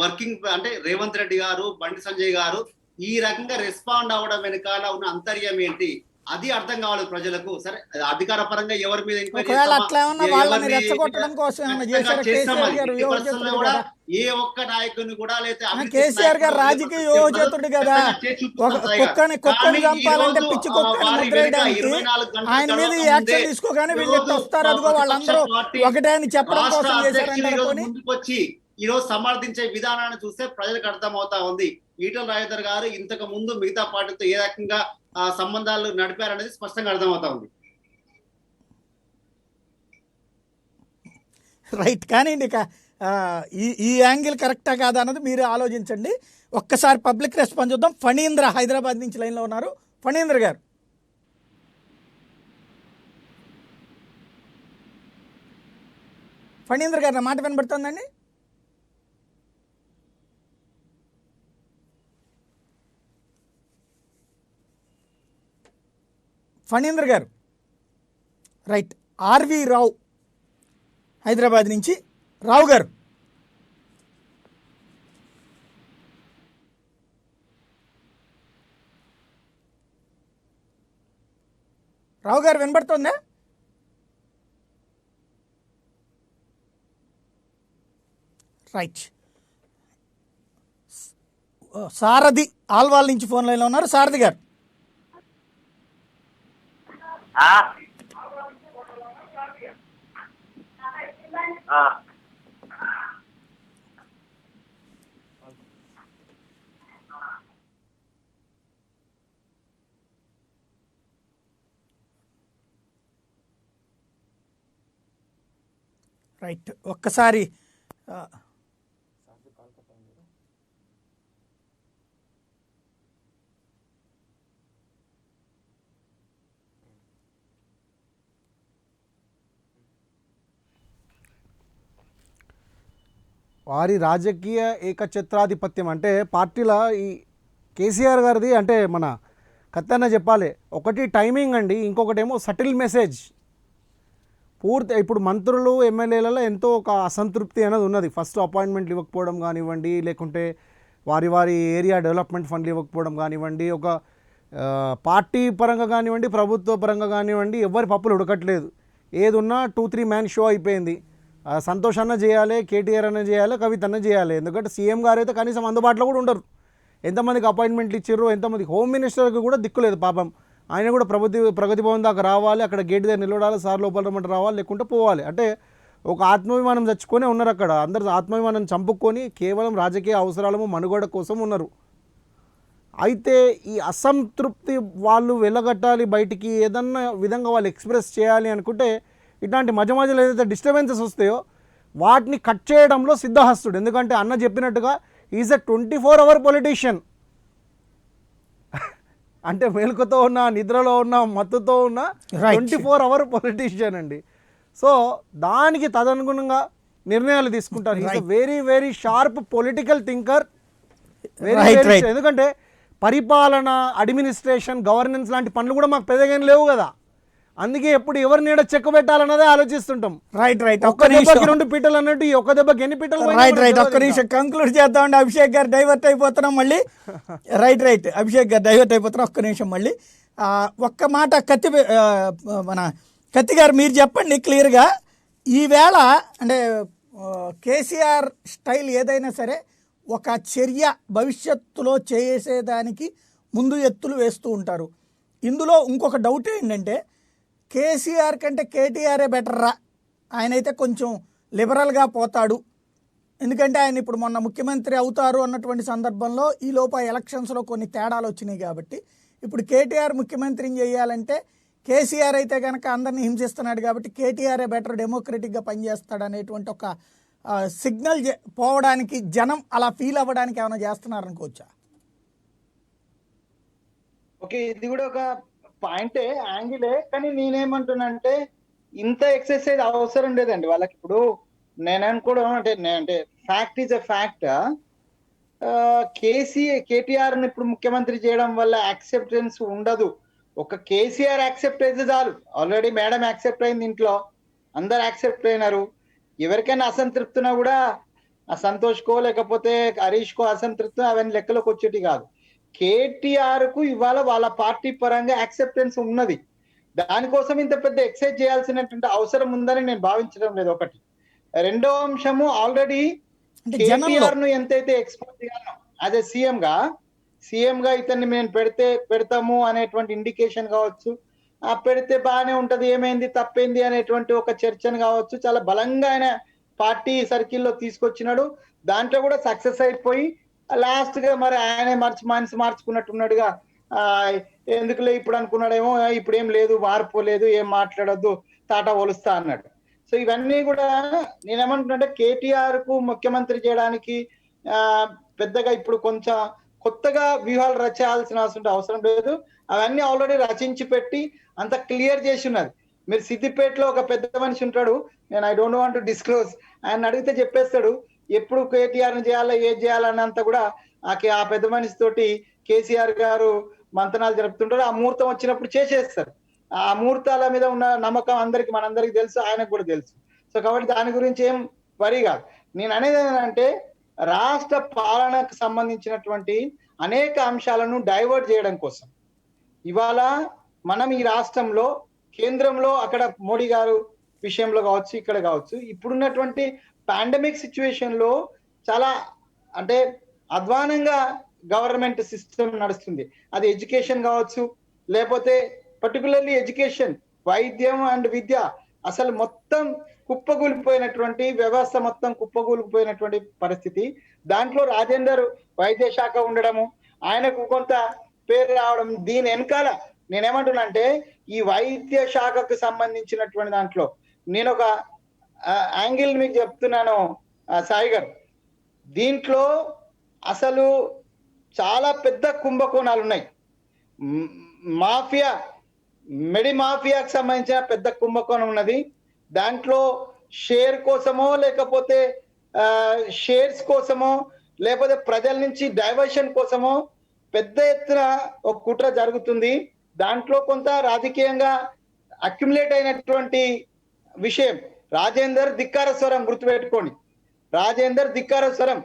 వర్కింగ్ అంటే రేవంత్ రెడ్డి గారు, బండి సంజయ్ గారు ఈ రకంగా రెస్పాండ్ అవ్వడం వెనకాల ఉన్న అంతర్యం ఏంటి, అది అర్థం కావాలి ప్రజలకు. సరే, అధికార పరంగా ఎవరి మీద ఏ ఒక్క నాయకుని కూడా కేసీఆర్ గారు రాజకీయ యోజతుడు కదా, కుక్కని చంపాలంటే పిచ్చి కుక్కని ముద్రేయడానికి ఆయన మీద యాక్షన్ తీసుకోగానే వీళ్ళు వస్తారు. అదిగో వాళ్ళందరూ ఒకటే అని చెప్పడం కోసం ముందుకొచ్చి ఈ రోజు సమర్థించే విధానాన్ని చూస్తే ప్రజలకు అర్థం అవుతా ఉంది. ఈటల రాజేందర్ గారు ఇంతకు ముందు మిగతా పార్టీతో ఏ రకంగా సంబంధాలు నడిపారనేది స్పష్టంగా అర్థమవుతా ఉంది. రైట్. కానీ ఈ యాంగిల్ కరెక్టా కాదా అన్నది మీరు ఆలోచించండి. ఒక్కసారి పబ్లిక్ రెస్పాన్స్ చూద్దాం. ఫణీంద్ర హైదరాబాద్ నుంచి లైన్లో ఉన్నారు. ఫణీంద్ర గారు, నా మాట వినబడుతుందండి? ఫణీంద్ర గారు, రైట్. ఆర్వి రావు హైదరాబాద్ నుంచి. రావు గారు, వినబడుతుందా? రైట్. సారథి ఆల్వాల్ నుంచి ఫోన్ లైన్లో ఉన్నారు. సారథి గారు, రైట్. ఒక్కసారి వారి రాజకీయ ఏకఛత్రాధిపత్యం అంటే పార్టీల ఈ కేసీఆర్ గారిది అంటే మన కత్తన్న చెప్పాలి. ఒకటి టైమింగ్ అండి, ఇంకొకటేమో సటిల్ మెసేజ్. పూర్తి ఇప్పుడు మంత్రులు ఎమ్మెల్యేలలో ఎంతో ఒక అసంతృప్తి అనేది ఉన్నది. ఫస్ట్ అపాయింట్మెంట్లు ఇవ్వకపోవడం కానివ్వండి, లేకుంటే వారి ఏరియా డెవలప్మెంట్ ఫండ్లు ఇవ్వకపోవడం కానివ్వండి, ఒక పార్టీ పరంగా కానివ్వండి, ప్రభుత్వ పరంగా కానివ్వండి, ఎవరి పప్పులు ఉడకట్లేదు. ఏది ఉన్నా 2-3 మ్యాన్ షో అయిపోయింది. సంతోష్ అన్న చేయాలి, కేటీఆర్ అన్న చేయాలి, కవిత అన్న చేయాలి. ఎందుకంటే సీఎం గారు అయితే కనీసం అందుబాటులో కూడా ఉండరు. ఎంతమందికి అపాయింట్మెంట్లు ఇచ్చారు, ఎంతమందికి హోమ్ మినిస్టర్కి కూడా దిక్కులేదు పాపం. ఆయన కూడా ప్రగతి భవన్ దాకా రావాలి, అక్కడ గేట్ దగ్గర నిలబడాలి, సార్ లోపల రమ్మంటే రావాలి, లేకుంటే పోవాలి. అంటే ఒక ఆత్మాభిమానం చచ్చుకొని ఉన్నారు అక్కడ. అందరు ఆత్మాభిమానం చంపుకొని కేవలం రాజకీయ అవసరాలము మనుగడ కోసం ఉన్నారు. అయితే ఈ అసంతృప్తి వాళ్ళు వెళ్ళగట్టాలి బయటికి, ఏదన్నా విధంగా వాళ్ళు ఎక్స్ప్రెస్ చేయాలి అనుకుంటే ఇట్లాంటి మధ్య మధ్యలో ఏదైతే డిస్టర్బెన్సెస్ వస్తాయో వాటిని కట్ చేయడంలో సిద్ధహస్తుడు. ఎందుకంటే అన్న చెప్పినట్టుగా ఈజ్ ఎ 24 hour పొలిటీషియన్. అంటే మేలుకతో ఉన్న, నిద్రలో ఉన్న, మత్తుతో ఉన్న 24 hour పొలిటీషియన్ అండి. సో దానికి తదనుగుణంగా నిర్ణయాలు తీసుకుంటారు. Is very very sharp political thinker. ఎందుకంటే పరిపాలన, అడ్మినిస్ట్రేషన్, గవర్నెన్స్ లాంటి పనులు కూడా మాకు పెద్దగా లేవు కదా. అందుకే ఎప్పుడు ఎవరి నీడ చెక్క పెట్టాలన్నదే ఆలోచిస్తుంటాం. రైట్ ఒక్క దెబ్బకి 2 పీటలు అన్నట్టు ఈ ఒక్క దెబ్బకి ఎన్ని పీటలు? రైట్ ఒక్క నిమిషం కంక్లూడ్ చేద్దామండి. అభిషేక్ గారు డైవర్ట్ అయిపోతున్నాం మళ్ళీ. రైట్ అభిషేక్ గారు డైవర్ట్ అయిపోతున్నాం. ఒక్క నిమిషం మళ్ళీ ఒక్క మాట మన కత్తి గారు మీరు చెప్పండి క్లియర్గా. ఈవేళ అంటే కేసీఆర్ స్టైల్ ఏదైనా సరే ఒక చర్య భవిష్యత్తులో చేసేదానికి ముందు ఎత్తులు వేస్తూ ఉంటారు. ఇందులో ఇంకొక డౌట్ ఏంటంటే కేసీఆర్ కంటే కేటీఆరే బెటర్రా, ఆయనైతే కొంచెం లిబరల్గా పోతాడు. ఎందుకంటే ఆయన ఇప్పుడు మొన్న ముఖ్యమంత్రి అవుతారు అన్నటువంటి సందర్భంలో ఈ లోపల ఎలక్షన్స్లో కొన్ని తేడాలు వచ్చినాయి కాబట్టి ఇప్పుడు కేటీఆర్ ముఖ్యమంత్రిని చేయాలంటే కేసీఆర్ అయితే కనుక అందరినీ హింసిస్తున్నాడు కాబట్టి కేటీఆరే బెటర్, డెమోక్రటిక్గా పనిచేస్తాడు అనేటువంటి ఒక సిగ్నల్ పోవడానికి జనం అలా ఫీల్ అవ్వడానికి ఏమైనా చేస్తున్నారు అనుకోవచ్చా? ఓకే, ఇది కూడా ఒక పాయింటే, యాంగిలే. కానీ నేనేమంటున్నా అంటే ఇంత ఎక్సర్సైజ్ అవసరం లేదండి వాళ్ళకి. ఇప్పుడు నేను అనుకోవడం అంటే fact is a fact. KTR ని ఇప్పుడు ముఖ్యమంత్రి చేయడం వల్ల యాక్సెప్టెన్స్ ఉండదు. ఒక కేసీఆర్ యాక్సెప్ట్ అయితే చాలు. ఆల్రెడీ మేడం యాక్సెప్ట్ అయింది, ఇంట్లో అందరు యాక్సెప్ట్ అయినారు. ఎవరికైనా అసంతృప్తినా కూడా సంతోష్ కో లేకపోతే హరీష్ కో అసంతృప్తి అవన్నీ లెక్కలోకి వచ్చేటి కాదు. కేటీఆర్ కు ఇవాళ వాళ్ళ పార్టీ పరంగా యాక్సెప్టెన్స్ ఉన్నది. దానికోసం ఇంత పెద్ద ఎక్సైజ్ చేయాల్సినటువంటి అవసరం ఉందని నేను భావించడం లేదు. ఒకటి. రెండో అంశము, ఆల్రెడీ కేటీఆర్ ను ఎంతైతే ఎక్స్పోజ్ చేయాలో అదే సీఎం గా ఇతన్ని మేము పెడతాము అనేటువంటి ఇండికేషన్ కావచ్చు, పెడితే బాగానే ఉంటది, ఏమైంది తప్పైంది అనేటువంటి ఒక చర్చను కావచ్చు చాలా బలంగా ఆయన పార్టీ సర్కిల్లో తీసుకొచ్చినాడు. దాంట్లో కూడా సక్సెస్ అయిపోయి లాస్ట్ గా మరి ఆయన మనసు మార్చుకున్నట్టున్నాడుగా. ఎందుకులే ఇప్పుడు అనుకున్నాడేమో, ఇప్పుడు ఏం లేదు, మార్పు లేదు, ఏం మాట్లాడొద్దు, తాటా ఒలుస్తా అన్నాడు. సో ఇవన్నీ కూడా నేనేమంటున్నా, కేటీఆర్ కు ముఖ్యమంత్రి చేయడానికి పెద్దగా ఇప్పుడు కొంచెం కొత్తగా వ్యూహాలు రచాల్సిన అవసరం లేదు. అవన్నీ ఆల్రెడీ రచించి పెట్టి అంత క్లియర్ చేసి ఉన్నది. మీరు సిద్దిపేటలో ఒక పెద్ద మనిషి ఉంటాడు, నేను I don't want to disclose, ఆయన అడిగితే చెప్పేస్తాడు ఎప్పుడు కేటీఆర్ ని చేయాలా ఏది చేయాలన్నంత కూడా ఆ పెద్ద మనిషి తోటి కేసీఆర్ గారు మంతనాలు జరుపుతుంటారు. ఆ ముహూర్తం వచ్చినప్పుడు చేసేస్తారు. ఆ ముహూర్తాల మీద ఉన్న నమ్మకం మనందరికి తెలుసు, ఆయనకు కూడా తెలుసు. సో కాబట్టి దాని గురించి ఏం వరి కాదు. నేను అనేది ఏంటంటే రాష్ట్ర పాలనకు సంబంధించినటువంటి అనేక అంశాలను డైవర్ట్ చేయడం కోసం ఇవాళ మనం ఈ రాష్ట్రంలో, కేంద్రంలో, అక్కడ మోడీ గారు విషయంలో కావచ్చు, ఇక్కడ కావచ్చు, ఇప్పుడున్నటువంటి పాండమిక్ సిచ్యువేషన్ లో చాలా అంటే అధ్వానంగా గవర్నమెంట్ సిస్టమ్ నడుస్తుంది. అది ఎడ్యుకేషన్ కావచ్చు, లేకపోతే పర్టికులర్లీ ఎడ్యుకేషన్, వైద్యం అండ్ విద్య అసలు మొత్తం కుప్పగూలిపోయినటువంటి వ్యవస్థ, మొత్తం కుప్పగూలిపోయినటువంటి పరిస్థితి. దాంట్లో రాజేందర్ వైద్య శాఖ ఉండడము, ఆయనకు కొంత పేరు రావడం, దీని వెనకాల నేనేమంటున్నా అంటే ఈ వైద్య శాఖకు సంబంధించినటువంటి దాంట్లో నేను ఒక యాంగిల్ మీకు చెప్తున్నాను సాయి గారు. దీంట్లో అసలు చాలా పెద్ద కుంభకోణాలు ఉన్నాయి. మెడి మాఫియాకు సంబంధించిన పెద్ద కుంభకోణం ఉన్నది. దాంట్లో షేర్ కోసమో లేకపోతే షేర్స్ కోసమో లేకపోతే ప్రజల నుంచి డైవర్షన్ కోసమో పెద్ద ఎత్తున ఒక కుట్ర జరుగుతుంది. దాంట్లో కొంత రాజకీయంగా అక్యుములేట్ అయినటువంటి విషయం. రాజేందర్ ధిక్కార స్వరం గుర్తుపెట్టుకోండి, రాజేందర్ ధిక్కార స్వరం.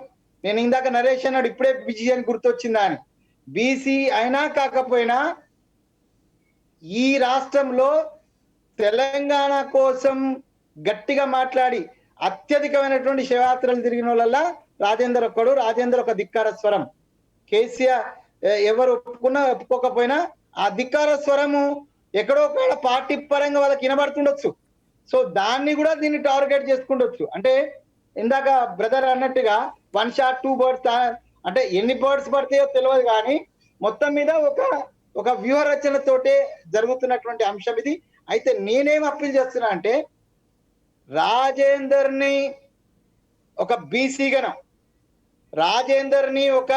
నేను ఇందాక నరేష్ అన్నాడు ఇప్పుడే బీసీ అని గుర్తొచ్చిందా అని. బీసీ అయినా కాకపోయినా ఈ రాష్ట్రంలో తెలంగాణ కోసం గట్టిగా మాట్లాడి అత్యధికమైనటువంటి శివయాత్రలు తిరిగిన వాళ్ళ రాజేందర్ ఒక్కడు. రాజేందర్ ఒక ధిక్కార స్వరం. కేసీఆర్ ఎవరు ఒప్పుకున్నా ఒప్పుకోకపోయినా ఆ ధిక్కార స్వరము ఎక్కడో ఒక పార్టీ పరంగా వాళ్ళకి వినబడుతుండొచ్చు. సో దాన్ని కూడా దీన్ని టార్గెట్ చేసుకుండొచ్చు. అంటే ఇందాక బ్రదర్ అన్నట్టుగా 1 షాట్ 2 బర్డ్స్, అంటే ఎన్ని బర్డ్స్ పడతాయో తెలియదు, కానీ మొత్తం మీద ఒక వ్యూహ రచనతోటే జరుగుతున్నటువంటి అంశం ఇది. అయితే నేనేం అప్పీల్ చేస్తున్నా అంటే రాజేందర్ని ఒక బీసీగనం, రాజేందర్ని ఒక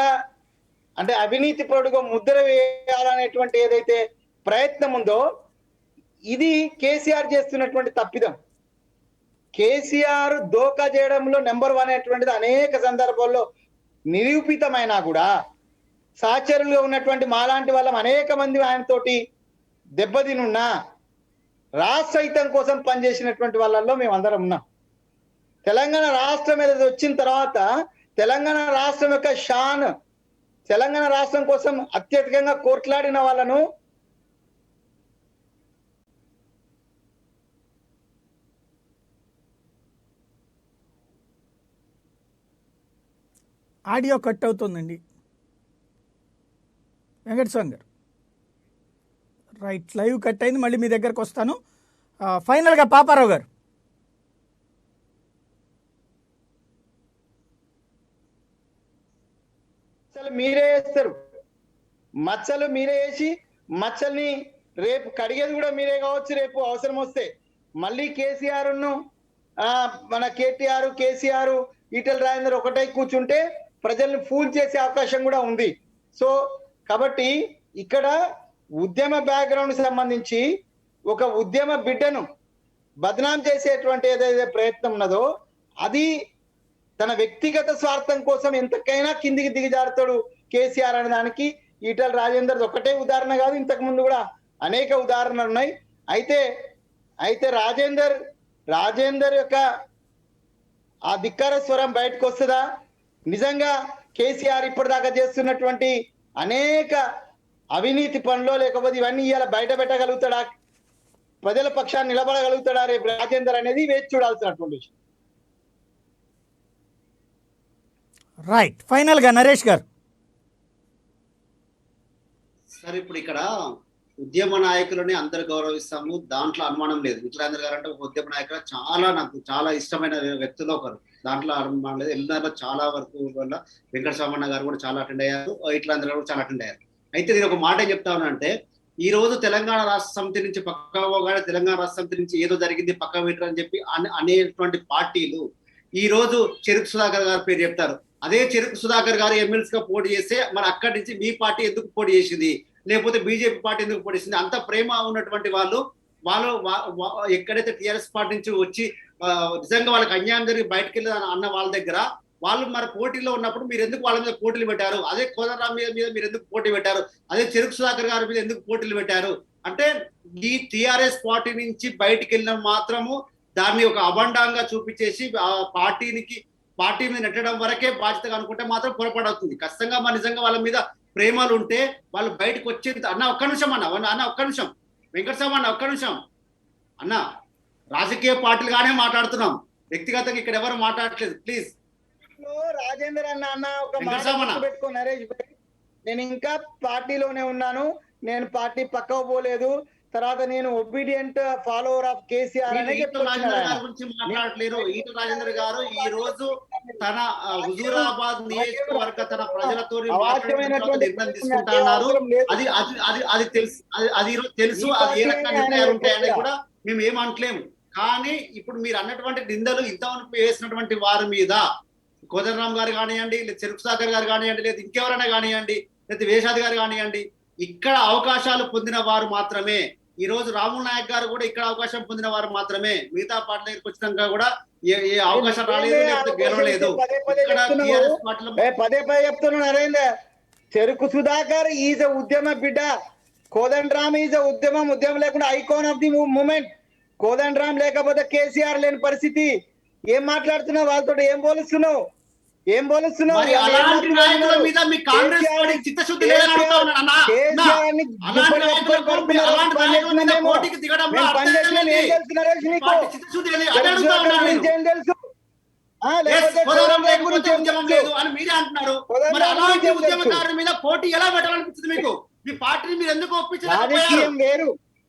అంటే అవినీతి పరుడుగా ముద్ర వేయాలనేటువంటి ఏదైతే ప్రయత్నం ఉందో ఇది కేసీఆర్ చేస్తున్నటువంటి తప్పిదం. కేసీఆర్ దోకా చేయడంలో నెంబర్ 1 అనేటువంటిది అనేక సందర్భాల్లో నిరూపితమైనా కూడా సహచరులుగా ఉన్నటువంటి మాలాంటి వాళ్ళం అనేక మంది ఆయనతోటి దెబ్బతినున్నా రాష్ట్ర హితం కోసం పనిచేసినటువంటి వాళ్ళల్లో మేము అందరం ఉన్నాం. తెలంగాణ రాష్ట్రం మీద వచ్చిన తర్వాత తెలంగాణ రాష్ట్రం యొక్క షాన్, తెలంగాణ రాష్ట్రం కోసం అత్యధికంగా కోట్లాడిన వాళ్ళను ఆడియో కట్ అవుతుందండి వెంకటస్వామి గారు. రైట్, లైవ్ కట్ అయింది, మళ్ళీ మీ దగ్గరకు వస్తాను. ఫైనల్గా పాపారావు గారు. మచ్చలు మీరే వేస్తారు, మచ్చలు మీరే వేసి మచ్చల్ని రేపు కడిగేది కూడా మీరే కావచ్చు. రేపు అవసరం వస్తే మళ్ళీ కేసీఆర్ మన కేసీఆర్ ఈటెల రాజేందర్ ఒకటై కూర్చుంటే ప్రజల్ని ఫూల్ చేసే అవకాశం కూడా ఉంది. సో కాబట్టి ఇక్కడ ఉద్యమ బ్యాక్గ్రౌండ్ సంబంధించి ఒక ఉద్యమ బిడ్డను బదనాం చేసేటువంటి ఏదైతే ప్రయత్నం ఉన్నదో అది తన వ్యక్తిగత స్వార్థం కోసం ఎంతకైనా కిందికి దిగజారుతాడు కేసీఆర్ అనే దానికి ఈటెల రాజేందర్ ఒకటే ఉదాహరణ కాదు, ఇంతకు ముందు కూడా అనేక ఉదాహరణలు ఉన్నాయి. అయితే రాజేందర్ యొక్క ఆ ధిక్కార స్వరం బయటకు వస్తుందా? నిజంగా కేసీఆర్ ఇప్పటిదాకా చేస్తున్నటువంటి అనేక అవినీతి పనులు లేకపోతే ఇవన్నీ ఇవాళ బయట పెట్టగలుగుతాడా? ప్రజల పక్షాన్ని నిలబడగలుగుతాడా రేపు రాజేందర్ అనేది వేచి చూడాల్సినటువంటి విషయం. రైట్, ఫైనల్గా నరేష్ గారు. సార్ ఇప్పుడు ఇక్కడ ఉద్యమ నాయకులని అందరు గౌరవిస్తాము, దాంట్లో అనుమానం లేదు. విఠలాంధ్ర గారు అంటే ఒక ఉద్యమ నాయకులు, నాకు చాలా ఇష్టమైన వ్యక్తులు ఒకరు, దాంట్లో అనుమానం లేదు. ఎల్లాలో చాలా వరకు వల్ల వెంకటస్వామన్న గారు కూడా చాలా అటెండ్ అయ్యారు, విఠలాంధ్ర గారు కూడా చాలా అటెండ్ అయ్యారు. అయితే నేను ఒక మాట ఏం చెప్తా ఉన్నానంటే, ఈ రోజు తెలంగాణ రాష్ట్ర సమితి నుంచి పక్కా పోగానే తెలంగాణ రాష్ట్ర సమితి నుంచి ఏదో జరిగింది పక్కా పెట్టరు అని చెప్పి అనేటువంటి పార్టీలు ఈ రోజు చెరుకు సుధాకర్ గారి పేరు చెప్తారు. అదే చెరుకు సుధాకర్ గారు ఎమ్మెల్సీగా పోటీ చేస్తే మరి అక్కడి నుంచి మీ పార్టీ ఎందుకు పోటీ చేసింది, లేకపోతే బీజేపీ పార్టీ ఎందుకు పోటీ చేసింది? అంత ప్రేమ ఉన్నటువంటి వాళ్ళు ఎక్కడైతే టీఆర్ఎస్ పార్టీ నుంచి వచ్చి నిజంగా వాళ్ళకి అన్యాయం జరిగి బయటకు వెళ్ళి అన్న వాళ్ళ దగ్గర వాళ్ళు మరి పోటీలో ఉన్నప్పుడు మీరు ఎందుకు వాళ్ళ మీద పోటీలు పెట్టారు? అదే కోదండరాం మీద మీరు ఎందుకు పోటీ పెట్టారు? అదే చెరుకు సుధాకర్ గారి మీద ఎందుకు పోటీలు పెట్టారు? అంటే ఈ టీఆర్ఎస్ పార్టీ నుంచి బయటకు వెళ్ళిన మాత్రము దాన్ని ఒక అబండంగా చూపించేసి ఆ పార్టీ మీద నెట్టడం వరకే బాధ్యతగా అనుకుంటే మాత్రం పొరపాటు. ఖచ్చితంగా మన నిజంగా వాళ్ళ మీద ప్రేమలు ఉంటే వాళ్ళు బయటకు వచ్చేది. ఒక్క నిమిషం వెంకటస్వామి అన్న, ఒక్క నిమిషం అన్న. రాజకీయ పార్టీలుగానే మాట్లాడుతున్నాం, వ్యక్తిగతంగా ఇక్కడ ఎవరు మాట్లాడట్లేదు, ప్లీజ్. రాజేందర్ అన్న ఒక మాట పెట్టుకో నరేష్ భాయ్, నేను ఇంకా పార్టీలోనే ఉన్నాను, నేను పార్టీ పక్కకు పోలేదు, తర్వాత నేను ఒబీడియంట్ ఫాలోవర్ ఆఫ్ కేసీఆర్ అనే మాట్లాడలేరు. ఈటల రాజేందర్ గారు ఈ రోజు తన హుజూరాబాద్ నియోజకవర్గ తన ప్రజలతో నిర్ణయం తీసుకుంటున్నారు. అది తెలుసు అది ఏ రకంగా నిర్ణయాలు ఉంటాయని కూడా మేము ఏమంటలేము. కానీ ఇప్పుడు మీరు అన్నటువంటి నిందలు ఇంతవరకు వేసినటువంటి వారి మీద కోదండరాం గారు కానివ్వండి, లేదా చెరుకు సుధాకర్ గారు కానివ్వండి, లేదా ఇంకెవరైనా కానివ్వండి, లేదా వేషాది గారు కానివ్వండి, ఇక్కడ అవకాశాలు పొందిన వారు మాత్రమే. ఈ రోజు రాముల్ నాయక్ గారు కూడా ఇక్కడ అవకాశం పొందిన వారు మాత్రమే. మిగతా పార్టీ దగ్గరికి వచ్చినాక కూడా ఏ అవకాశం రాలేదు, లేకపోతే గెలవలేదు. పదే చెప్తున్నా నరేందర్, చెరుకు సుధాకర్ ఈజ్ ఉద్యమ బిడ్డ, కోదండరామ్ ఈజ్ ఉద్యమం లేకుండా icon of the movement. Kodandaram లేకపోతే కేసీఆర్ లేని పరిస్థితి. ఏం మాట్లాడుతున్నావు వాళ్ళతో? ఏం పోలుస్తున్నావు? అలాంటి నాయకుల మీద మీ కాంగ్రెస్ పార్టీ చిత్తశుద్ధి లేదని అడుగుతా ఉన్నాను అన్న. అలాంటి నాయకుల మీద పోటీకి దిగడంలో చిత్తశుద్ధి లేదు. అదే అడుగుతా ఉన్నాను నేను. లేకపోతే పోలవరం కోదండరాం లేకపోతే గురించి ఏం ఉద్యమం తెలుసు? లేదు అని మీరే అంటున్నారు. మరి కోదండరాం అలాంటి గురించి ఏం తెలుసు? ఉద్యమకారుల మీద పోటీ ఎలా పెట్టాలనిపిస్తుంది మీకు? మీ పార్టీని మీరు ఎందుకు ఒప్పించలేకపోయారు? రాజకీయం వేరు,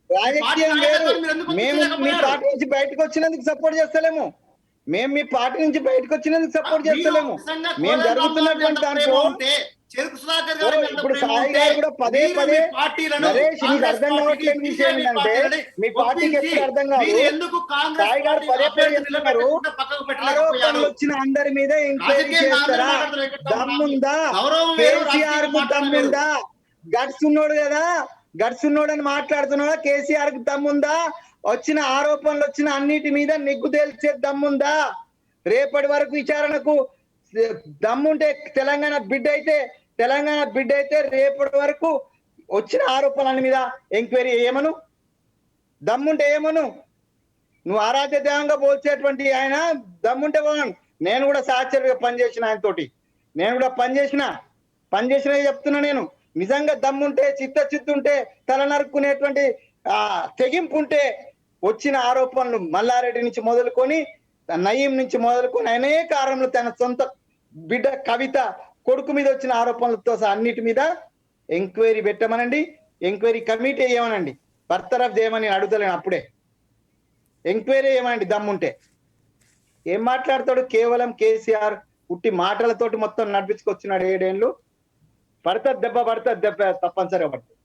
పార్టీ రాజకీయం వేరు. నాయకత్వాన్ని మీరు ఎందుకు మేము మీ ఒప్పించలేకపోయారు? పార్టీ నుంచి బయటకు వచ్చినందుకు సపోర్ట్ చేస్తలేము. మేము మీ పార్టీ నుంచి బయటకు వచ్చినందుకు సపోర్ట్ మీరు చేస్తలేము. నిజంగా మేము కోదండరాం గారి మీద జరుగుతున్నటువంటి అంత ప్రేమ దాంట్లో ఉంటే, చెరుకు సుధాకర్ గారి మీద అంత ఇప్పుడు ప్రేమ సాయి ఉంటే, గారు కూడా పదే మీరు పదే మీ పార్టీలను నరేష్, నీకు కాంగ్రెస్ అర్థం పార్టీని, కావట్లేని విషయం బీజేపీ ఏంటంటే పార్టీలని మీ పార్టీకి ఒప్పించి ఎప్పుడు అర్థం కాదు. మీరు ఎందుకు కాంగ్రెస్ సాయి గారు పార్టీ పదే పదే అభ్యర్థిని చెప్తున్నారు, నిలబెట్టకుండా పక్కకు ఆరోపణలు పెట్టలేకపోయారు? వచ్చిన అందరి మీద ఎంక్వైరీ రాజకీయంగా అందరూ చేస్తారా? మాట్లాడుతున్నారు. ఎక్కడ దమ్ముందా? గౌరవం వేరు, కేసీఆర్ రాజకీయంగా కు మాట్లాడడం వేరు. దమ్ముందా? గట్స్ ఉన్నాడు కదా, గట్స్ ఉన్నాడు అని మాట్లాడుతున్నాడా? కేసీఆర్ కు దమ్ముందా? వచ్చిన ఆరోపణలు వచ్చిన అన్నిటి మీద నిగ్గు తేల్చే దమ్ముందా? రేపటి వరకు విచారణకు దమ్ముంటే తెలంగాణ బిడ్డ అయితే రేపటి వరకు వచ్చిన ఆరోపణల మీద ఎంక్వైరీ ఏమను? దమ్ముంటే ఏమను? నువ్వు ఆరాధ్య దేవంగా పోల్చేటువంటి ఆయన దమ్ముంటే పోను. నేను కూడా సహచరుగా పనిచేసిన ఆయన తోటి, నేను కూడా పనిచేసిన చెప్తున్నా. నేను నిజంగా దమ్ముంటే, చిత్తుంటే, తల నరుక్కునేటువంటి తెగింపు ఉంటే వచ్చిన ఆరోపణలు మల్లారెడ్డి నుంచి మొదలుకొని, నయీం నుంచి మొదలుకొని అనేక ఆరోపణలు, తన సొంత బిడ్డ కవిత కొడుకు మీద వచ్చిన ఆరోపణలతో అన్నిటి మీద ఎంక్వైరీ పెట్టమనండి, ఎంక్వైరీ కమిటీ వేయమనండి. బర్తరఫ్ చేయమని అడుగుతలేను. అప్పుడే ఎంక్వైరీ చేయమనండి దమ్ముంటే. ఏం మాట్లాడతాడు? కేవలం కేసీఆర్ ఉట్టి మాటలతోటి మొత్తం నడిపించుకొచ్చినాడు 7 ఏళ్ళు. పడుతుంది దెబ్బ తప్పనిసరిగా పడుతుంది.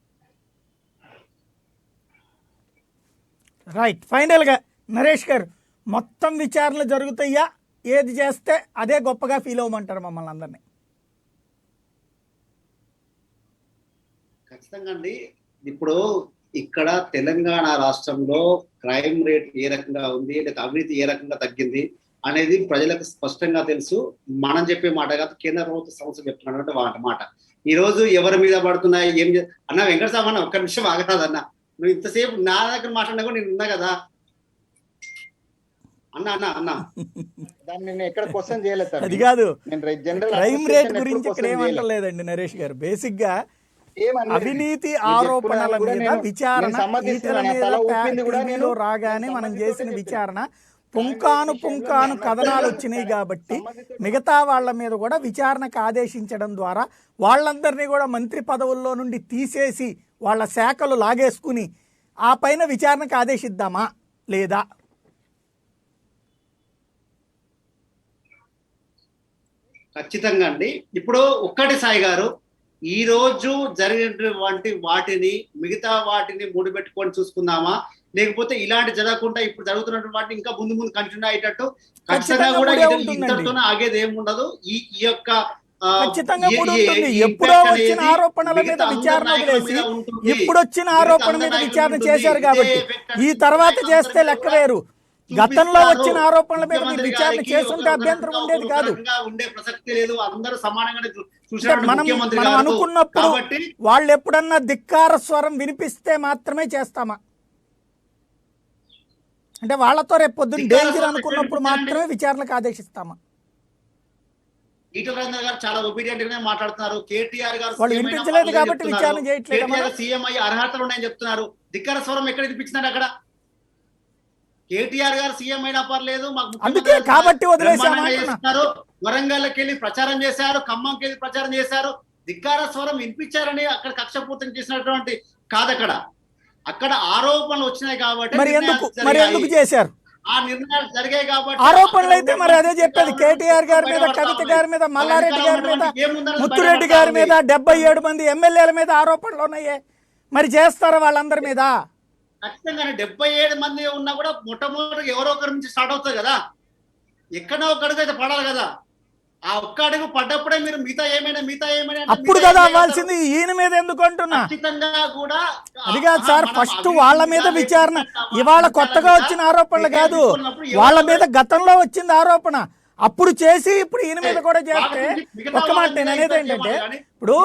రైట్. ఫైనల్గా నరేష్ గారు, మొత్తం విచారణలు జరుగుతాయా? ఏది చేస్తే అదే గొప్పగా ఫీల్ అవ్వమంటారు మమ్మల్ని అందరినీ? ఖచ్చితంగా అండి. ఇప్పుడు ఇక్కడ తెలంగాణ రాష్ట్రంలో క్రైమ్ రేట్ ఏ రకంగా ఉంది, లేదా అవినీతి ఏ రకంగా తగ్గింది అనేది ప్రజలకు స్పష్టంగా తెలుసు. మనం చెప్పే మాట కాదు, కేంద్ర ప్రభుత్వ సంస్థ చెప్తున్నటువంటి మాట. ఈ రోజు ఎవరి మీద పడుతున్నాయి, అన్న వెంకటస్వామి అన్న ఒక్క నిమిషం ఆగరాదన్న, నువ్వు ఇంతసేపు నా దగ్గర మాట్లాడినా కూడా నేను ఉన్నా కదా అన్న దాన్ని నేను ఎక్కడ క్వశ్చన్ చేయలేదు సార్. అది కాదు, నేను జనరల్ క్రైమ్ రేట్ గురించి ఇక్కడ ఏమంటలేదండి నరేష్ గారు. బేసిక్ గా అవినీతి ఆరోపణల మీద విచారణ ఈటల మీద టీవీలో రాగానే మనం చేసిన విచారణ పుంకాను కథనాలు వచ్చినాయి కాబట్టి మిగతా వాళ్ళ మీద కూడా విచారణకు ఆదేశించడం ద్వారా వాళ్ళందరినీ కూడా మంత్రి పదవుల్లో నుండి తీసేసి వాళ్ళ శాఖలు లాగేసుకుని ఆ పైన విచారణకు ఆదేశిద్దామా లేదా? ఖచ్చితంగా అండి. ఇప్పుడు ఒక్కటి సాయి గారు, ఈ రోజు జరిగినటువంటి వాటిని మిగతా వాటిని ముడిపెట్టుకొని చూసుకుందామా, లేకపోతే ఇలాంటి జరగకుండా ఇప్పుడు జరుగుతున్నటువంటి వాటిని ఇంకా ముందు కంటిన్యూ అయ్యేటట్టు ఖచ్చితంగా కూడా ఇంతటితోనే ఆగేది ఏముండదు. ఈ యొక్క ఖచ్చితంగా కూడా ఉంటుంది. ఎప్పుడో వచ్చిన ఆరోపణల మీద విచారణ వదిలేసి ఇప్పుడు వచ్చిన ఆరోపణ మీద విచారణ చేశారు కాబట్టి ఈ తర్వాత చేస్తే లెక్క వేరు. గతంలో వచ్చిన ఆరోపణల మీద మీరు విచారణ చేస్తుంటే అభ్యంతరం ఉండేది కాదు. ఉండే ప్రసక్తి లేదు. అందరూ సమానంగానే మనం అనుకున్నప్పుడు వాళ్ళు ఎప్పుడన్నా ధిక్కార స్వరం వినిపిస్తే మాత్రమే చేస్తామా? అంటే వాళ్ళతో రేపు పొద్దున్న డేంజర్ అనుకున్నప్పుడు మాత్రమే విచారణకు ఆదేశిస్తామా? ఈటల రాజేందర్ గారు చాలా ఒబీడియంట్ గానే మాట్లాడుతున్నారు. కేటీఆర్ గారు వాళ్ళు వినిపించలేదు కాబట్టి విచారణ చేయట్లేదు. సీఎం అయ్యి అర్హతలు ఉన్నాయని చెప్తున్నారు. ధిక్కార స్వరం ఎక్కడ వినిపించినారు? అక్కడ కేటీఆర్ గారు సీఎం అయినా పర్లేదు, అందుకే కాబట్టి చేస్తున్నారు. వరంగల్కి వెళ్ళి ప్రచారం చేశారు, ఖమ్మంకి వెళ్ళి ప్రచారం చేశారు. ధిక్కార స్వరం వినిపించారని అక్కడ కక్షపూర్తం చేసినటువంటి కాదు. అక్కడ ఆరోపణలు వచ్చినాయి కాబట్టి మరి ఎందుకు చేశారు? ఆ నిర్ణయాలు జరిగాయి కాబట్టి ఆరోపణలు అయితే మరి అదే చెప్పేది. కేటీఆర్ గారి మీద, కవిత గారి మీద, మల్లారెడ్డి గారి మీద, ముత్తురెడ్డి గారి మీద 77 మంది ఎమ్మెల్యేల మీద ఆరోపణలు ఉన్నాయే. మరి చేస్తారా వాళ్ళందరి మీద? ఖచ్చితంగా 77 మంది ఉన్నా కూడా మొట్టమొదటి ఎవరో ఒకరి నుంచి స్టార్ట్ అవుతుంది కదా. ఎక్కడో ఒకడికి అయితే పడాలి కదా. ఆ ఒక్క అడుగు పడ్డప్పుడే మీరు మిగతా ఏమైనా అప్పుడు కదా అవ్వాల్సింది. ఈయన మీద ఎందుకు అంటున్నా? ఖచ్చితంగా కూడా అది కాదు సార్, ఫస్ట్ వాళ్ళ మీద విచారణ. ఇవాళ కొత్తగా వచ్చిన ఆరోపణలు కాదు, వాళ్ళ మీద గతంలో వచ్చింది ఆరోపణ. అప్పుడు చేసి ఇప్పుడు ఈయన మీద కూడా చేస్తే ఒక్క మాట నేను అనేది ఏంటంటే, ఇప్పుడు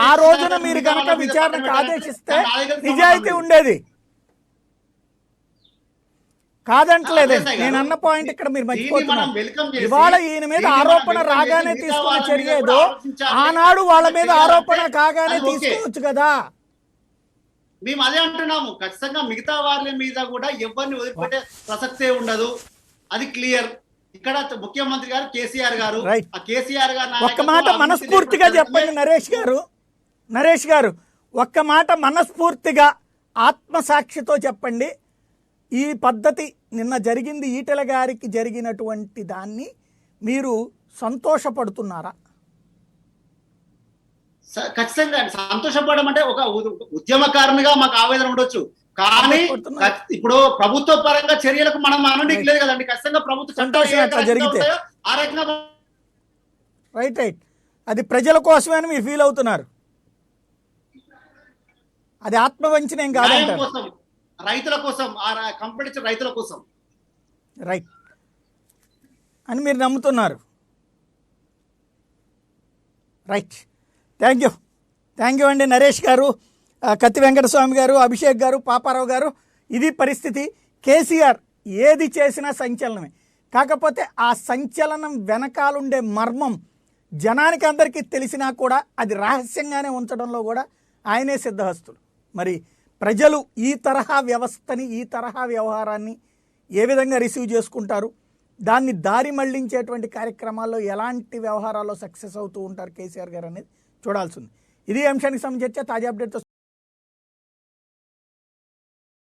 ఆ రోజున మీరు కనుక విచారణకు ఆదేశిస్తే నిజాయితీ ఉండేది. కాదంటలేదండి, నేను అన్న పాయింట్ ఇక్కడ మీరు మర్చిపోతున్నారు. ఇవాళ ఈయన మీద ఆరోపణ రాగానే తీసుకున్న చర్య ఏదో ఆనాడు వాళ్ళ మీద ఆరోపణ కాగానే తీసుకోవచ్చు కదా. మేము అదే అంటున్నాము. ఖచ్చితంగా మిగతా వాళ్ళ మీద కూడా ఎవరిని వదిలిపెట్టే ప్రసక్తే ఉండదు. అది క్లియర్. ఇక్కడ ముఖ్యమంత్రి గారు కేసీఆర్ గారు, Right. ఆ కేసీఆర్ గారు ఒక్క మాట మనస్ఫూర్తిగా చెప్పండి నరేష్ గారు ఒక్క మాట మనస్ఫూర్తిగా ఆత్మసాక్షితో చెప్పండి. ఈ పద్ధతి నిన్న జరిగింది, ఈటెల గారికి జరిగినటువంటి దాన్ని మీరు సంతోషపడుతున్నారా? ఖచ్చితంగా సంతోషపడడం అంటే ఒక ఉద్యమకారునిగా మాకు ఆవేదన ఉండొచ్చు, కానీ ఇప్పుడు ప్రభుత్వ పరంగా చర్యలకు మనం అనడానికి లేదు కదండి. ఖచ్చితంగా ప్రభుత్వ చట్టాలు జరిగితే ఆ రకంగా రైట్ అది ప్రజల కోసమే అని మీరు ఫీల్ అవుతున్నారు. అది ఆత్మవంచన ఏం కాదంటారు. రైతుల కోసం, కంపెనీ రైతుల కోసం రైట్ అని మీరు నమ్ముతున్నారు. రైట్, థ్యాంక్ యూ అండి నరేష్ గారు, కత్తి వెంకటస్వామి గారు, అభిషేక్ గారు, పాపారావు గారు. ఇది పరిస్థితి. కేసీఆర్ ఏది చేసినా సంచలనమే. కాకపోతే ఆ సంచలనం వెనకాలుండే మర్మం జనానికి అందరికీ తెలిసినా కూడా అది రహస్యంగానే ఉంచడంలో కూడా ఆయనే సిద్ధహస్తులు. మరి ప్రజలు ఈ తరహా వ్యవస్థని, ఈ తరహా వ్యవహారాన్ని ఏ విధంగా రిసీవ్ చేసుకుంటారు, దాన్ని దారి మళ్లించేటువంటి కార్యక్రమాల్లో ఎలాంటి వ్యవహారాల్లో సక్సెస్ అవుతూ ఉంటారు కేసీఆర్ గారు అనేది చూడాల్సింది. ఇది అంశానికి సంబంధించి తాజా అప్డేట్తో